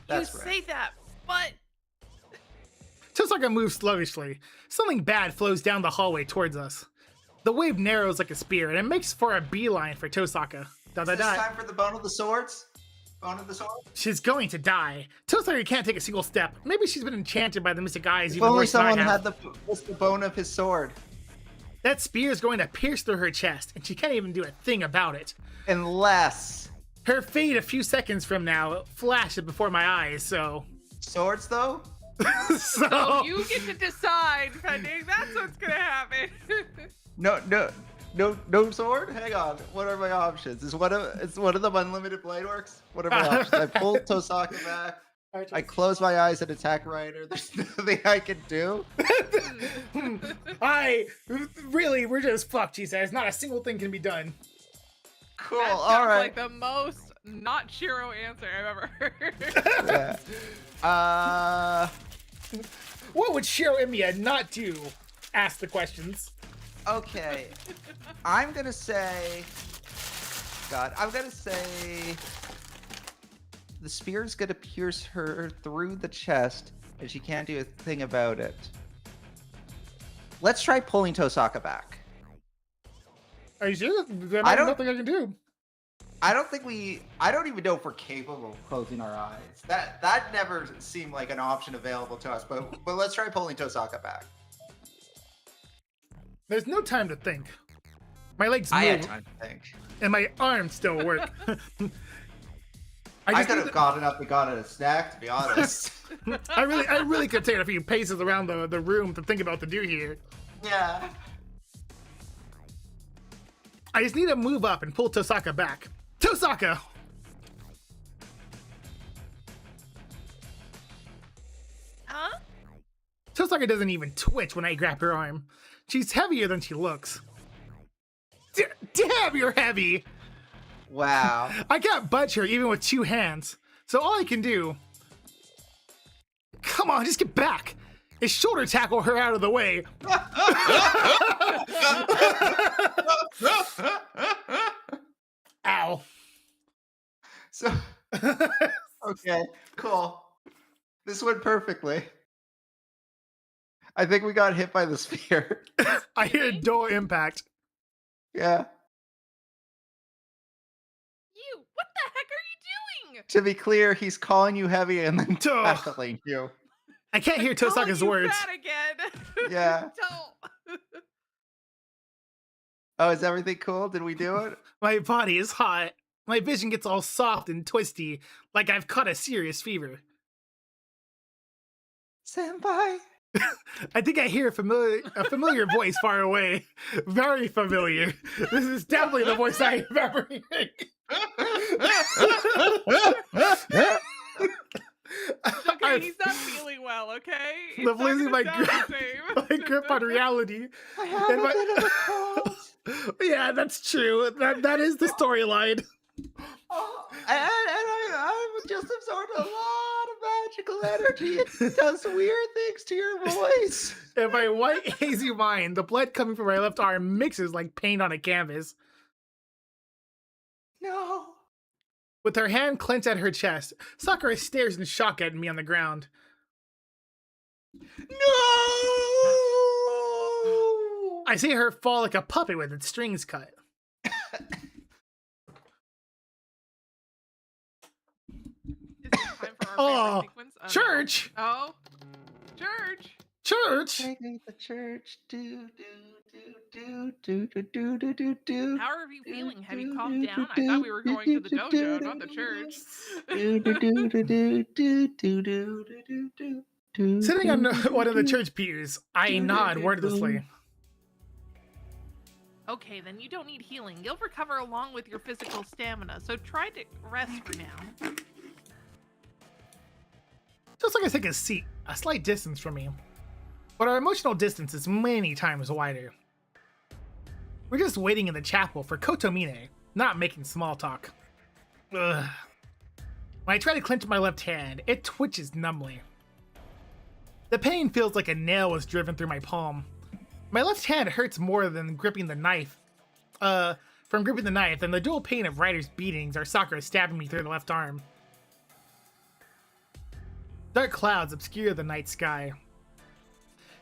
That's you right. say that, but Tosaka moves sluggishly. Something bad flows down the hallway towards us. The wave narrows like a spear, and it makes for a beeline for Tosaka. Is this time for the bone of the swords? Bone of the sword? She's going to die. Tosaka can't take a single step. Maybe she's been enchanted by the mystic eyes If even only worse than I someone have. had the bone of his sword. That spear is going to pierce through her chest, and she can't even do a thing about it. Unless Her fate a few seconds from now flashes before my eyes, so... swords, though. so... oh, you get to decide, Pending. That's what's gonna happen. No sword. Hang on. What are my options? Is one of them unlimited blade works? What are my options? I pull Tosaka back. I close my eyes and attack Ryder. There's nothing I can do. We're just fucked, she says. Not a single thing can be done. Cool. That All sounds right. like the most not Shiro answer I've ever heard. Yeah. What would Shiro Emiya not do? Ask the questions. Okay. I'm gonna say. God, I'm gonna say. The spear's gonna pierce her through the chest, and she can't do a thing about it. Let's try pulling Tosaka back. Are you sure? There's I don't- nothing I can do. I don't even know if we're capable of closing our eyes. That never seemed like an option available to us, but let's try pulling Tosaka back. There's no time to think. My legs move, I had time to think. and my arms still work. I just could need have gotten up and gotten a snack, to be honest. I really could take a few paces around the room to think about what to do here. Yeah. I just need to move up and pull Tosaka back. Tosaka! Huh? Tosaka doesn't even twitch when I grab her arm. She's heavier than she looks. Damn, you're heavy! Wow. I can't budge her even with 2 hands. So all I can do... Come on, just get back! Is shoulder tackle her out of the way. Ow. So, okay, cool. This went perfectly. I think we got hit by the spear. I hear a dull impact. Yeah. You, what the heck are you doing? To be clear, he's calling you heavy and then Duh. tackling you. I can't hear Calling Tosaka's you words. fat again. Yeah. Don't. Oh, is everything cool? Did we do it? My body is hot. My vision gets all soft and twisty, like I've caught a serious fever. Senpai. I think I hear a familiar voice far away. Very familiar. This is definitely the voice I remember hearing. Okay, he's not feeling well, okay? It's I'm not losing gonna my sound grip, the same. my grip on reality. I have And a bit of a cold. Yeah, that's true. That is the storyline. Oh, and I've just absorbed a lot of magical energy. It does weird things to your voice. In my white, hazy mind, the blood coming from my left arm mixes like paint on a canvas. No. With her hand clenched at her chest, Sakura stares in shock at me on the ground. No! I see her fall like a puppet with its strings cut. Is it time for our Oh, favorite sequence? Oh, no. church! Oh, church! Church! Take me to church. Do, do, do, do, do, do, do, do. How are you feeling? Have you calmed down? I thought we were going to the dojo, not the church. Sitting on one of the church pews, I nod wordlessly. Okay, then you don't need healing. You'll recover along with your physical stamina, so try to rest for now. Just like I take a seat, a slight distance from me. But our emotional distance is many times wider. We're just waiting in the chapel for Kotomine, not making small talk. Ugh. When I try to clench my left hand, it twitches numbly. The pain feels like a nail was driven through my palm. My left hand hurts more than gripping the knife. From gripping the knife than the dual pain of Ryder's beatings or Sakura stabbing me through the left arm. Dark clouds obscure the night sky.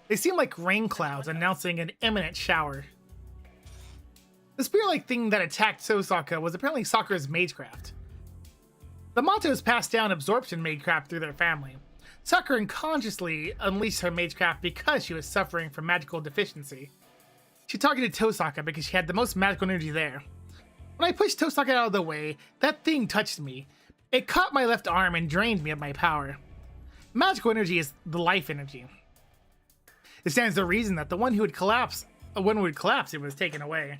They seem like rain clouds announcing an imminent shower. The spear-like thing that attacked Sosaka was apparently Sakura's magecraft. The Matos passed down absorption magecraft through their family. Sakura unconsciously unleashed her magecraft because she was suffering from magical deficiency. She targeted Tosaka because she had the most magical energy there. When I pushed Tosaka out of the way, that thing touched me. It caught my left arm and drained me of my power. Magical energy is the life energy. It stands to reason that the one who would collapse, it was taken away.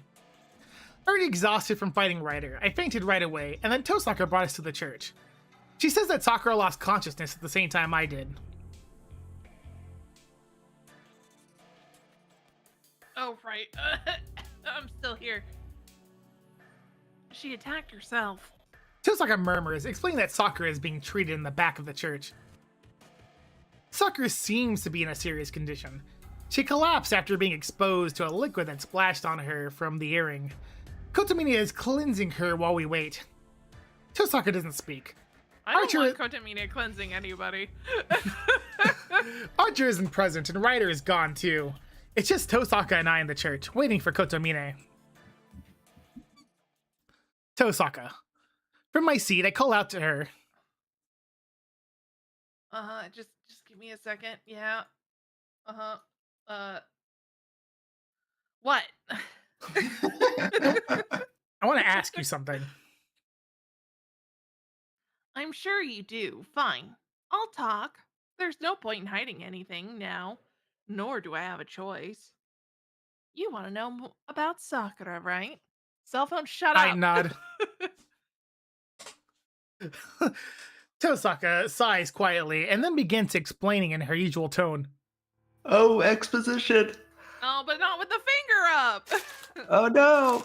Already exhausted from fighting Ryder, I fainted right away, and then Tosaka brought us to the church. She says that Sakura lost consciousness at the same time I did. Oh, right. I'm still here. She attacked herself. Tosaka murmurs, explaining that Sakura is being treated in the back of the church. Sakura seems to be in a serious condition. She collapsed after being exposed to a liquid that splashed on her from the earring. Kotomine is cleansing her while we wait. Tosaka doesn't speak. I don't Archer- want Kotomine cleansing anybody. Archer isn't present and Ryder is gone too. It's just Tosaka and I in the church, waiting for Kotomine. Tosaka. From my seat, I call out to her. Just give me a second. Yeah. What? I want to ask you something. I'm sure you do. Fine. I'll talk. There's no point in hiding anything now, nor do I have a choice. You want to know about Sakura, right? Cell phone, shut up. I nod. Tosaka sighs quietly and then begins explaining in her usual tone. Oh, exposition. Oh, but not with the finger up. Oh no.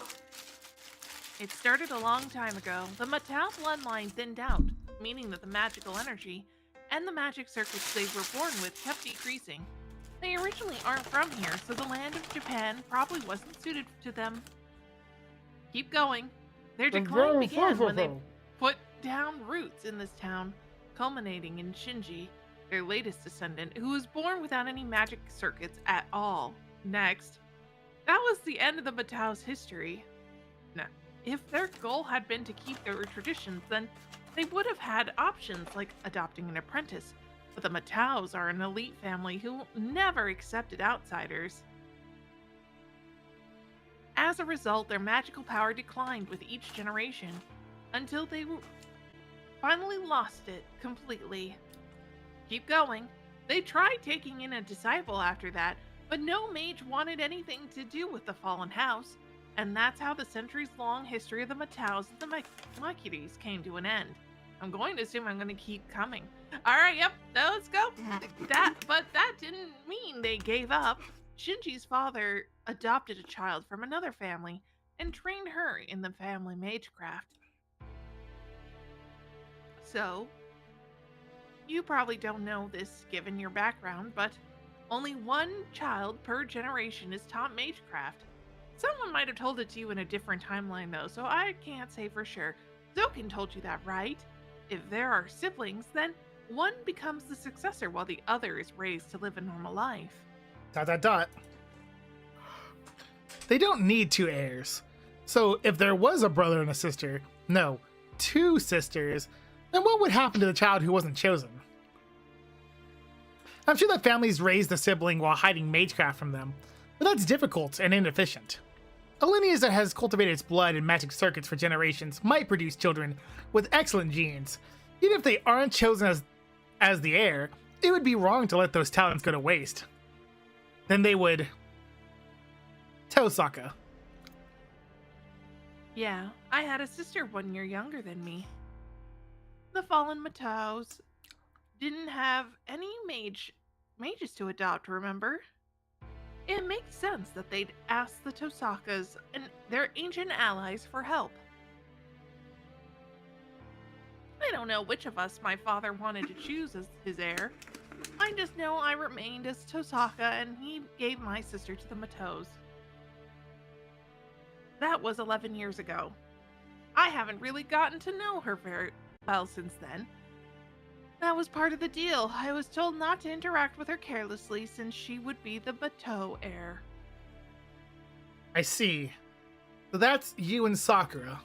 It started a long time ago. The Matau bloodline thinned out, meaning that the magical energy and the magic circuits they were born with kept decreasing. They originally aren't from here, so the land of Japan probably wasn't suited to them. Keep going. Their decline began when they put down roots in this town, culminating in Shinji, their latest descendant, who was born without any magic circuits at all. Next, that was the end of the Matau's history. Now, if their goal had been to keep their traditions, then they would have had options like adopting an apprentice, but the Mataus are an elite family who never accepted outsiders. As a result, their magical power declined with each generation. until they finally lost it completely. Keep going. They tried taking in a disciple after that, but no mage wanted anything to do with the fallen house, and that's how the centuries-long history of the Mataus and the Makuris came to an end. I'm going to assume I'm going to keep coming. All right, yep, let's go. But that didn't mean they gave up. Shinji's father adopted a child from another family and trained her in the family magecraft. So, you probably don't know this given your background, but only one child per generation is taught magecraft. Someone might have told it to you in a different timeline though, so I can't say for sure. Zokin told you that, right? If there are siblings, then one becomes the successor while the other is raised to live a normal life. ... They don't need two heirs. So if there was a brother and a sister, no, two sisters, then what would happen to the child who wasn't chosen? I'm sure that families raise the sibling while hiding magecraft from them, but that's difficult and inefficient. A lineage that has cultivated its blood and magic circuits for generations might produce children with excellent genes. Even if they aren't chosen as the heir, it would be wrong to let those talents go to waste. Then they would... Tosaka. Yeah, I had a sister 1 year younger than me. The fallen Mataus didn't have any mages to adopt, remember? It makes sense that they'd ask the Tosakas and their ancient allies for help. I don't know which of us my father wanted to choose as his heir. I just know I remained as Tosaka and he gave my sister to the Mataus. That was 11 years ago. I haven't really gotten to know her very well since then. That was part of the deal. I was told not to interact with her carelessly since she would be the Bateau heir. I see. So that's you and Sakura.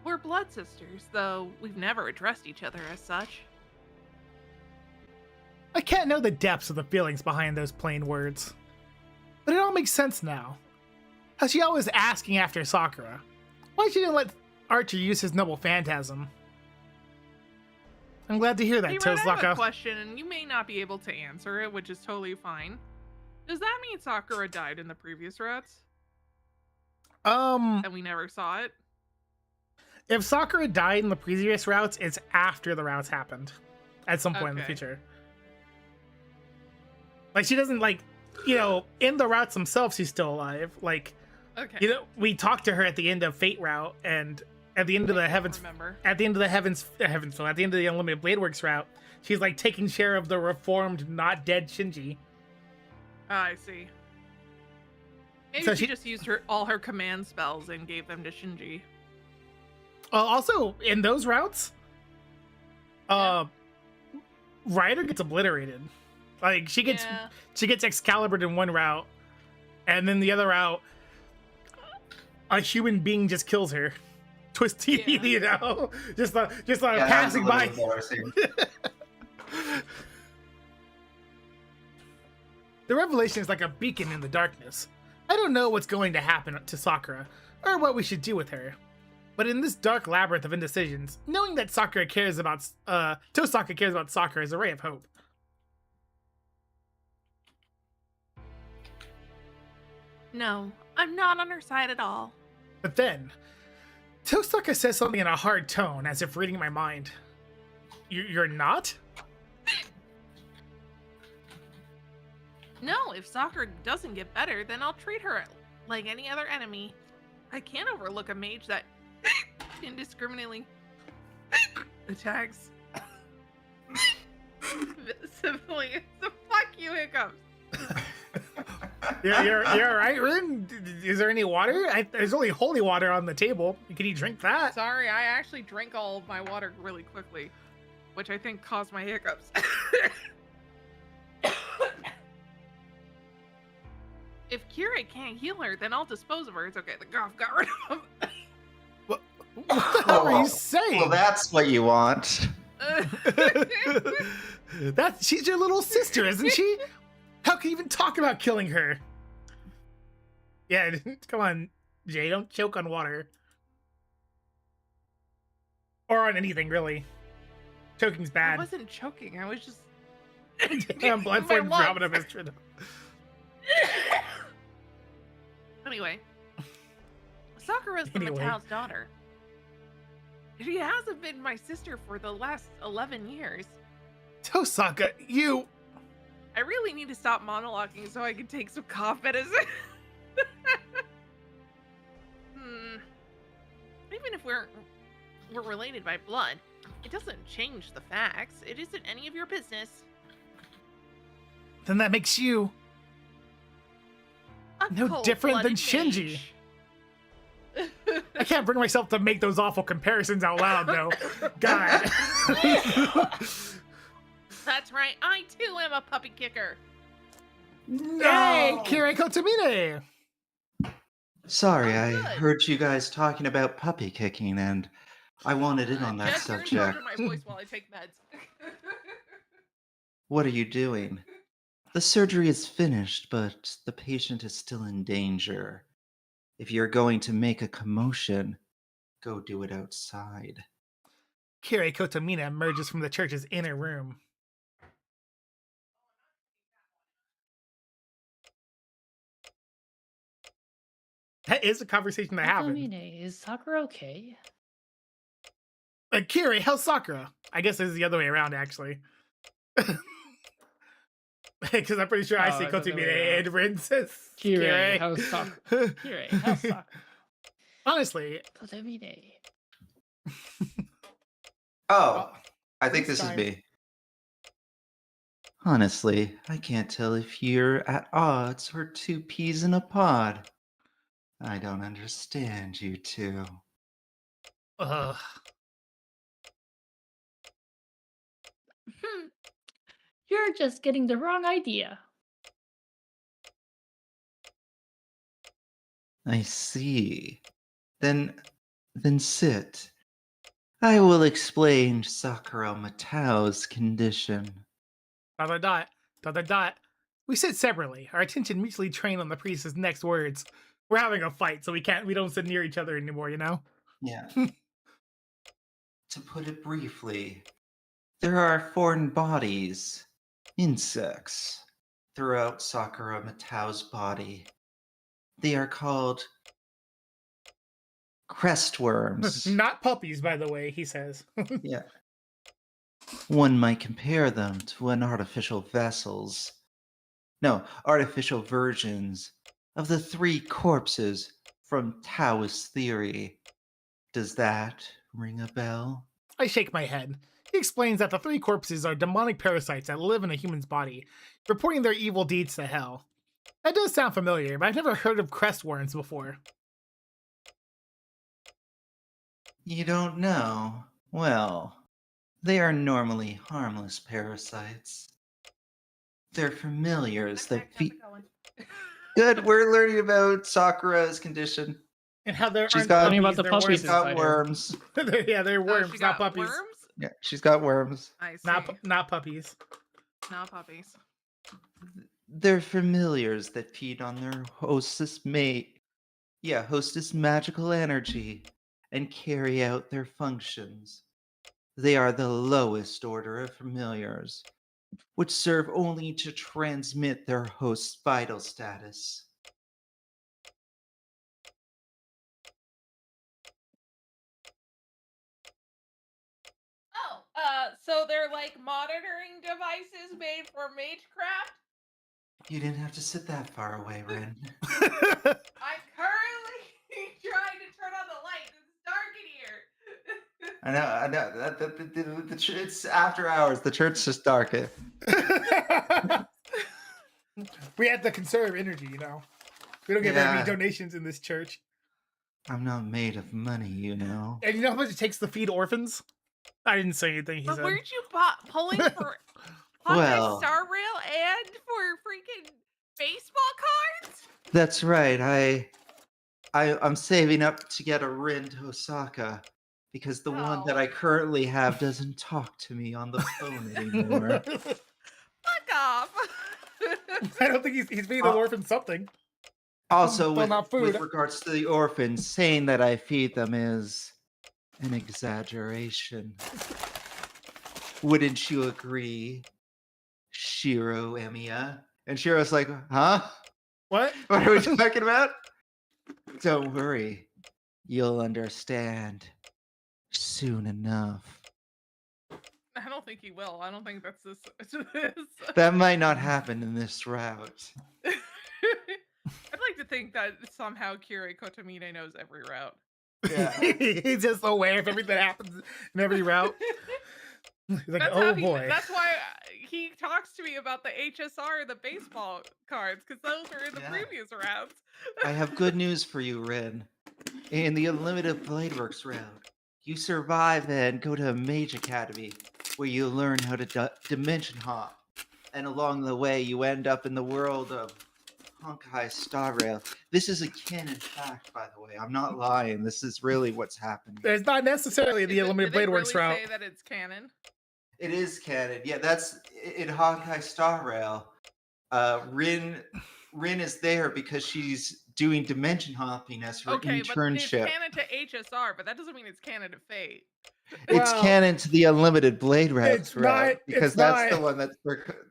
We're blood sisters, though we've never addressed each other as such. I can't know the depths of the feelings behind those plain words. But it all makes sense now. How she always asking after Sakura. Why she didn't let Archer use his noble phantasm. I'm glad to hear that, Hey, Red, I have a Tosaka. question, and you may not be able to answer it, which is totally fine. Does that mean Sakura died in the previous routes? And we never saw it? If Sakura died in the previous routes, it's after the routes happened. At some point in the Okay. future. Like, she doesn't, like, you know, in the routes themselves, she's still alive. Like, Okay. you know, we talked to her at the end of Fate route, and at the end of the Heavens, Remember. at the end of the Heavensville, at the end of the Unlimited Blade Works route, she's like taking share of the reformed, not dead Shinji. I see. Maybe So she she- just used all her command spells and gave them to Shinji. Also, in those routes, Yeah. Ryder gets obliterated. Like, she gets Excalibured in one route, and then the other route, a human being just kills her. Twisty, Yeah. you know, just Yeah, passing by. that was a little embarrassing. The revelation is like a beacon in the darkness. I don't know what's going to happen to Sakura, or what we should do with her. But in this dark labyrinth of indecisions, knowing that Tosaka cares about Sakura is a ray of hope. No, I'm not on her side at all. But then, Tosaka says something in a hard tone, as if reading my mind. You're not? No, if Sakura doesn't get better, then I'll treat her like any other enemy. I can't overlook a mage that indiscriminately attacks civilians. So fuck you, Hiccups. You're all right, Rin? Is there any water? There's only holy water on the table. Can you drink that? Sorry, I actually drank all of my water really quickly, which I think caused my hiccups. If Kira can't heal her, then I'll dispose of her. It's okay. The golf got rid of him. What the hell are you saying? Well, that's what you want. She's your little sister, isn't she? How can you even talk about killing her? Yeah, come on, Jay, don't choke on water. Or on anything, really. Choking's I bad. wasn't choking. I was just. Damn, blood My flame lungs. dropping up his throat. Anyway, Sakura's the Anyway. Matao's daughter. She hasn't been my sister for the last 11 years. Tosaka, you... I really need to stop monologuing so I can take some cough medicine. Even if we're related by blood, it doesn't change the facts. It isn't any of your business. Then that makes you... A no different than cold-blooded Shinji. mage. I can't bring myself to make those awful comparisons out loud, though. God. That's right. I too am a puppy kicker. Hey, Kiriko Tamine! Sorry, Oh, I good. heard you guys talking about puppy kicking, and I wanted in on that Jess, you're in subject. charge of my voice while I take meds. What are you doing? The surgery is finished, but the patient is still in danger. If you're going to make a commotion, go do it outside. Kiriko Tamine emerges from the church's inner room. That is a conversation to have. Nakamine, is Sakura okay? Kiri, how's Sakura? I guess this is the other way around, actually. Because I'm pretty sure I Oh, say it's the other way Kotamine and Rin says Kiri, how's Sakura? Kiri, how's Sakura? Honestly, Nakamine. Oh, I think First this is time. me. Honestly, I can't tell if you're at odds or two peas in a pod. I don't understand you two. ugh. You're just getting the wrong idea. I see. Then sit. I will explain Sakura Matao's condition. ... We sit separately. Our attention mutually trained on the priest's next words. We're having a fight, so we don't sit near each other anymore, you know? Yeah. To put it briefly, there are foreign bodies, insects, throughout Sakura Matao's body. They are called crestworms. Not puppies, by the way, he says. Yeah. One might compare them to artificial versions of the three corpses from Taoist theory. Does that ring a bell? I shake my head. He explains that the three corpses are demonic parasites that live in a human's body, reporting their evil deeds to hell. That does sound familiar, but I've never heard of crestworms before. You don't know? Well, they are normally harmless parasites. They're familiars that feed... Good, we're learning about Sakura's condition. And how there She's aren't got- puppies, Talking about the they're puppies worms. She's got inside her. worms. Yeah, they're Oh, worms, she not got puppies. worms? Yeah, she's got worms. I see. Not puppies. Not puppies. They're familiars that feed on their hostess magical energy and carry out their functions. They are the lowest order of familiars, which serve only to transmit their host's vital status. Oh, so they're like monitoring devices made for magecraft? You didn't have to sit that far away, Ren. I'm currently trying to turn on the light. It's dark in here. I know. It's after hours. The church just dark. We have to conserve energy, you know. We don't get very Yeah. many donations in this church. I'm not made of money, you know. And you know how much it takes to feed orphans? I didn't say anything, he But said. where'd you pulling for Well- Star Rail and for freaking baseball cards? That's right. I'm saving up to get a Rin to Osaka because the one that I currently have doesn't talk to me on the phone anymore. Fuck off. I don't think he's feeding the orphans something. Also, Well, not food. with regards to the orphans, saying that I feed them is an exaggeration. Wouldn't you agree, Shiro Emiya? And Shiro's like, huh? What? What are we talking about? Don't worry. You'll understand soon enough. I don't think he will. I don't think that's this. That might not happen in this route. I'd like to think that somehow Kirei Kotomine knows every route. Yeah. He's just aware of everything that happens in every route. He's like, That's oh how boy. That's why he talks to me about the HSR, the baseball cards, because those were in the Yeah. previous rounds. I have good news for you, Rin. In the Unlimited Bladeworks round, you survive and go to a Mage Academy, where you learn how to dimension hop. And along the way, you end up in the world of Honkai Star Rail. This is a canon fact, by the way. I'm not lying. This is really what's happening. It's not necessarily the Unlimited Did they Bladeworks really route. say that it's canon? It is canon. Yeah, that's in Honkai Star Rail. Rin is there because she's doing dimension hopping as her Okay, but it's internship. canon to HSR, but that doesn't mean it's canon to Fate. It's Well, canon to the Unlimited Blade route, it's not- because it's that's not- the one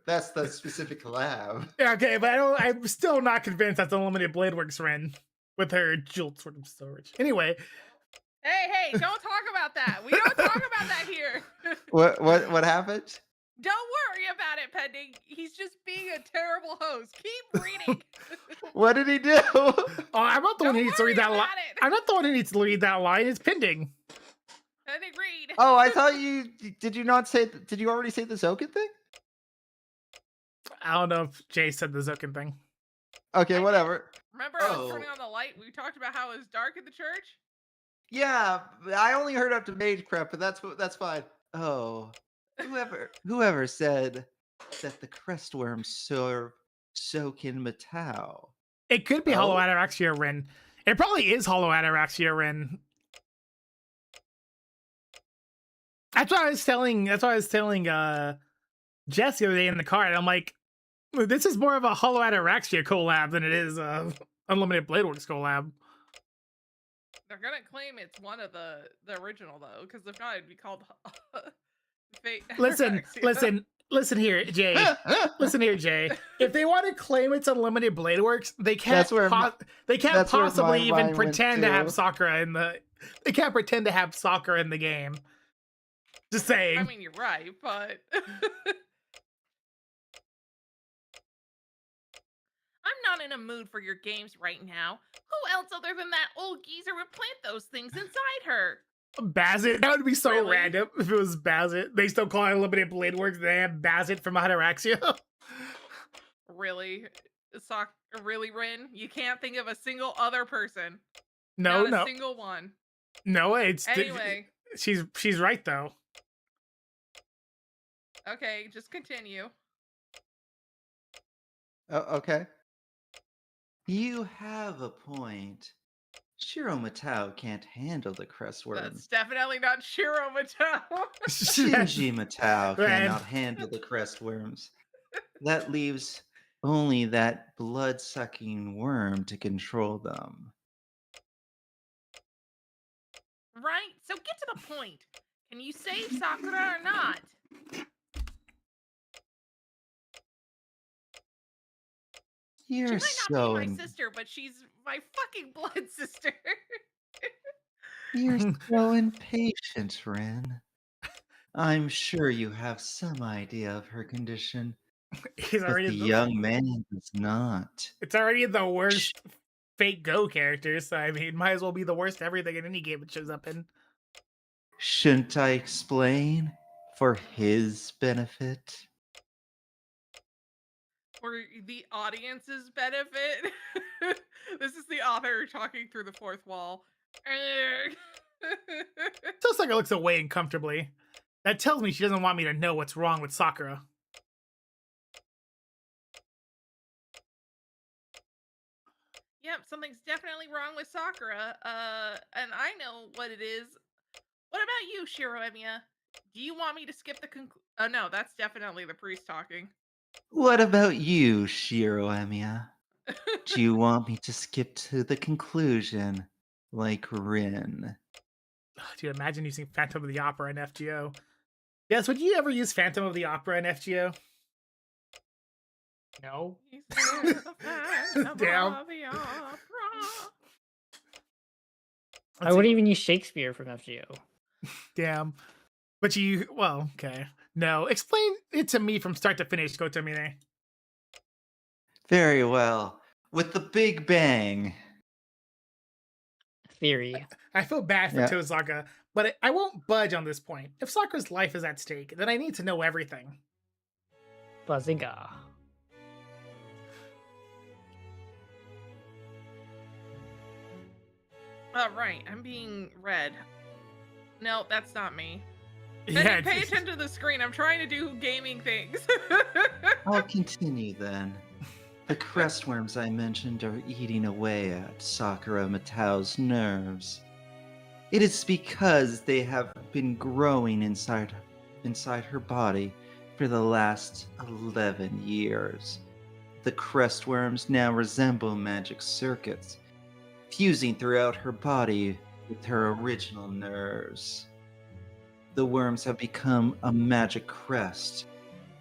that's the specific collab. Yeah, okay, but I'm still not convinced that's Unlimited Bladeworks Ren with her jeweled sort of storage. Anyway, Hey, don't talk about that. We don't talk about that here. What happened? Don't worry about it, Pending. He's just being a terrible host. Keep reading. What did he do? oh, I'm not the one Don't who needs to read worry that line. about it. I'm not the one who needs to read that line. It's pending. Pending, read. Oh, I thought you did. You not say? Did you already say the Zoken thing? I don't know if Jay said the Zoken thing. Okay, whatever. Remember I was Oh. turning on the light? We talked about how it was dark in the church? Yeah, I only heard up to Mage Prep, but that's fine. Oh, whoever said that the Crestworms serve Soken Matau? It could be Oh? Hollow Ataraxia Ren. It probably is Hollow Ataraxia Ren. That's what I was telling Jess the other day in the car, and I'm like, this is more of a Hollow Ataraxia collab than it is Unlimited Bladeworks collab. They're gonna claim it's one of the original though, because if not, it'd be called Fate. Listen, Ataraxia. listen here, Jay. Listen here, Jay. If they want to claim it's Unlimited Bladeworks, they can't. That's where they can't that's where possibly my even mind went pretend to have too. Sakura in the. They can't pretend to have Sakura in the game. Just saying. I mean, you're right, but I'm not in a mood for your games right now. Who else other than that old geezer would plant those things inside her? Bazit. That would be so Really? random if it was Bazit. They still call it Unlimited Bladeworks. They have Bazit from Ataraxia. Really? Really, Rin? You can't think of a single other person. No, Not no, a single one. no. It's Anyway, she's right though. okay, just continue. Oh, okay. You have a point. Shiro Matau can't handle the Crestworm. That's definitely not Shiro Matau. Shinji Matau Man. cannot handle the Crestworms. That leaves only that blood-sucking worm to control them. Right? So get to the point. Can you save Sakura or not? She You're might so not be my in- sister, but she's my fucking blood sister. you're so impatient, Ren. I'm sure you have some idea of her condition, He's but already the young man does not. It's already the worst Fate Go character, so I mean, might as well be the worst everything in any game it shows up in. Shouldn't I explain? For his benefit? For the audience's benefit. This is the author talking through the fourth wall. So Sakura looks away uncomfortably. That tells me she doesn't want me to know what's wrong with Sakura. Yep, something's definitely wrong with Sakura. And I know what it is. What about you, Shiro Emiya? Do you want me to skip the Oh no, that's definitely the priest talking. What about you, Shiro Emiya? Do you want me to skip to the conclusion, like Rin? Do you imagine using Phantom of the Opera in FGO? Yes, would you ever use Phantom of the Opera in FGO? No. He's there, the Phantom Damn. of the Opera. I wouldn't even use Shakespeare from FGO. Damn. But you, well, okay. No, explain it to me from start to finish, Kotomine. Very well. With the Big Bang. Theory. I feel bad for Yeah. Tozaka, but I won't budge on this point. If Sakura's life is at stake, then I need to know everything. Bazinga. Right, I'm being read. No, that's not me. Yeah, Pay attention to the screen. I'm trying to do gaming things. I'll continue then. The crestworms I mentioned are eating away at Sakura Matao's nerves. It is because they have been growing inside her body for the last 11 years. The crestworms now resemble magic circuits, fusing throughout her body with her original nerves. The worms have become a magic crest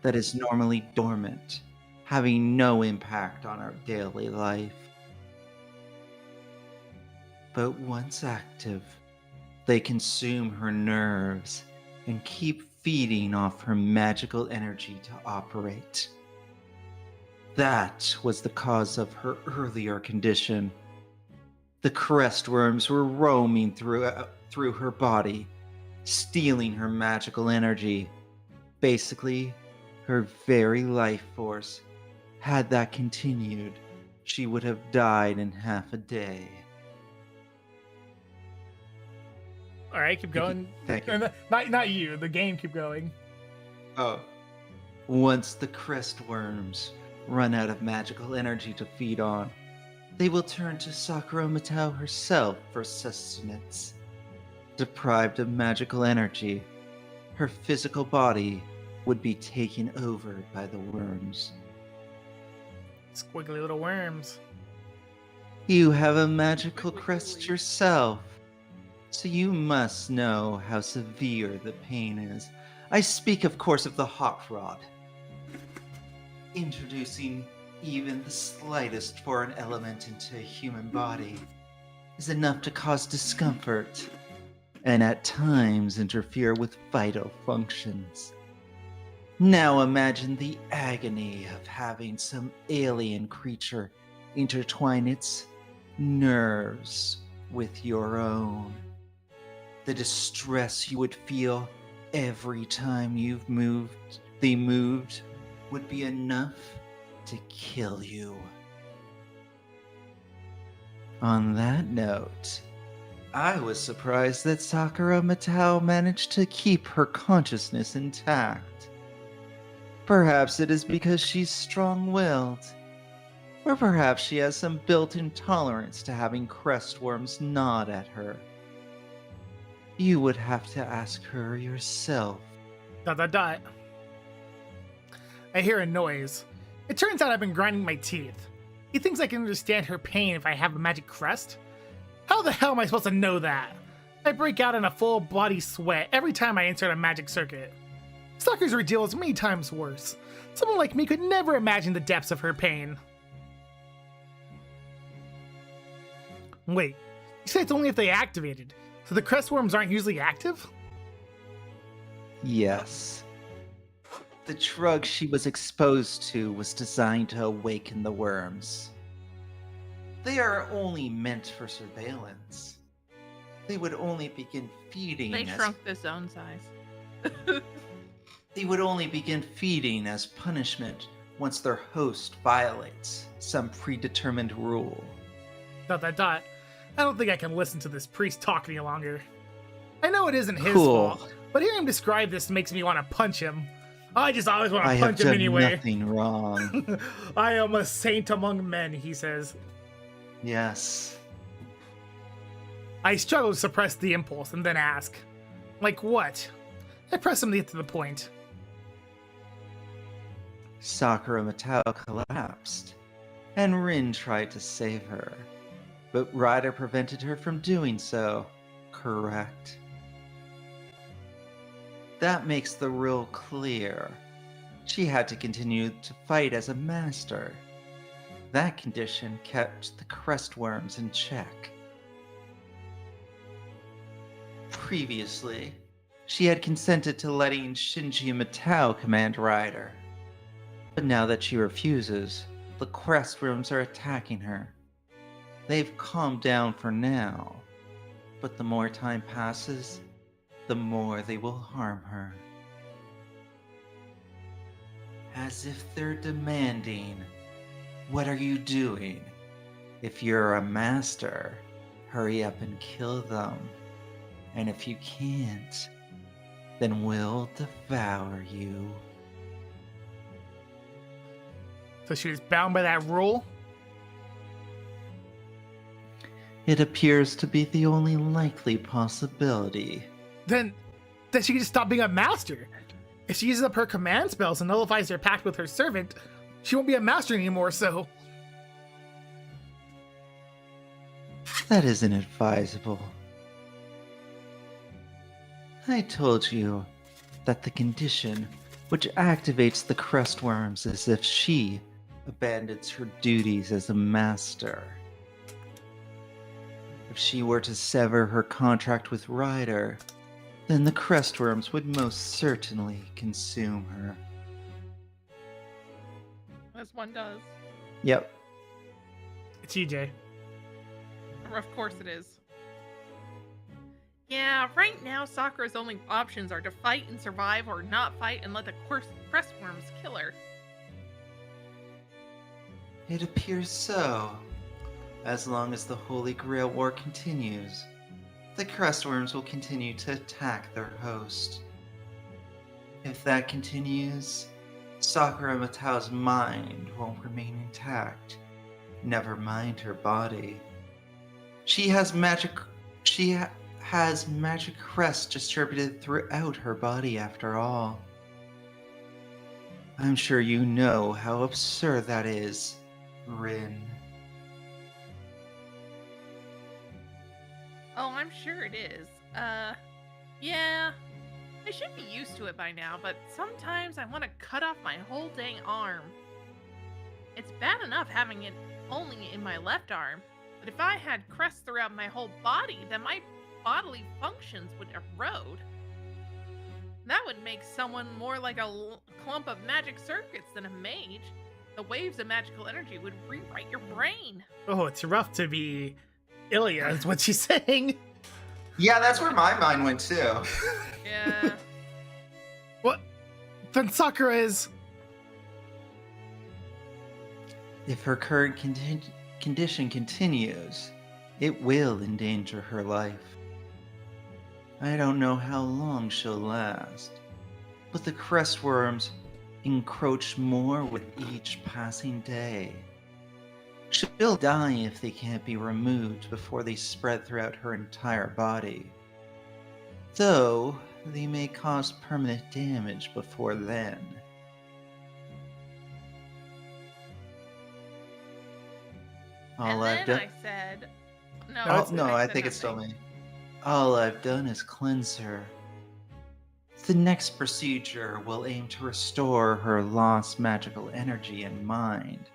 that is normally dormant, having no impact on our daily life. But once active, they consume her nerves and keep feeding off her magical energy to operate. That was the cause of her earlier condition. The crestworms were roaming through her body, stealing her magical energy. Basically, her very life force. Had that continued, she would have died in half a day. All right, keep going. Thank you. Not you. The game, keep going. Oh. Once the crestworms run out of magical energy to feed on, they will turn to Sakura Matao herself for sustenance. Deprived of magical energy, her physical body would be taken over by the worms. Squiggly little worms. You have a magical crest yourself, so you must know how severe the pain is. I speak, of course, of the hot rod. Introducing even the slightest foreign element into a human body is enough to cause discomfort, and at times interfere with vital functions. Now imagine the agony of having some alien creature intertwine its nerves with your own. The distress you would feel every time they moved would be enough to kill you. On that note, I was surprised that Sakura Matao managed to keep her consciousness intact. Perhaps it is because she's strong-willed. Or perhaps she has some built-in tolerance to having crestworms gnawed at her. You would have to ask her yourself. ... I hear a noise. It turns out I've been grinding my teeth. He thinks I can understand her pain if I have a magic crest? How the hell am I supposed to know that? I break out in a full body sweat every time I insert a magic circuit. Sakura's ordeal is many times worse. Someone like me could never imagine the depths of her pain. Wait, you say it's only if they activated, so the crestworms aren't usually active? Yes. The drug she was exposed to was designed to awaken the worms. They are only meant for surveillance. They would only begin feeding They shrunk the zone size. They would only begin feeding as punishment once their host violates some predetermined rule. ... I don't think I can listen to this priest talk any longer. I know it isn't his Cool. fault, but hearing him describe this makes me want to punch him. I just always want I to have punch him done anyway. nothing wrong. I am a saint among men, he says. Yes. I struggle to suppress the impulse and then ask, like what? I press him to get to the point. Sakura Matao collapsed, and Rin tried to save her, but Ryder prevented her from doing so. Correct. That makes the rule clear. She had to continue to fight as a master. That condition kept the crestworms in check. Previously, she had consented to letting Shinji Matao command Rider. But now that she refuses, the crestworms are attacking her. They've calmed down for now, but the more time passes, the more they will harm her. As if they're demanding, "What are you doing? If you're a master, hurry up and kill them. And if you can't, then we'll devour you." So she was bound by that rule? It appears to be the only likely possibility. Then she can just stop being a master. If she uses up her command spells and nullifies her pact with her servant, she won't be a master anymore, so... That isn't advisable. I told you that the condition which activates the crestworms is if she abandons her duties as a master. If she were to sever her contract with Ryder, then the crestworms would most certainly consume her. As one does. Yep. It's EJ. Of course it is. Yeah, right now Sakura's only options are to fight and survive or not fight and let the crestworms kill her. It appears so. As long as the Holy Grail War continues, the crestworms will continue to attack their host. If that continues, Sakura Matao's mind won't remain intact. Never mind her body. She has magic crest distributed throughout her body after all. I'm sure you know how absurd that is, Rin. Oh, I'm sure it is. Yeah. I should be used to it by now, but sometimes I want to cut off my whole dang arm. It's bad enough having it only in my left arm, but if I had crests throughout my whole body, then my bodily functions would erode. That would make someone more like a clump of magic circuits than a mage. The waves of magical energy would rewrite your brain. Oh, it's rough to be Ilya, is what she's saying. Yeah, that's where my mind went too. Yeah. What? Then Sakura is... If her current condition continues, it will endanger her life. I don't know how long she'll last, but the crestworms encroach more with each passing day. She'll die if they can't be removed before they spread throughout her entire body. Though, they may cause permanent damage before then. And All I've then done... I said... No, No, Oh, no, I said think it's still nothing. me. All I've done is cleanse her. The next procedure will aim to restore her lost magical energy and mind,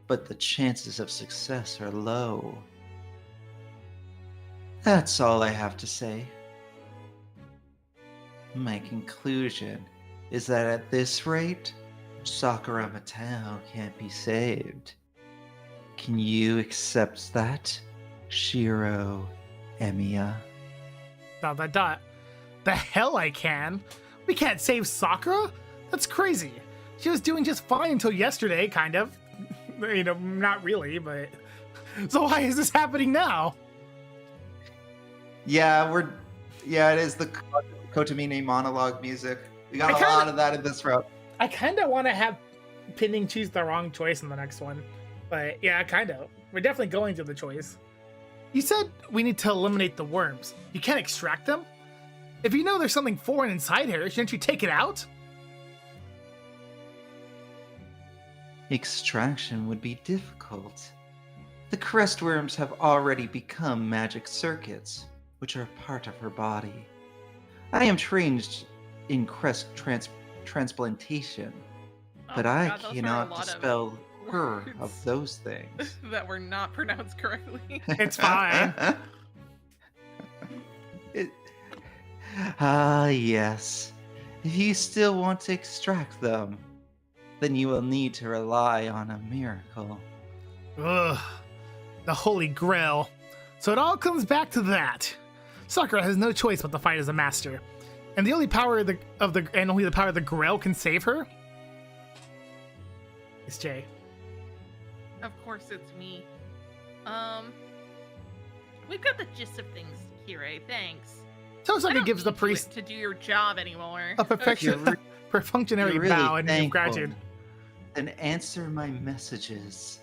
but the chances of success are low. That's all I have to say. My conclusion is that at this rate, Sakura Matao can't be saved. Can you accept that, Shiro Emiya? ... The hell I can. We can't save Sakura? That's crazy. She was doing just fine until yesterday, kind of. You know, not really, but... So why is this happening now? Yeah, it is the Kotomine monologue music. We got I a kinda- lot of that in this route. I kind of want to have Pinning choose the wrong choice in the next one. But yeah, kind of. We're definitely going to the choice. You said we need to eliminate the worms. You can't extract them? If you know there's something foreign inside her, shouldn't you take it out? Extraction would be difficult. The crestworms have already become magic circuits, which are part of her body. I am trained transplantation, Oh but my I God, those are a cannot lot of dispel her of words those things. that were not pronounced correctly. It's fine. It- yes. If you still want to extract them, then you will need to rely on a miracle. Ugh. The Holy Grail. So it all comes back to that. Sakura has no choice but to fight as a master. And the only power of the only the power of the Grail can save her? It's Jay. Of course, it's me. We've got the gist of things, Kirei. Thanks. I Tosaka don't gives the need you priest to do your job anymore. a perfection, You're perfunctory You're really bow and of thankful. gratitude. Then answer my messages.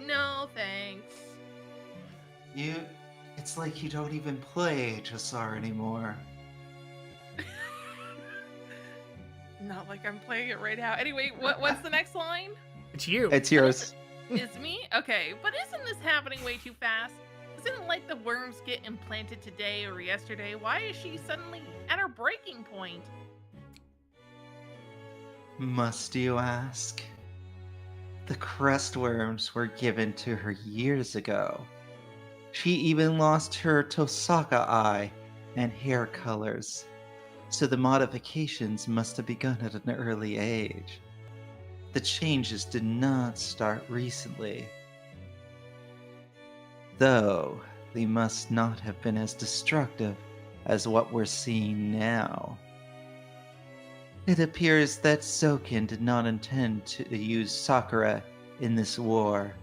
No, thanks. It's like you don't even play HSR anymore. Not like I'm playing it right now. Anyway, what's the next line? It's you. It's yours. Is me? Okay, but isn't this happening way too fast? Isn't it like the worms get implanted today or yesterday? Why is she suddenly at her breaking point? Must you ask? The crest worms were given to her years ago. She even lost her Tosaka eye and hair colors, so the modifications must have begun at an early age. The changes did not start recently, though they must not have been as destructive as what we're seeing now. It appears that Soken did not intend to use Sakura in this war.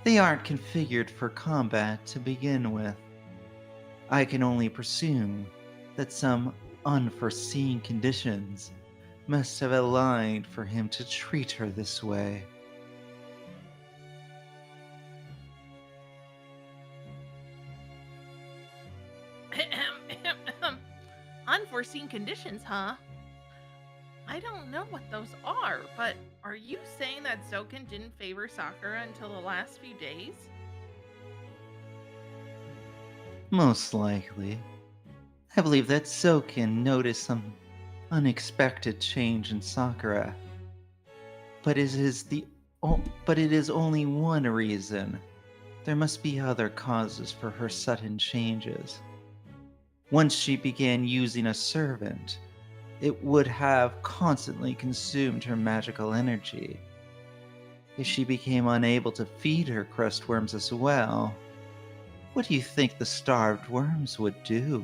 They aren't configured for combat to begin with. I can only presume that some unforeseen conditions must have aligned for him to treat her this way. Unforeseen conditions, huh? I don't know what those are, but are you saying that Zoken didn't favor Sakura until the last few days? Most likely. I believe that Soken noticed some unexpected change in Sakura. But it is only one reason. There must be other causes for her sudden changes. Once she began using a servant, it would have constantly consumed her magical energy. If she became unable to feed her crust worms as well, what do you think the starved worms would do?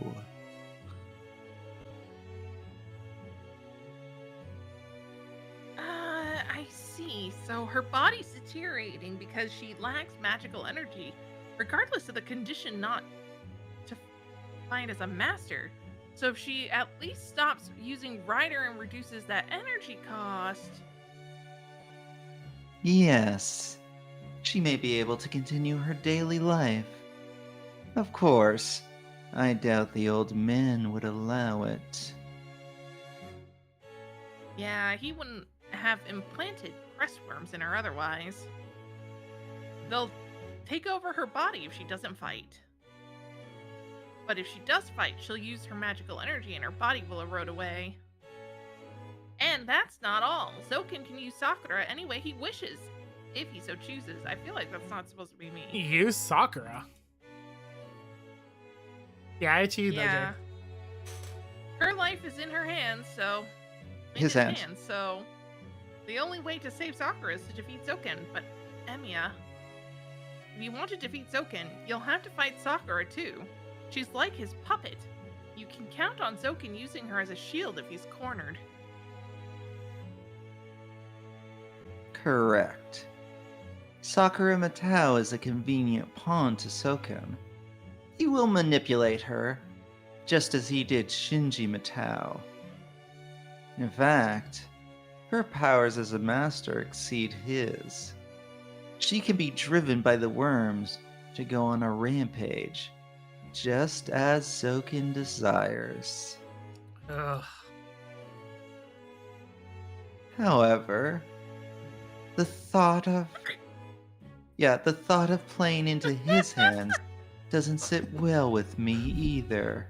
I see. So her body's deteriorating because she lacks magical energy, regardless of the condition not to find as a master. So if she at least stops using Rider and reduces that energy cost. Yes, she may be able to continue her daily life. Of course, I doubt the old man would allow it. Yeah, he wouldn't have implanted crest worms in her otherwise. They'll take over her body if she doesn't fight. But if she does fight, she'll use her magical energy and her body will erode away. And that's not all. Zoken can use Sakura any way he wishes, if he so chooses. I feel like that's not supposed to be me. Use Sakura. Yeah, it's you, Yeah. though, Her life is in her hands, so... in His hands. So, the only way to save Sakura is to defeat Zoken. But, Emiya, if you want to defeat Zoken, you'll have to fight Sakura too. She's like his puppet. You can count on Zoken using her as a shield if he's cornered. Correct. Sakura Matao is a convenient pawn to Soken. He will manipulate her, just as he did Shinji Matao. In fact, her powers as a master exceed his. She can be driven by the worms to go on a rampage, just as Soken desires. Jay. Ugh. However, the thought of playing into his hands doesn't sit well with me either.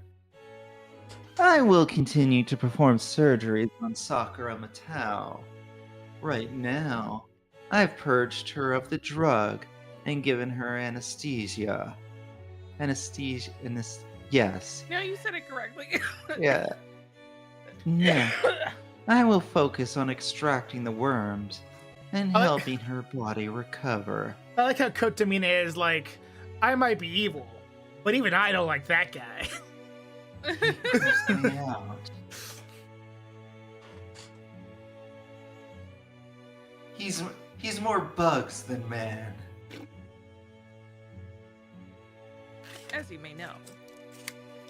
I will continue to perform surgeries on Sakura Matao. Right now, I've purged her of the drug and given her anesthesia. Yes. No, you said it correctly. Yeah. Next, I will focus on extracting the worms and I like- helping her body recover. I like how Kotamina is like, I might be evil, but even I don't like that guy. Creeps me out. He's more bugs than man. As you may know.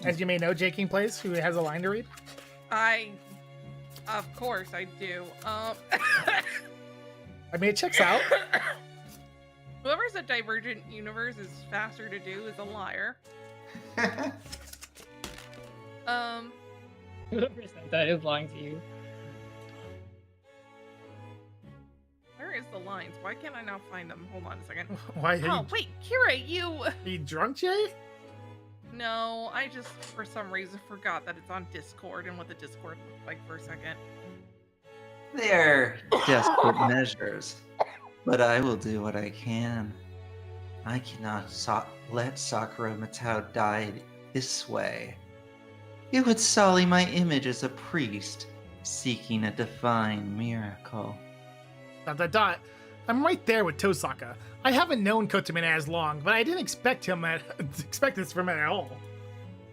As you may know, J. King plays, who has a line to read. Of course I do. I mean, it checks out. Whoever's a divergent universe is faster to do is a liar. Whoever sent that is lying to you. Where is the lines? Why can't I now find them? Hold on a second. Why are Oh, wait, Kira, you... Are you drunk, Jay? No, I just, for some reason, forgot that it's on Discord and what the Discord looked like for a second. They're desperate measures, but I will do what I can. I cannot let Sakura Matao die this way. It would sully my image as a priest seeking a divine miracle. ... I'm right there with Tosaka. I haven't known Kotamina as long, but I didn't expect this from him at all.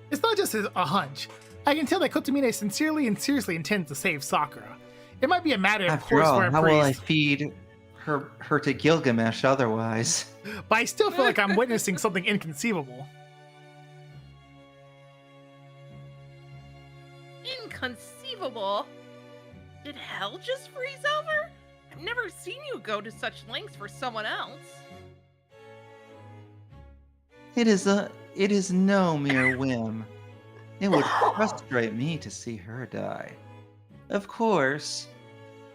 It's not just a hunch. I can tell that Kotamina sincerely and seriously intends to save Sakura. It might be a matter of After course all, for a how will I priest, feed her to Gilgamesh otherwise? but I still feel like I'm witnessing something inconceivable. Inconceivable? Did hell just freeze over? I've never seen you go to such lengths for someone else. It is no mere whim. It would frustrate me to see her die. Of course,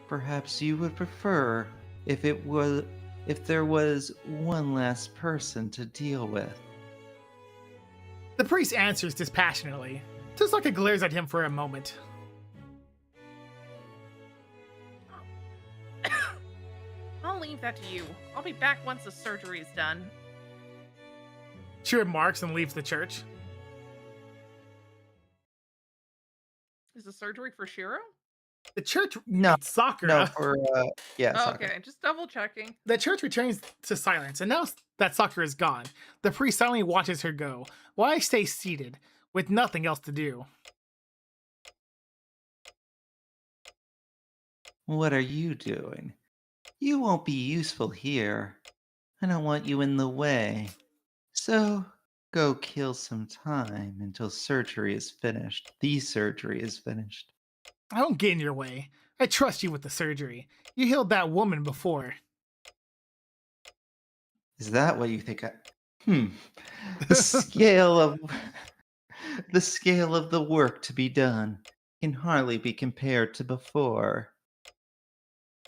perhaps you would prefer if there was one less person to deal with. The priest answers dispassionately. Tosaka glares at him for a moment. I'll leave that to you. I'll be back once the surgery is done. She remarks and leaves the church. Is the surgery for Shiro? The church No, needs Sakura. No, for yeah. Oh, Sakura. okay, just double checking. The church returns to silence, and now that Sakura is gone, the priest silently watches her go, while I stay seated, with nothing else to do. What are you doing? You won't be useful here. I don't want you in the way. So, go kill some time until surgery is finished. The surgery is finished. I don't get in your way. I trust you with the surgery. You healed that woman before. Is that what you think The scale of the work to be done can hardly be compared to before.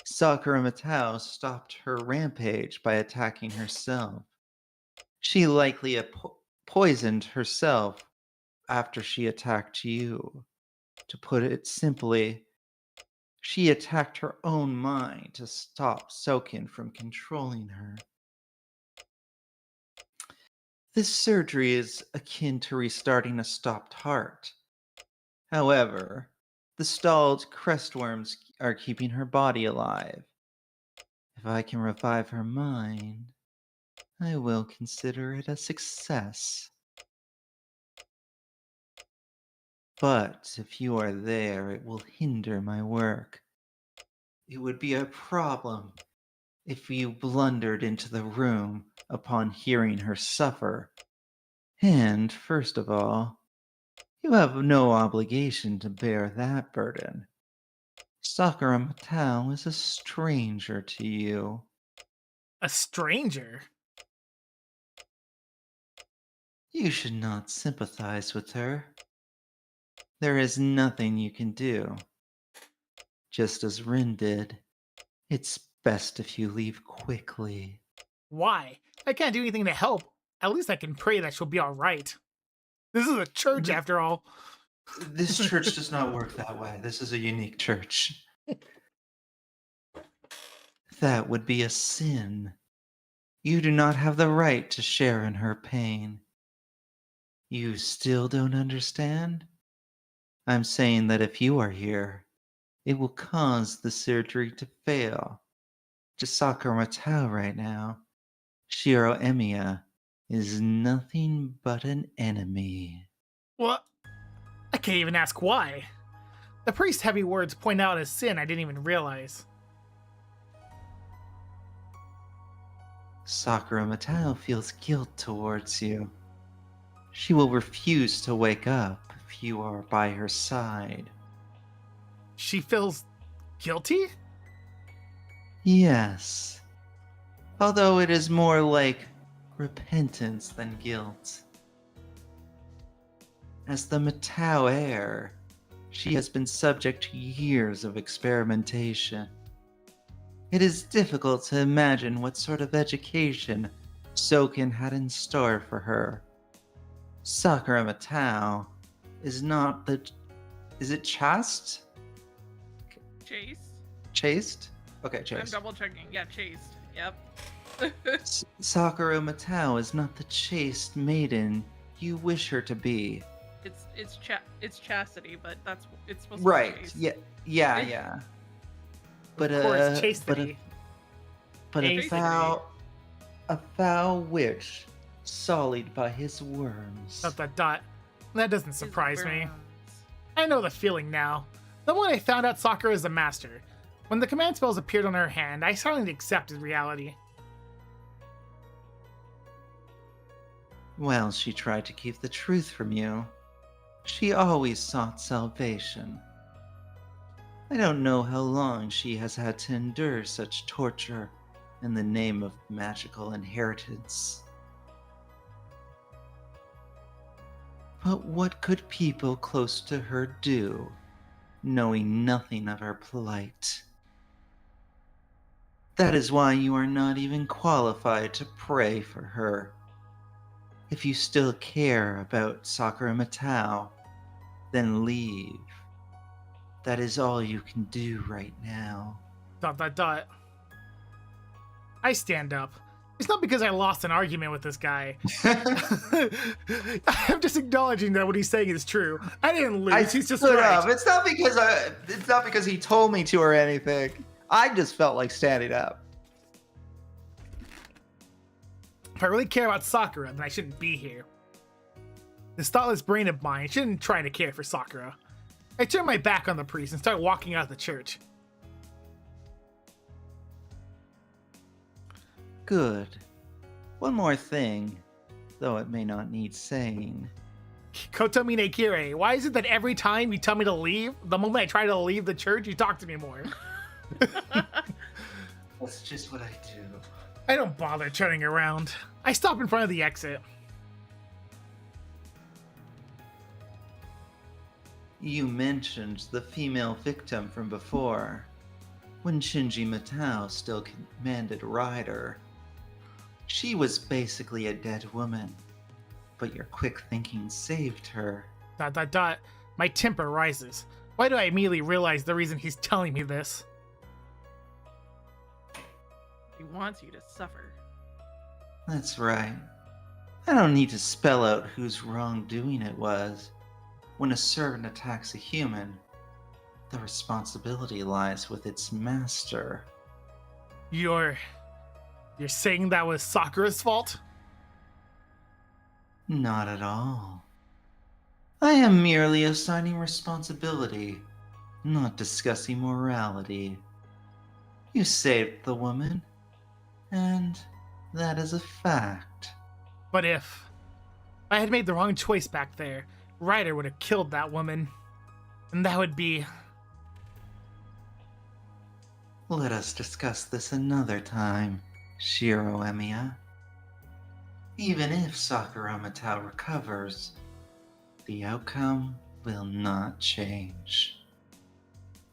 Sakura Matao stopped her rampage by attacking herself. She likely poisoned herself after she attacked you. To put it simply, she attacked her own mind to stop Soken from controlling her. This surgery is akin to restarting a stopped heart. However, the stalled crestworms are keeping her body alive. If I can revive her mind, I will consider it a success. But if you are there, it will hinder my work. It would be a problem if you blundered into the room upon hearing her suffer. And, first of all, you have no obligation to bear that burden. Sakura Matao is a stranger to you. A stranger? You should not sympathize with her. There is nothing you can do. Just as Rin did, it's best if you leave quickly. Why? I can't do anything to help. At least I can pray that she'll be alright. This is a church, after all. This church does not work that way. This is a unique church. That would be a sin. You do not have the right to share in her pain. You still don't understand? I'm saying that if you are here, it will cause the surgery to fail. To Sakura Matao right now, Shiro Emiya is nothing but an enemy. Well, I can't even ask why. The priest's heavy words point out a sin I didn't even realize. Sakura Matao feels guilt towards you. She will refuse to wake up if you are by her side. She feels guilty? Yes. Although it is more like repentance than guilt. As the Matao heir, she has been subject to years of experimentation. It is difficult to imagine what sort of education Soken had in store for her. Sakura Matao is not the... Is it chaste? Chase. Chaste? Okay, I'm chaste. double checking. Yeah, chaste. Yep. Sakura Matao is not the chaste maiden you wish her to be. It's chastity, but it's supposed Right. to be chaste. Yeah. But Of course, chastity. but a Chastity. foul witch sullied by his worms. Dot. That doesn't His surprise me. worms. I know the feeling now. The moment I found out Sakura is the master. When the command spells appeared on her hand, I silently accepted reality. Well, she tried to keep the truth from you. She always sought salvation. I don't know how long she has had to endure such torture in the name of magical inheritance. But what could people close to her do, knowing nothing of her plight? That is why you are not even qualified to pray for her. If you still care about Sakura Matao, then leave. That is all you can do right now. Dot. I stand up. It's not because I lost an argument with this guy. I'm just acknowledging that what he's saying is true. I didn't lose. He's just stood right. up. It's not because he told me to or anything. I just felt like standing up. If I really care about Sakura, then I shouldn't be here. This thoughtless brain of mine shouldn't try to care for Sakura. I turn my back on the priest and start walking out of the church. Good. One more thing, though it may not need saying. Kotomine Kire, why is it that every time you tell me to leave, the moment I try to leave the church, you talk to me more? That's just what I do. I don't bother turning around. I stop in front of the exit. You mentioned the female victim from before, when Shinji Matao still commanded Rider. She was basically a dead woman, but your quick thinking saved her. Dot. My temper rises. Why do I immediately realize the reason he's telling me this? He wants you to suffer. That's right. I don't need to spell out whose wrongdoing it was. When a servant attacks a human, the responsibility lies with its master. You're saying that was Sakura's fault? Not at all. I am merely assigning responsibility, not discussing morality. You saved the woman, and that is a fact. But if I had made the wrong choice back there, Ryder would have killed that woman. And that would be... Let us discuss this another time, Shiro Emiya. Even if Sakura Matao recovers, the outcome will not change.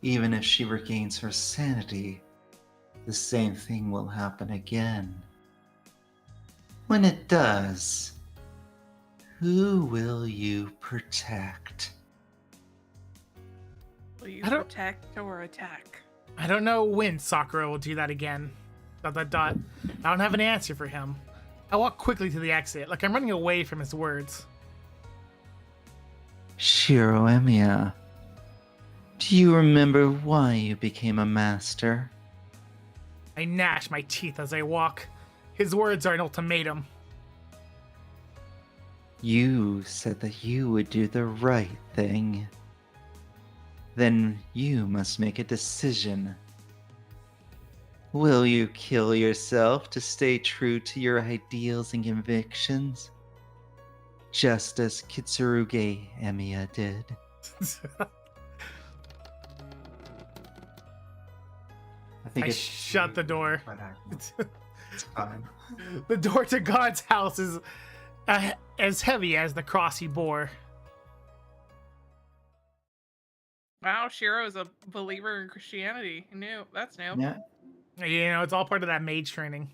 Even if she regains her sanity, the same thing will happen again. When it does, who will you protect? Please I don't- protect or attack. I don't know when Sakura will do that again. ... I don't have an answer for him. I walk quickly to the exit, like I'm running away from his words. Shiro Emiya, do you remember why you became a master? I gnash my teeth as I walk. His words are an ultimatum. You said that you would do the right thing. Then you must make a decision. Will you kill yourself to stay true to your ideals and convictions? Just as Kitsuruge Emiya did. I shut the door. It's fine. The door to God's house is as heavy as the cross he bore. Wow, Shiro's a believer in Christianity. New. That's new. Yeah. You know, it's all part of that mage training.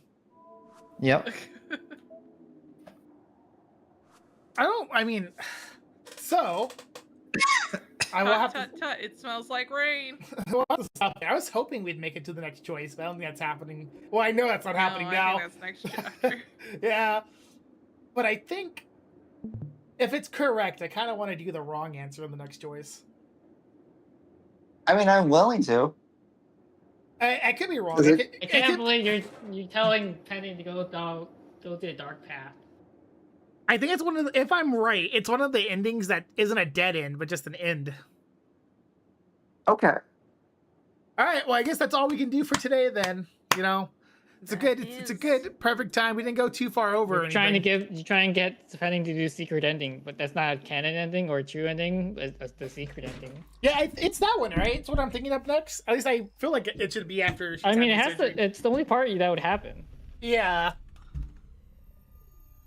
Yep. So I will have to. Tut, tut, it smells like rain. We'll have to stop there. I was hoping we'd make it to the next choice, but I don't think that's happening. Well, I know that's not happening No, now. I think that's next chapter. Yeah, but I think if it's correct, I kind of want to do the wrong answer in the next choice. I mean, I'm willing to. I could be wrong. Is it- I can't believe you're telling Penny to go to the dark path. I think it's one of the, if I'm right, it's one of the endings that isn't a dead end, but just an end. Okay. All right, well, I guess that's all we can do for today then. You know, it's a good perfect time. We didn't go too far over. You're trying to get Penny to do secret ending, but that's not a canon ending or a true ending. It's the secret ending. Yeah, it's that one, right? It's what I'm thinking of next. At least I feel like it should be after. I mean, it having has surgery. to. It's the only part that would happen. Yeah.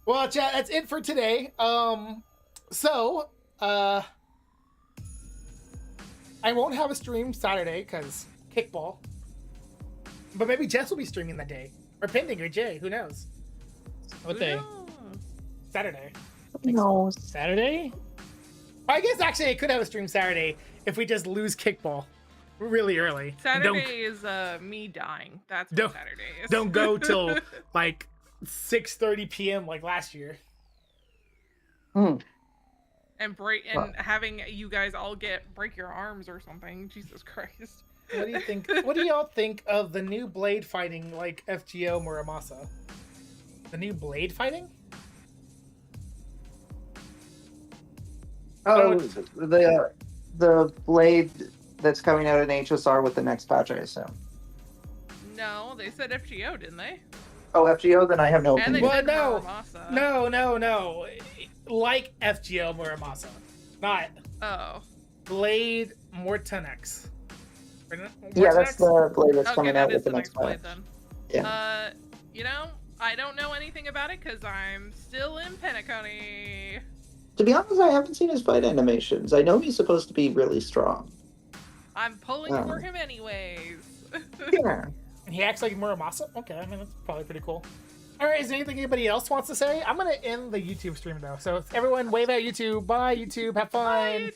Well, chat, that's it for today. So, I won't have a stream Saturday because kickball. But maybe Jess will be streaming that day, or Pending, or Jay. Who knows? What day? Saturday. No. Saturday? I guess actually I could have a stream Saturday if we just lose kickball really early. And Saturday is me dying. That's what Don't- Saturday is. Don't go till like 6:30 p.m. like last year. Hmm. and having you guys all break your arms or something. Jesus Christ. What do you think? What do y'all think of the new blade fighting like FGO Muramasa? The new blade fighting? Oh, the blade that's coming out in HSR with the next patch, I assume. No, they said FGO, didn't they? Oh, FGO, then I have no And they opinion. Well, said no. Muramasa. No. Like FGO Muramasa. Not Oh. Blade Mortenex. Yeah, that's the blade that's Okay, coming that out is with the the next next blade patch. then. Yeah. You know, I don't know anything about it because I'm still in Penacony. To be honest, I haven't seen his fight animations. I know he's supposed to be really strong. I'm pulling Oh. for him anyways. Yeah. He acts like Muramasa? Okay, I mean, that's probably pretty cool. All right, is there anything anybody else wants to say? I'm going to end the YouTube stream, though. So everyone wave at YouTube. Bye, YouTube. Have fun. Bye, YouTube.